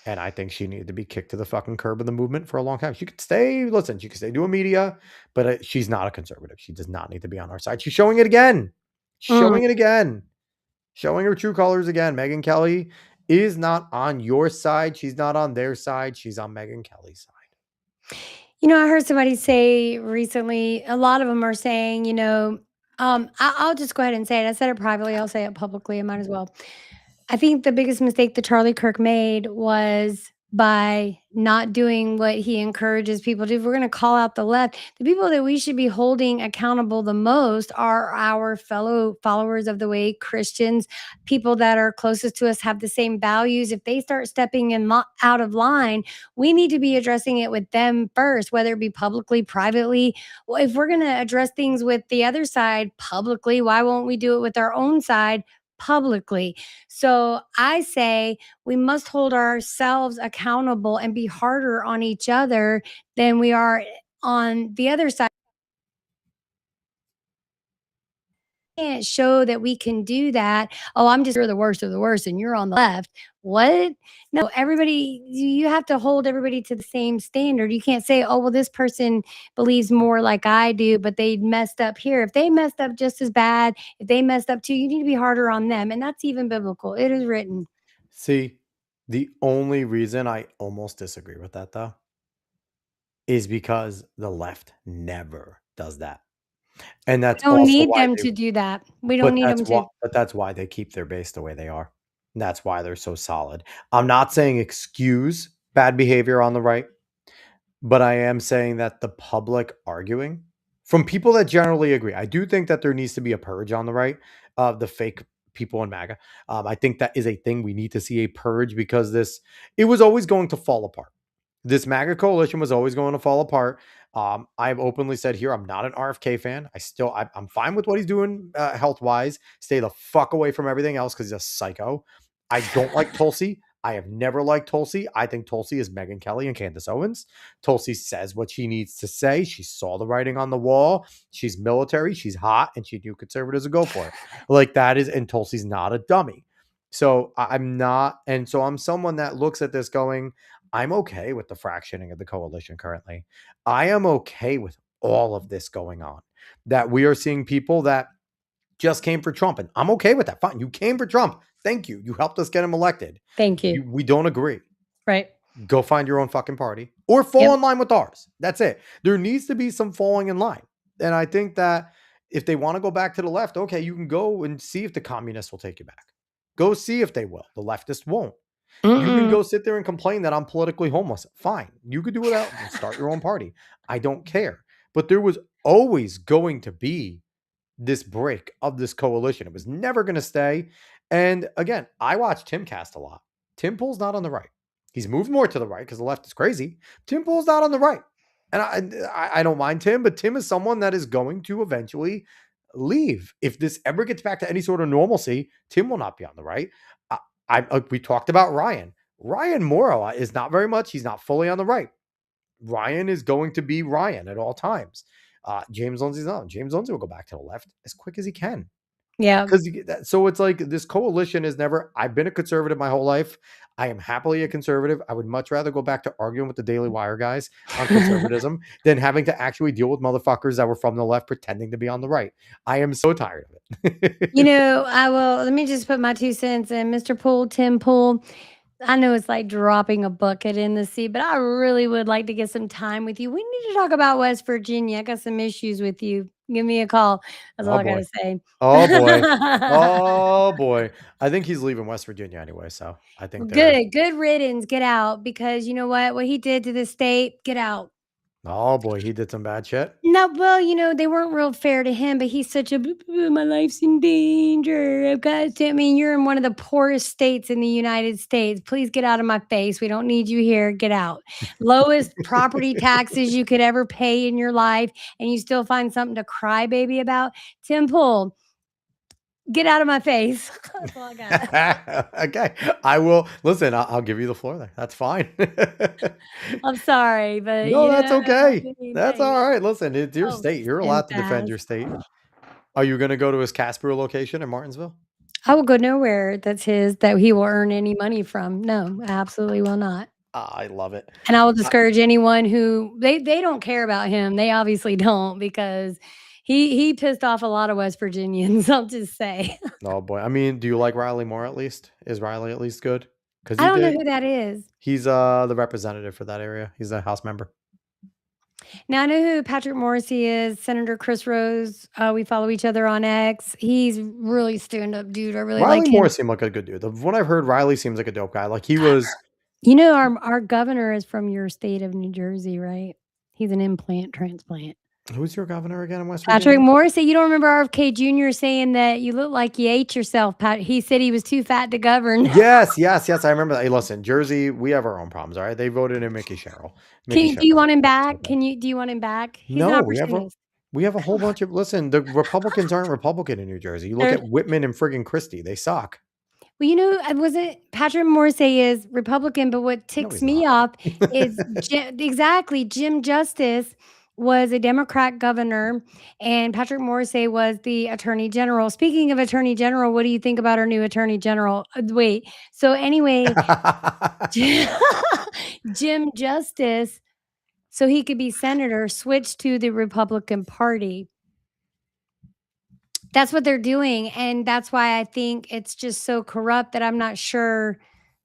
And I think she needed to be kicked to the fucking curb of the movement for a long time. She could stay, listen, she could stay doing media, but she's not a conservative. She does not need to be on our side. She's showing it again. Mm. Showing it again. Showing her true colors again. Megyn Kelly is not on your side. She's not on their side. She's on Megyn Kelly's side. I heard somebody say recently, a lot of them are saying, I'll just go ahead and say it. I said it privately, I'll say it publicly, I might as well. I think the biggest mistake that Charlie Kirk made was by not doing what he encourages people to do. If we're going to call out the left, the people that we should be holding accountable the most are our fellow followers of the way, Christians, people that are closest to us have the same values. If they start stepping out of line, we need to be addressing it with them first, whether it be publicly, privately. Well, if we're going to address things with the other side publicly, why won't we do it with our own side publicly? So I say we must hold ourselves accountable and be harder on each other than we are on the other side. Can't show that we can do that. Oh, I'm just you're the worst of the worst and you're on the left. What? No, everybody, you have to hold everybody to the same standard. You can't say, oh, well, this person believes more like I do, but they messed up here. If they messed up just as bad, if they messed up too, you need to be harder on them. And that's even biblical. It is written. See, the only reason I almost disagree with that, though, is because the left never does that. And We that's don't also need why them they to do that. We don't But need them to. that's why they keep their base the way they are. And that's why they're so solid. I'm not saying excuse, bad behavior on the right, but I am saying that the public arguing from people that generally agree. I do think that there needs to be a purge on the right of the fake people in MAGA. I think that is a thing we need to see a purge because it was always going to fall apart. This MAGA coalition was always going to fall apart. I've openly said here, I'm not an RFK fan. I'm fine with what he's doing health wise. Stay the fuck away from everything else because he's a psycho. I don't like Tulsi. I have never liked Tulsi. I think Tulsi is Megyn Kelly and Candace Owens. Tulsi says what she needs to say. She saw the writing on the wall. She's military. She's hot, and she knew conservatives would go for it. Like that is, and Tulsi's not a dummy. So I'm not, and so I'm someone that looks at this going, I'm okay with the fractioning of the coalition currently. I am okay with all of this going on. That we are seeing people that just came for Trump, and I'm okay with that. Fine, you came for Trump. Thank you. You helped us get him elected. Thank you. We don't agree. Right. Go find your own fucking party or fall in line with ours. That's it. There needs to be some falling in line. And I think that if they want to go back to the left, okay, you can go and see if the communists will take you back. Go see if they will. The leftists won't. You can go sit there and complain that I'm politically homeless. Fine. You could do without and start your own party. I don't care. But there was always going to be this break of this coalition. It was never going to stay. And again, I watch Tim cast a lot. Tim Pool's not on the right. He's moved more to the right because the left is crazy. Tim Pool's not on the right. And I don't mind Tim, but Tim is someone that is going to eventually leave. If this ever gets back to any sort of normalcy, Tim will not be on the right. We talked about Ryan. Ryan Morrow is not very much. He's not fully on the right. Ryan is going to be Ryan at all times. James Lindsay's not. James Lindsay will go back to the left as quick as he can. Yeah. So it's like this coalition is never. I've been a conservative my whole life. I am happily a conservative. I would much rather go back to arguing with the Daily Wire guys on conservatism than having to actually deal with motherfuckers that were from the left pretending to be on the right. I am so tired of it. Let me just put my 2 cents in. Mr. Poole, Tim Poole, I know it's like dropping a bucket in the sea, but I really would like to get some time with you. We need to talk about West Virginia. I got some issues with you. Give me a call. That's all Oh I boy. gotta say. Oh boy. Oh boy. I think he's leaving West Virginia anyway, so I think they're Good riddance. Get out because you know what? What he did to the state, get out. oh boy, he did some bad shit. No, well, they weren't real fair to him, but he's such a my life's in danger. I've got to, I mean, you're in one of the poorest states in the United States. Please get out of my face. We don't need you here. Get out. Lowest property taxes you could ever pay in your life, and you still find something to cry baby about. Tim Pool, get out of my face. That's all I got. Okay. I will listen, I'll give you the floor there. That's fine. I'm sorry, but No, that's that's my okay. opinion. That's Thanks. all right. Listen, it's your Oh, state. You're allowed to defend your empath. state. Are you gonna go to his Casper location in Martinsville? I will go nowhere that's his that he will earn any money from. No, I absolutely will not. I love it. And I will discourage anyone who they don't care about him. They obviously don't because he pissed off a lot of West Virginians, I'll just say. Oh boy. I mean, do you like Riley Moore at least? Is Riley at least good? Because I he don't know did. who that is. He's the representative for that area. He's a House member. Now I know who Patrick Morrissey is, Senator Chris Rose. We follow each other on X. He's really stand-up dude. I really like Riley him. Moore seemed like a good dude. What I've heard, Riley seems like a dope guy. Like he was. Our governor is from your state of New Jersey, right? He's an implant transplant. Who's your governor again in West Patrick Virginia? Morrissey, you don't remember RFK Jr. saying that you look like you ate yourself, Pat. He said he was too fat to govern. Yes. I remember that. Hey, listen, Jersey, we have our own problems. All right, they voted in Mickey Sherrill. Mickey Do you Sherrill. want him back? Do you want him back? He's an No, opportunist. we have a whole bunch of. Listen, the Republicans aren't Republican in New Jersey. You look They're at Whitman and friggin' Christie; they suck. Well, wasn't Patrick Morrissey is Republican, but what No, ticks he's me not. off is exactly Jim Justice was a Democrat governor and Patrick Morrissey was the attorney general. Speaking of attorney general, what do you think about our new attorney general? Wait. So anyway, Jim Justice, so he could be senator, switched to the Republican Party. That's what they're doing, and that's why I think it's just so corrupt that I'm not sure,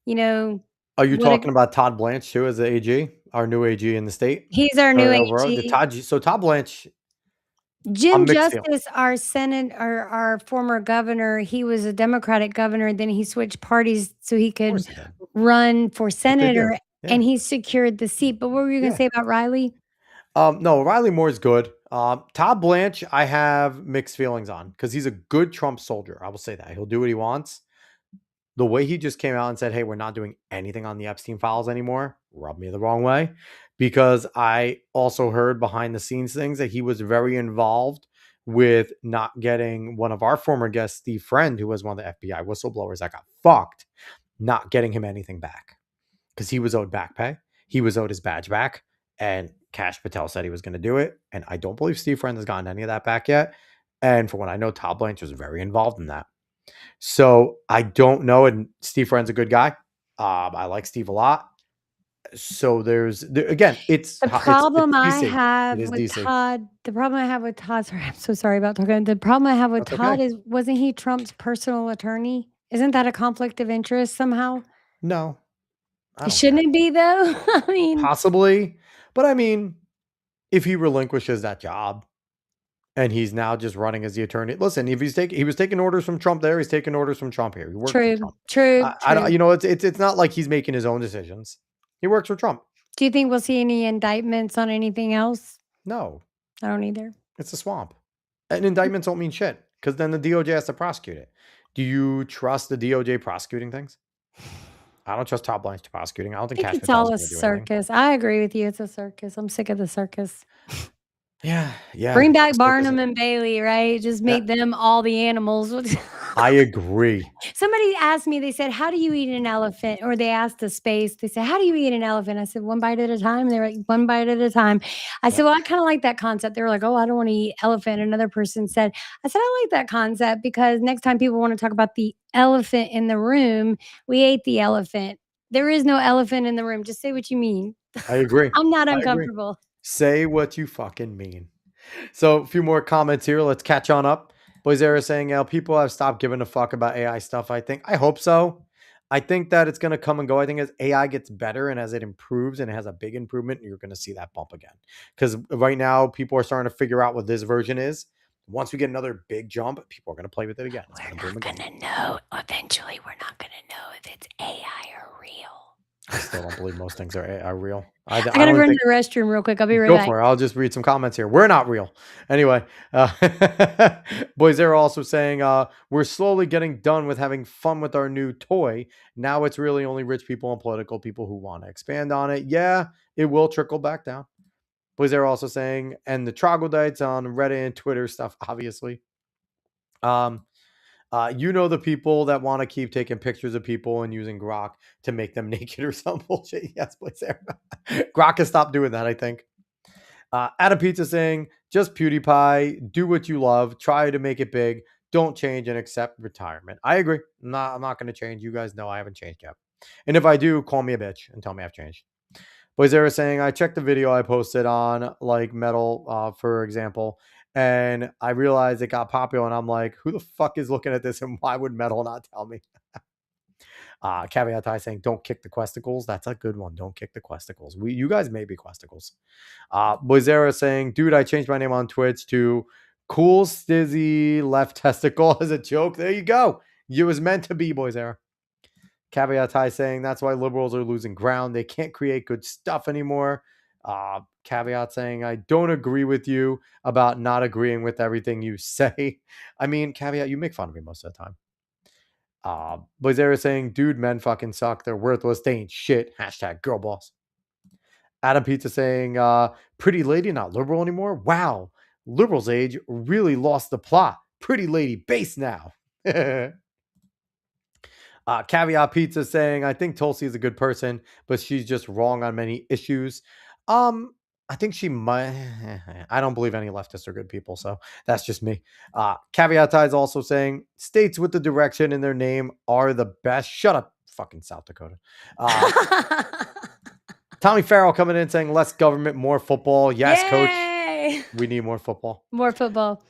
you know, Are you what a talking about Todd Blanche too as the AG, our new AG in the state, he's our new or overall? The AG. Todd. So Todd Blanche, I'm Jim mixed feelings. Justice, our former governor, he was a Democratic governor, then he switched parties so he Of course could he did. run for What they do? senator. Yeah. and he secured the seat. But what were you gonna Yeah. say about Riley? No, Riley Moore's good. Todd Blanche, I have mixed feelings on because he's a good Trump soldier. I will say that he'll do what he wants. The way he just came out and said, "Hey, we're not doing anything on the Epstein files anymore," rubbed me the wrong way because I also heard behind the scenes things that he was very involved with not getting one of our former guests, Steve Friend, who was one of the FBI whistleblowers that got fucked, not getting him anything back because he was owed back pay. He was owed his badge back, and Cash Patel said he was going to do it. And I don't believe Steve Friend has gotten any of that back yet. And from what I know, Todd Blanche was very involved in that. So I don't know. And Steve Friend's a good guy. I like Steve a lot. So again, it's The it's problem I DC. It have is with DC. Todd the problem I have with Todd sorry, I'm so sorry about talking. The problem I have with That's okay. Todd is wasn't he Trump's personal attorney? Isn't that a conflict of interest somehow? No, I don't care. Shouldn't it be though? I mean, Possibly, but I mean, if he relinquishes that job and he's now just running as the attorney, listen, if he was taking orders from Trump there, he's taking orders from Trump here. He worked for true, Trump. true, I don't, true. it's not like he's making his own decisions. He works for Trump. Do you think we'll see any indictments on anything else? No, I don't either. it's a swamp. And indictments don't mean shit because then the DOJ has to prosecute it. Do you trust the DOJ prosecuting things? I don't trust Todd Blanche to prosecuting. I don't I think think Cash it's Patel is all a going to do anything. circus. I agree with you. It's a circus. I'm sick of the circus. Yeah, yeah. Bring back The circus. Barnum and Bailey, right? Just Yeah, make them all the animals. I agree. Somebody asked me, they said, "How do you eat an elephant?" Or they asked a space, they said, "How do you eat an elephant?" I said, "1 bite at a time." They were like, "1 bite at a time." I Yeah, said, "Well, I kinda like that concept." They were like, "Oh, I don't wanna eat elephant." Another person said, I said, "I like that concept because next time people wanna talk about the elephant in the room, we ate the elephant. There is no elephant in the room. Just say what you mean." I agree. I'm not I agree. uncomfortable. Say what you fucking mean. So a few more comments here. Let's catch on up. Boyzera saying, "Yeah, people have stopped giving a fuck about AI stuff." I hope so. I think that it's going to come and go. I think as AI gets better and as it improves and it has a big improvement, you're going to see that bump again. Because right now, people are starting to figure out what this version is. Once we get another big jump, people are going to play with it again. It's going to We're boom not again. gonna know. Eventually, we're not gonna know if it's AI or real. I still don't believe most things are real. I I gotta don't run to think. the restroom real quick. I'll be right Go back. for it. I'll just read some comments here. We're not real. Anyway, boys, they're also saying we're slowly getting done with having fun with our new toy. Now it's really only rich people and political people who want to expand on it. Yeah, it will trickle back down. Boys, they're also saying, and the troglodytes on Reddit and Twitter stuff, obviously. Um, the people that want to keep taking pictures of people and using Grok to make them naked or some bullshit. Yes, boys, there. Grok has stopped doing that, I think. Adam Pizza saying, just PewDiePie, do what you love, try to make it big, don't change and accept retirement. I agree. I'm not going to change. You guys know I haven't changed yet. And if I do, call me a bitch and tell me I've changed. Boyzera saying, I checked the video I posted on like metal, for example, and I realized it got popular. And I'm like, who the fuck is looking at this and why would metal not tell me? Caveat I saying, don't kick the questicles. That's a good one. Don't kick the questicles. You guys may be questicles. Boyzera saying, dude, I changed my name on Twitch to Cool Stizzy Left Testicle as a joke. There you go. You was meant to be, Boyzera. Caveat saying, that's why liberals are losing ground. They can't create good stuff anymore. Caveat saying, I don't agree with you about not agreeing with everything you say. I mean, caveat, you make fun of me most of the time. Boyzera saying, dude, men fucking suck. They're worthless. They ain't shit. Hashtag girl boss. Adam Pizza saying, pretty lady, not liberal anymore. Wow. Liberals age really lost the plot. Pretty lady base now. Caveat Pizza saying, I think Tulsi is a good person, but she's just wrong on many issues. I think she might. I don't believe any leftists are good people, so that's just me. Caveat is also saying states with the direction in their name are the best. Shut up, fucking South Dakota. Tommy Farrell coming in saying less government, more football. Yes, coach. Yay! We need more football. More football.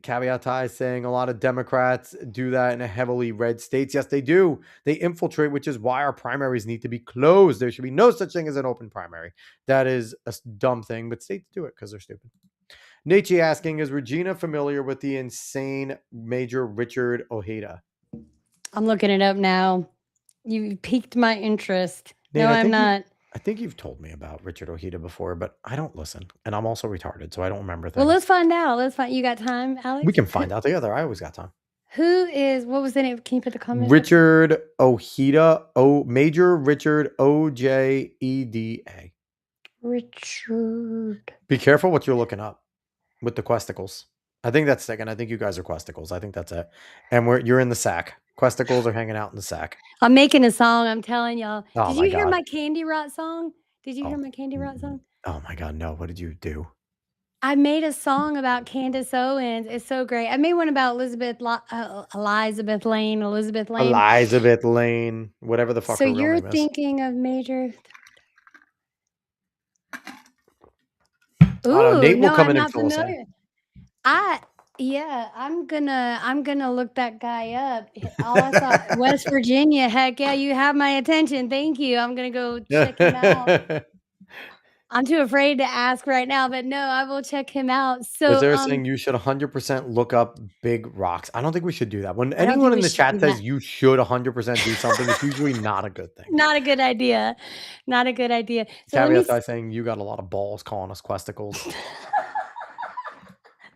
Caveat is saying a lot of Democrats do that in heavily red states. Yes, they do. They infiltrate, which is why our primaries need to be closed. There should be no such thing as an open primary. That is a dumb thing, but states do it because they're stupid. Nietzsche asking, is Regina familiar with the insane Major Richard Ojeda? I'm looking it up now. You piqued my interest. Nate, No, I I'm think you not. I think you've told me about Richard Ojeda before, but I don't listen, and I'm also retarded, so I don't remember Well, things. let's find out. Let's find you got time, We Alex? can find out together. I always got time. Who is what was the name? Can you put the comments up? Richard Ojeda, Major Richard Ojeda. Richard. Be careful what you're looking up with the Questicles. I think that's second. I think you guys are Questicles. I think that's it. And you're in the sack. Questicles are hanging out in the sack. I'm making a song, I'm telling y'all. Oh Did my you hear god. my Candy Rot song? Did you hear Oh, my Candy Rot song? oh my god. No. What did you do? I made a song about Candace Owens. It's so great. I made one about Elizabeth Lane, Elizabeth Lane. Elizabeth Lane, whatever the fuck So her real you're name is. thinking of Major. I don't know. Ooh, Nate will no, come I'm in and not fill us in. familiar. I yeah, I'm gonna look that guy up. All I saw West Virginia, heck yeah, you have my attention. Thank you. I'm gonna go check him out. I'm too afraid to ask right now, but no, I will check him out. Was So, there saying you should 100% look up big rocks? I don't think we should do that. When I don't anyone think in we the should chat do that. says you should 100% do something, it's usually not a good thing. Not a good idea. Not a good idea. So let me Caveat s by saying you got a lot of balls calling us Questicles.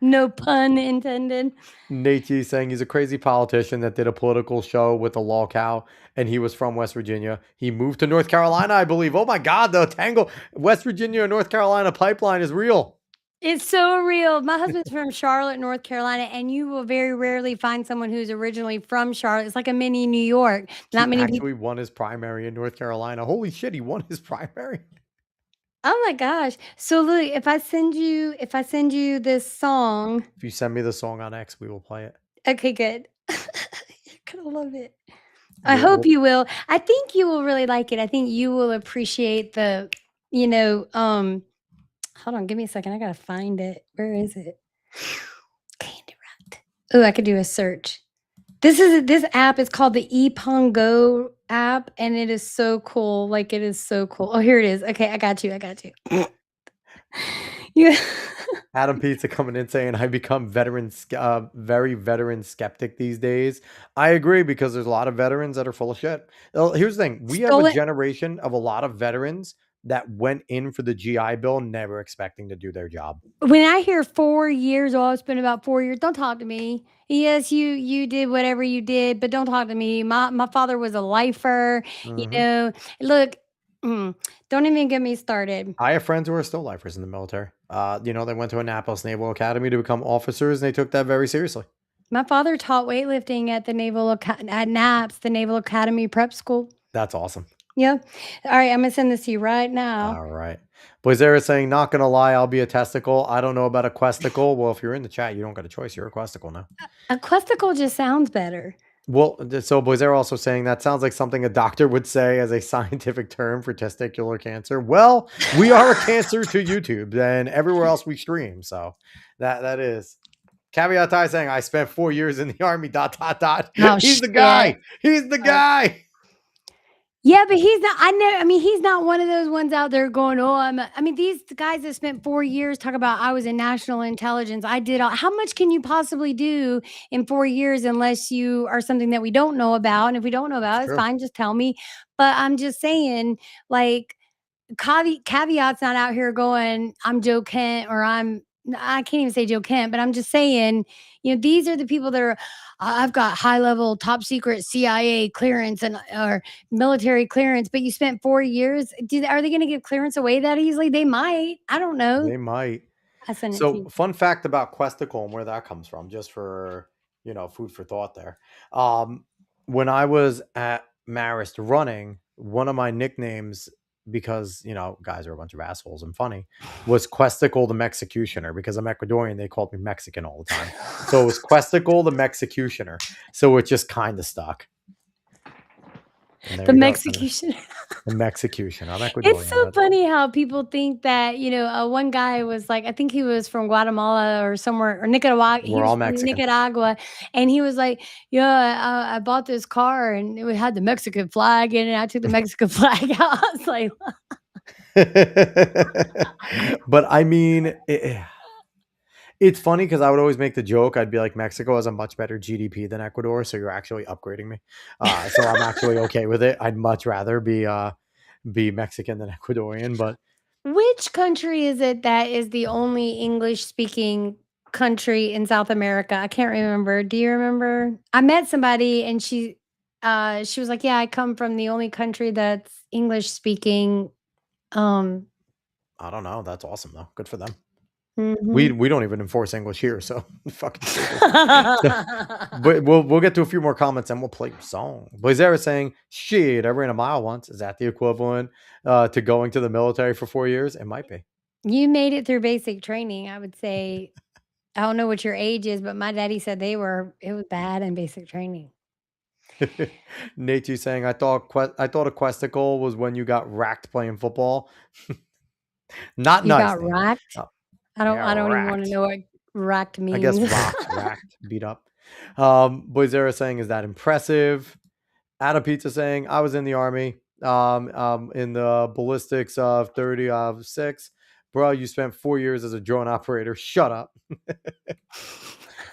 no pun intended. Nate G saying he's a crazy politician that did a political show with a law cow, and he was from West Virginia. He moved to North Carolina, I believe. Oh my God, the tangle West Virginia and North Carolina pipeline is real. It's so real. My husband's from Charlotte, North Carolina, and you will very rarely find someone who's originally from Charlotte. It's like a mini New York. Not He many people. actually won his primary in North Carolina. Holy shit, he won his primary. Oh my gosh. So look, if I send you this song, If you send me the song on X, we will play it. okay, good. You're gonna love it. I We'll, hope we'll you will. I think you will really like it. I think you will appreciate the, you know, hold on, give me a second. I gotta find it. Where is it? Candy Rat. Oh, I could do a search. This app is called the ePongo app, and it is so cool. Like it is so cool. Oh, here it is. Okay, I got you. I got you. You Adam Pizza coming in saying I become very veteran skeptic these days. I agree because there's a lot of veterans that are full of shit. Well, here's the thing: we have a stole it. generation of a lot of veterans that went in for the GI Bill never expecting to do their job. When I hear 4 years, oh, it's been about 4 years, don't talk to me. Yes, you did whatever you did, but don't talk to me. My father was a lifer, you Mhm. know. Look, don't even get me started. I have friends who are still lifers in the military. They went to Annapolis Naval Academy to become officers, and they took that very seriously. My father taught weightlifting at at NAPS, the Naval Academy Prep School. That's awesome. Yeah. Alright, I'm gonna send this to you right now. All right. Boyzera saying, not gonna lie, I'll be a testicle. I don't know about a questicle. Well, if you're in the chat, you don't got a choice. You're a questicle now. A questicle just sounds better. Well, so Boyzera also saying that sounds like something a doctor would say as a scientific term for testicular cancer. Well, we are a cancer to YouTube and everywhere else we stream. So that is. Caveat I saying I spent 4 years in the army. ... Oh, He's the shit. guy. He's the guy. Yeah, but he's not I mean, he's not one of those ones out there going, "Oh, I mean, these guys that spent 4 years talk about, "I was in national intelligence. I did all" how much can you possibly do in 4 years unless you are something that we don't know about? And if we don't know It's about it, it's true. fine, just tell me. But I'm just saying, like, caveat's not out here going, I'm Joe Kent or I can't even say Joe Kent, but I'm just saying, these are the people that are, I've got high level, top secret CIA clearance and or military clearance, but you spent 4 years. Are they going to give clearance away that easily? They might. I don't know. They might. I sent it to So, you. fun fact about Questicle and where that comes from, just for food for thought. There, when I was at Marist running, one of my nicknames, because guys are a bunch of assholes and funny, was Questicle the Mexicutioner. Because I'm Ecuadorian, they called me Mexican all the time. So it was Questicle the Mexicutioner. So it just kind of stuck. And there The we go. Mexican. The Mexicution. I'm It's Ecuadorian, so but funny how people think that, one guy was like, I think he was from Guatemala or somewhere, or Nicaragua. He we're was all from Mexican. Nicaragua. And he was like, yeah, I bought this car and it had the Mexican flag in it. I took the Mexican flag out. I was like, But I mean, it's funny because I would always make the joke. I'd be like, Mexico has a much better GDP than Ecuador, so you're actually upgrading me. So I'm actually okay with it. I'd much rather be be Mexican than Ecuadorian, but Which country is it that is the only English speaking country in South America? I can't remember. Do you remember? I met somebody and she was like, "Yeah, I come from the only country that's English speaking." Um, I don't know. That's awesome though. Good for them. We mhm. we don't even enforce English here, so fucking stupid. So, but we'll get to a few more comments and we'll play your song. Blazera saying, "Shit, I ran a mile once." Is that the equivalent to going to the military for 4 years? It might be. You made it through basic training, I would say. I don't know what your age is, but my daddy said it was bad in basic training. Nate, saying, I thought a questicle was when you got racked playing football. Not You nice, got Nate. racked? Oh, I yeah, don't even wanna racked. know what racked I guess means. rocked, racked, beat up. Blazera saying, is that impressive? Adam Pizza saying, I was in the army, in the ballistics of 30 of 6. Bro, you spent 4 years as a drone operator. Shut up.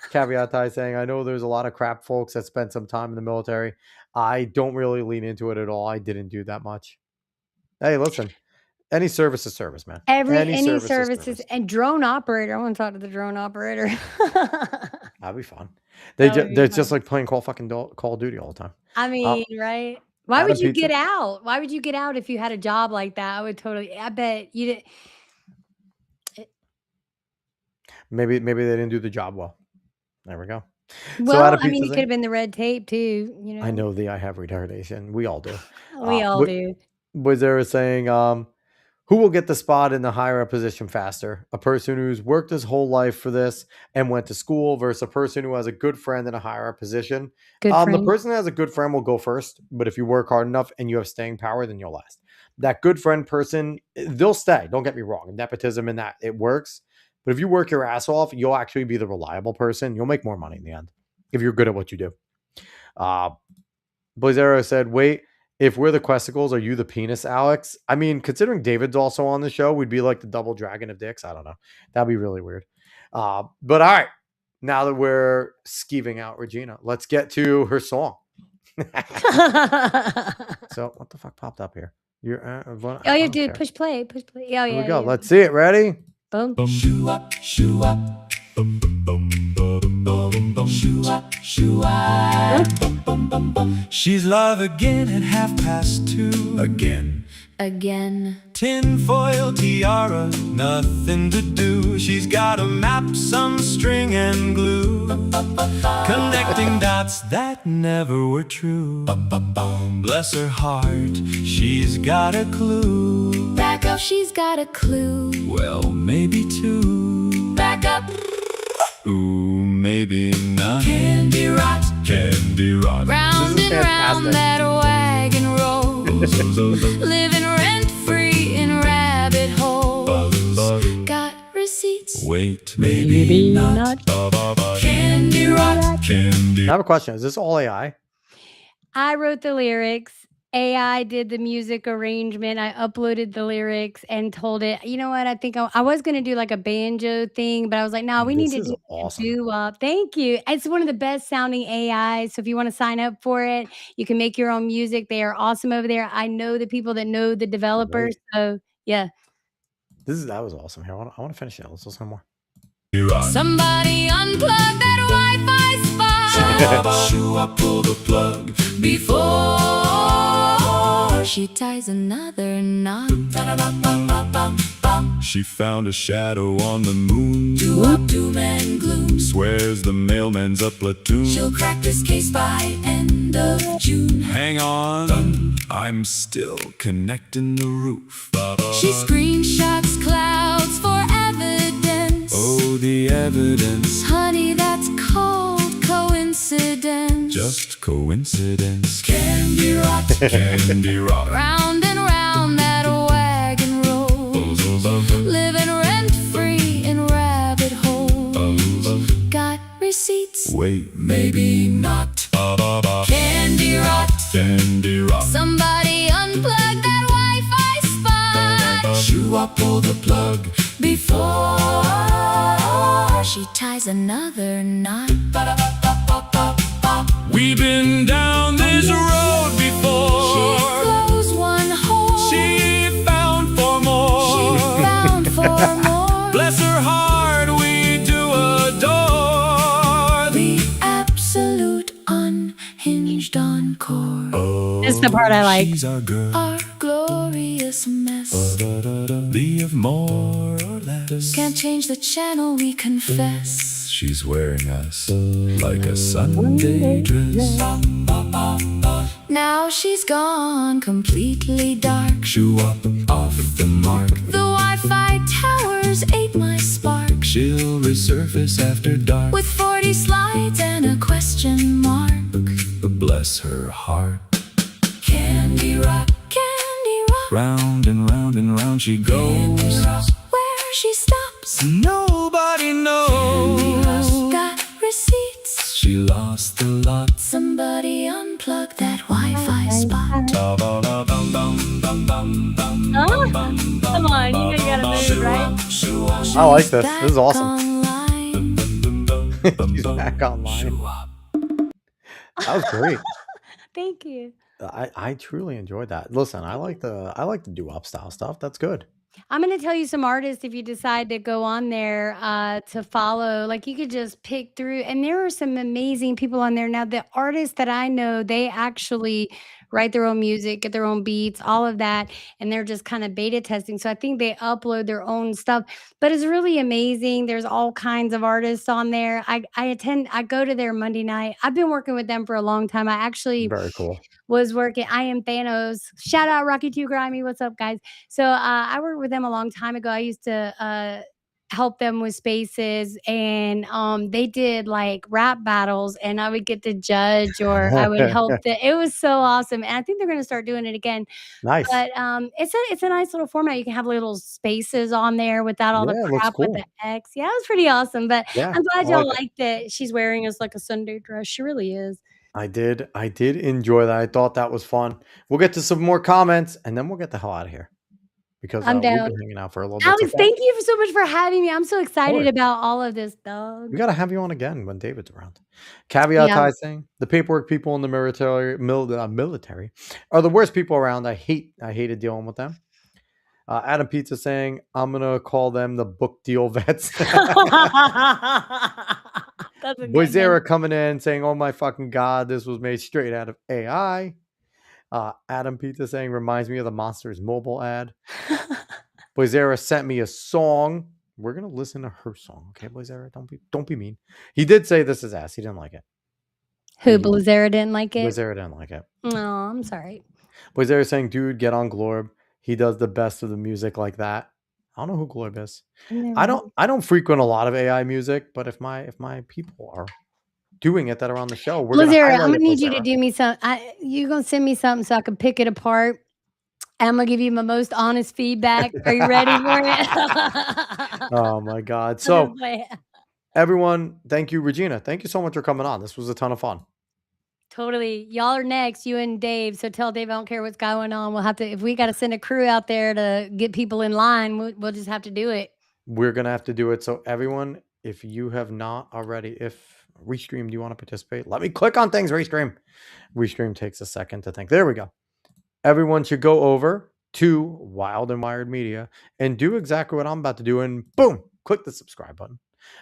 Caveat Ty saying, I know there's a lot of crap folks that spent some time in the military. I don't really lean into it at all. I didn't do that much. Hey, listen, any service is service, man. Any Any service is services service. and drone operator, I wanna talk to the drone operator. That'd be fun. That would be They're just fun. like playing Call of Duty all the time. I Uh, mean, right? Why would Adam you get Pizza. out? Why would you get out if you had a job like that? I bet you did. Maybe they didn't do the job well. There we go. So Well, Adam I mean, Pizza it could saying, have been the red tape too, you I know? know the I have retardation. We all do. We all What do. was there saying? Who will get the spot in the higher up position faster? A person who's worked his whole life for this and went to school versus a person who has a good friend in a higher up position. Good The friend. person that has a good friend will go first, but if you work hard enough and you have staying power, then you'll last. That good friend person, they'll stay. Don't get me wrong. Nepotism in that it works. But if you work your ass off, you'll actually be the reliable person. You'll make more money in the end if you're good at what you do. Uh, Blazero said, wait, if we're the questicles, are you the penis, Alex? I mean, considering David's also on the show, we'd be like the double dragon of dicks. I don't know. That'd be really weird. But all right. Now that we're skeeving out Regina, let's get to her song. So what the fuck popped up here? You're All you I have to don't do is care. push play, push play. Oh, Here we yeah, go. yeah. Let's see it. Ready? Boom. Shoo up, shoo up. Bum bum bum bum bum bum. Shoo up, shoo up. Bum bum bum bum. She's love again at 2:30. Again. Tinfoil tiara, nothing to do. She's got a map, some string and glue, connecting dots that never were true. Bless her heart, she's got a clue. Back up, she's got a clue. Well, maybe two. Back up, Ooh, maybe not. candy rot. Candy rot. Round This is and round fantastic. that wagon rolls. Living rent free in rabbit holes. Got receipts. Wait, Maybe not. Candy rot. Candy. I have a question. Is this all AI? I wrote the lyrics. AI did the music arrangement. I uploaded the lyrics and told it, you know what? I think I was going to do like a banjo thing, but I was like, no, we need This to is do like a awesome. doo-wop. Thank you. It's one of the best sounding AIs. So if you want to sign up for it, you can make your own music. They are awesome over there. I know the people that know the developers. Great. So yeah. That was awesome. Here, I want to finish it. Let's listen more. Somebody unplug that Wi-Fi spot Shoo up, pull the plug. before she ties another knot. She found a shadow on the moon. Doo-wop, doom and gloom. Swears the mailman's a platoon. She'll crack this case by end of June. Hang on, I'm still connecting the roof. She screenshots clouds for evidence. Oh, the evidence. Honey, that's called coincidence. Just coincidence. Candy rot. Candy rot. Round and round that wagon rolls. Living rent free in rabbit holes. Got receipts. Wait, maybe not. Candy rot. Candy rot. Somebody unplug that Wi-Fi spot Shoo up, pull the plug. before she ties another knot. We've been down this road She before. closed one hole. She This is the part I like. She's our girl. Our glorious mess. Be of more or less. Can't change the channel, we confess. She's wearing us like a Sunday dress. Now she's gone completely dark. Shoo up off the mark. The Wi-Fi towers ate my spark. She'll resurface after dark. With 40 slides and a question mark. Bless her heart. Candy rock, candy rock. Round and round she goes. Where she stops, Nobody knows. got receipts. She lost the lot. Somebody unplugged that Wi-Fi spot. Come on, you know you gotta move, right? I like this. This is Back awesome. online. She's back online. That was great. Thank you. I truly enjoyed that. Listen, I like the doo-wop style stuff. That's good. I'm going to tell you some artists if you decide to go on there to follow. Like you could just pick through, and there are some amazing people on there. Now, the artists that I know, they actually write their own music, get their own beats, all of that, and they're just kind of beta testing. So I think they upload their own stuff, but it's really amazing. There's all kinds of artists on there. I go to their Monday night. I've been working with them for a long time. I actually Very cool. was working. I am Thanos. Shout out Rocky 2 Grimy. What's up, guys? So I worked with them a long time ago. I used to help them with spaces, and they did like rap battles, and I would get to judge or I would help. It was so awesome, and I think they're going to start doing it again. Nice. But it's a nice little format. You can have little spaces on there without all the Yeah, it looks crap with cool. the X. Yeah, it was pretty awesome. But Yeah, I'm glad I y'all like it. liked it. She's wearing us like a Sunday dress. She really is. I did enjoy that. I thought that was fun. We'll get to some more comments, and then we'll get the hell out of here because I'm we've down. been hanging out for a little bit. So Alex, thank you so much for having me. I'm so course. excited about all of this, dog. We got to have you on again when David's around. Caveat Yeah. Ty saying the paperwork people in the military are the worst people around. I hated dealing with them. Adam Pizza saying I'm gonna call them the book deal vets. That's a good name. Boyzera coming in saying, "Oh my fucking god, this was made straight out of AI." Adam Pizza saying reminds me of the Monsters mobile ad. Boyzera sent me a song. We're gonna listen to her song, okay, Boyzera? Don't be mean. He did say this is ass. He didn't like it. Who, Blizzard didn't like it? Boyzera didn't like it. No, I'm sorry. Boyzera saying, "Dude, get on Glorb. He does the best of the music like that." I don't know who Glorb is. I don't frequent a lot of AI music, but if my people are doing it that are on the show, we're gonna Blizzard, highlight I'm it, gonna need you to Boyzera. do me some. You're gonna send me something so I can pick it apart. I'm gonna give you my most honest feedback. Are you ready for it? Oh my god. I'm So just playing. everyone, thank you, Regina. Thank you so much for coming on. This was a ton of fun. Totally. Y'all are next, you and Dave. So tell Dave I don't care what's going on. We'll have to, if we got to send a crew out there to get people in line, we'll just have to do it. We're gonna have to do it. So everyone, if you have not already, if Restream, do you want to participate? Let me click on things, Restream. Restream takes a second to think. There we go. Everyone should go over to Wild and Wired Media and do exactly what I'm about to do, and boom, click the subscribe button.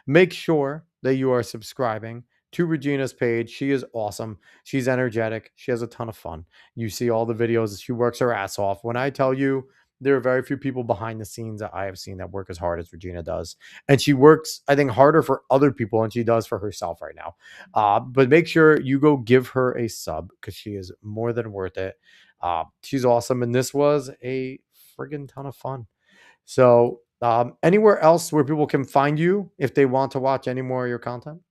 Make sure that you are subscribing to Regina's page. She is awesome. She's energetic. She has a ton of fun. You see all the videos. She works her ass off. When I tell you, there are very few people behind the scenes that I have seen that work as hard as Regina does. And she works, I think, harder for other people than she does for herself right now. But make sure you go give her a sub because she is more than worth it. She's awesome. And this was a friggin' ton of fun. So anywhere else where people can find you if they want to watch any more of your content?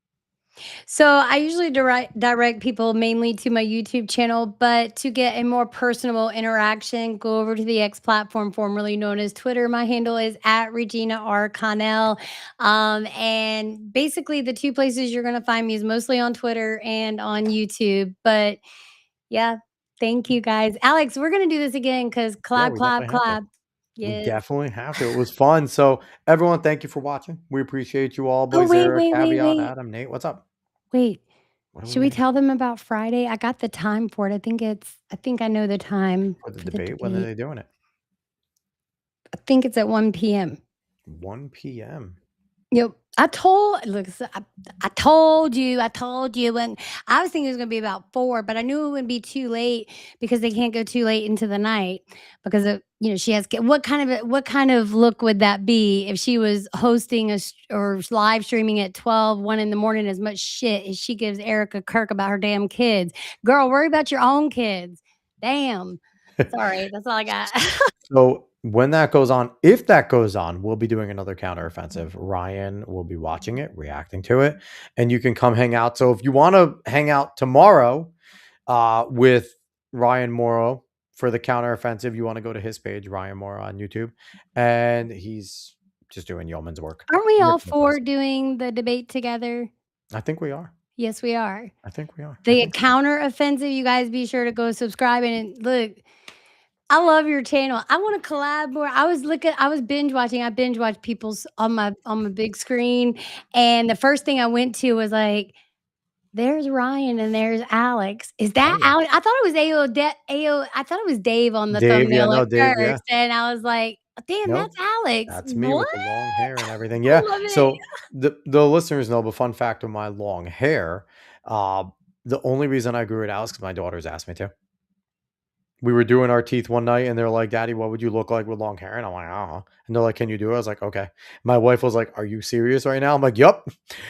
So I usually direct people mainly to my YouTube channel, but to get a more personable interaction, go over to the X platform, formerly known as Twitter. My handle is at Regina R. Connell. And basically the two places you're going to find me is mostly on Twitter and on YouTube. But yeah, thank you guys. Alex, we're going to do this again because clap, we clap, definitely have to. clap. We Yes. definitely have to. It was fun. So everyone, thank you for watching. We appreciate you all. Oh, wait, Boyzera, wait, wait, Caveat, wait. Adam, Nate, what's up? Wait. What do Should we need? tell them about Friday? I got the time for it. I think I know the time For the debate? When are they doing it? I think it's at 1 p.m. 1 p.m. Yep. I told you, and I was thinking it was gonna be about 4, but I knew it wouldn't be too late because they can't go too late into the night because of, she has what kind of look would that be if she was hosting or live streaming at 12, 1 in the morning as much shit as she gives Erica Kirk about her damn kids. Girl, worry about your own kids. Damn. Sorry, that's all I got. So when that goes on, if that goes on, we'll be doing another counteroffensive. Ryan will be watching it, reacting to it, and you can come hang out. So if you want to hang out tomorrow with Ryan Morrow for the counteroffensive, you want to go to his page, Ryan Morrow on YouTube, and he's just doing yeoman's work. Aren't we all Ripping the place. 4 doing the debate together? I think we are. Yes, we are. I think we are. I The think so. counter offensive, you guys be sure to go subscribe and look, I love your channel. I want to collab more. I was binge watching. I binge watch people's on my big screen. And the first thing I went to was like, there's Ryan and there's Alex. Is Oh that yeah, Alex? I thought it was I thought it was Dave on the Dave. Yeah, thumbnail no, at Dave. Yeah, first. And I was like, damn, nope. that's Alex. That's me What? with the long hair and everything. I Yeah. love it. So the listeners know, but fun fact of my long hair, uh, the only reason I grew it out is because my daughters asked me to. We were doing our teeth one night and they're like, Daddy, what would you look like with long hair? And I'm like, oh. And they're like, can you do it? I was like, okay. My wife was like, are you serious right now? I'm like, yup.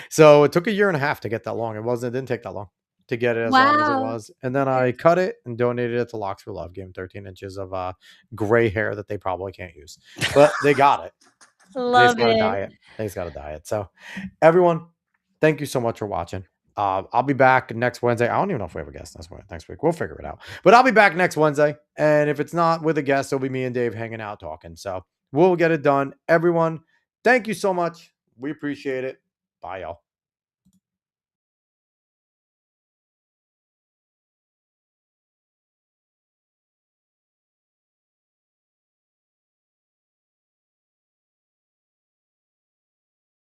So it took a year and a half to get that long. It didn't take that long to get it as long as it Wow. was. And then I cut it and donated it to Locks for Love. Gave them 13 inches of gray hair that they probably can't use. But they got it. They just Love got to it. diet. They just got to diet. So everyone, thank you so much for watching. I'll be back next Wednesday. I don't even know if we have a guest next week. We'll figure it out. But I'll be back next Wednesday. And if it's not with a guest, it'll be me and Dave hanging out talking. So we'll get it done. Everyone, thank you so much. We appreciate it. Bye, y'all.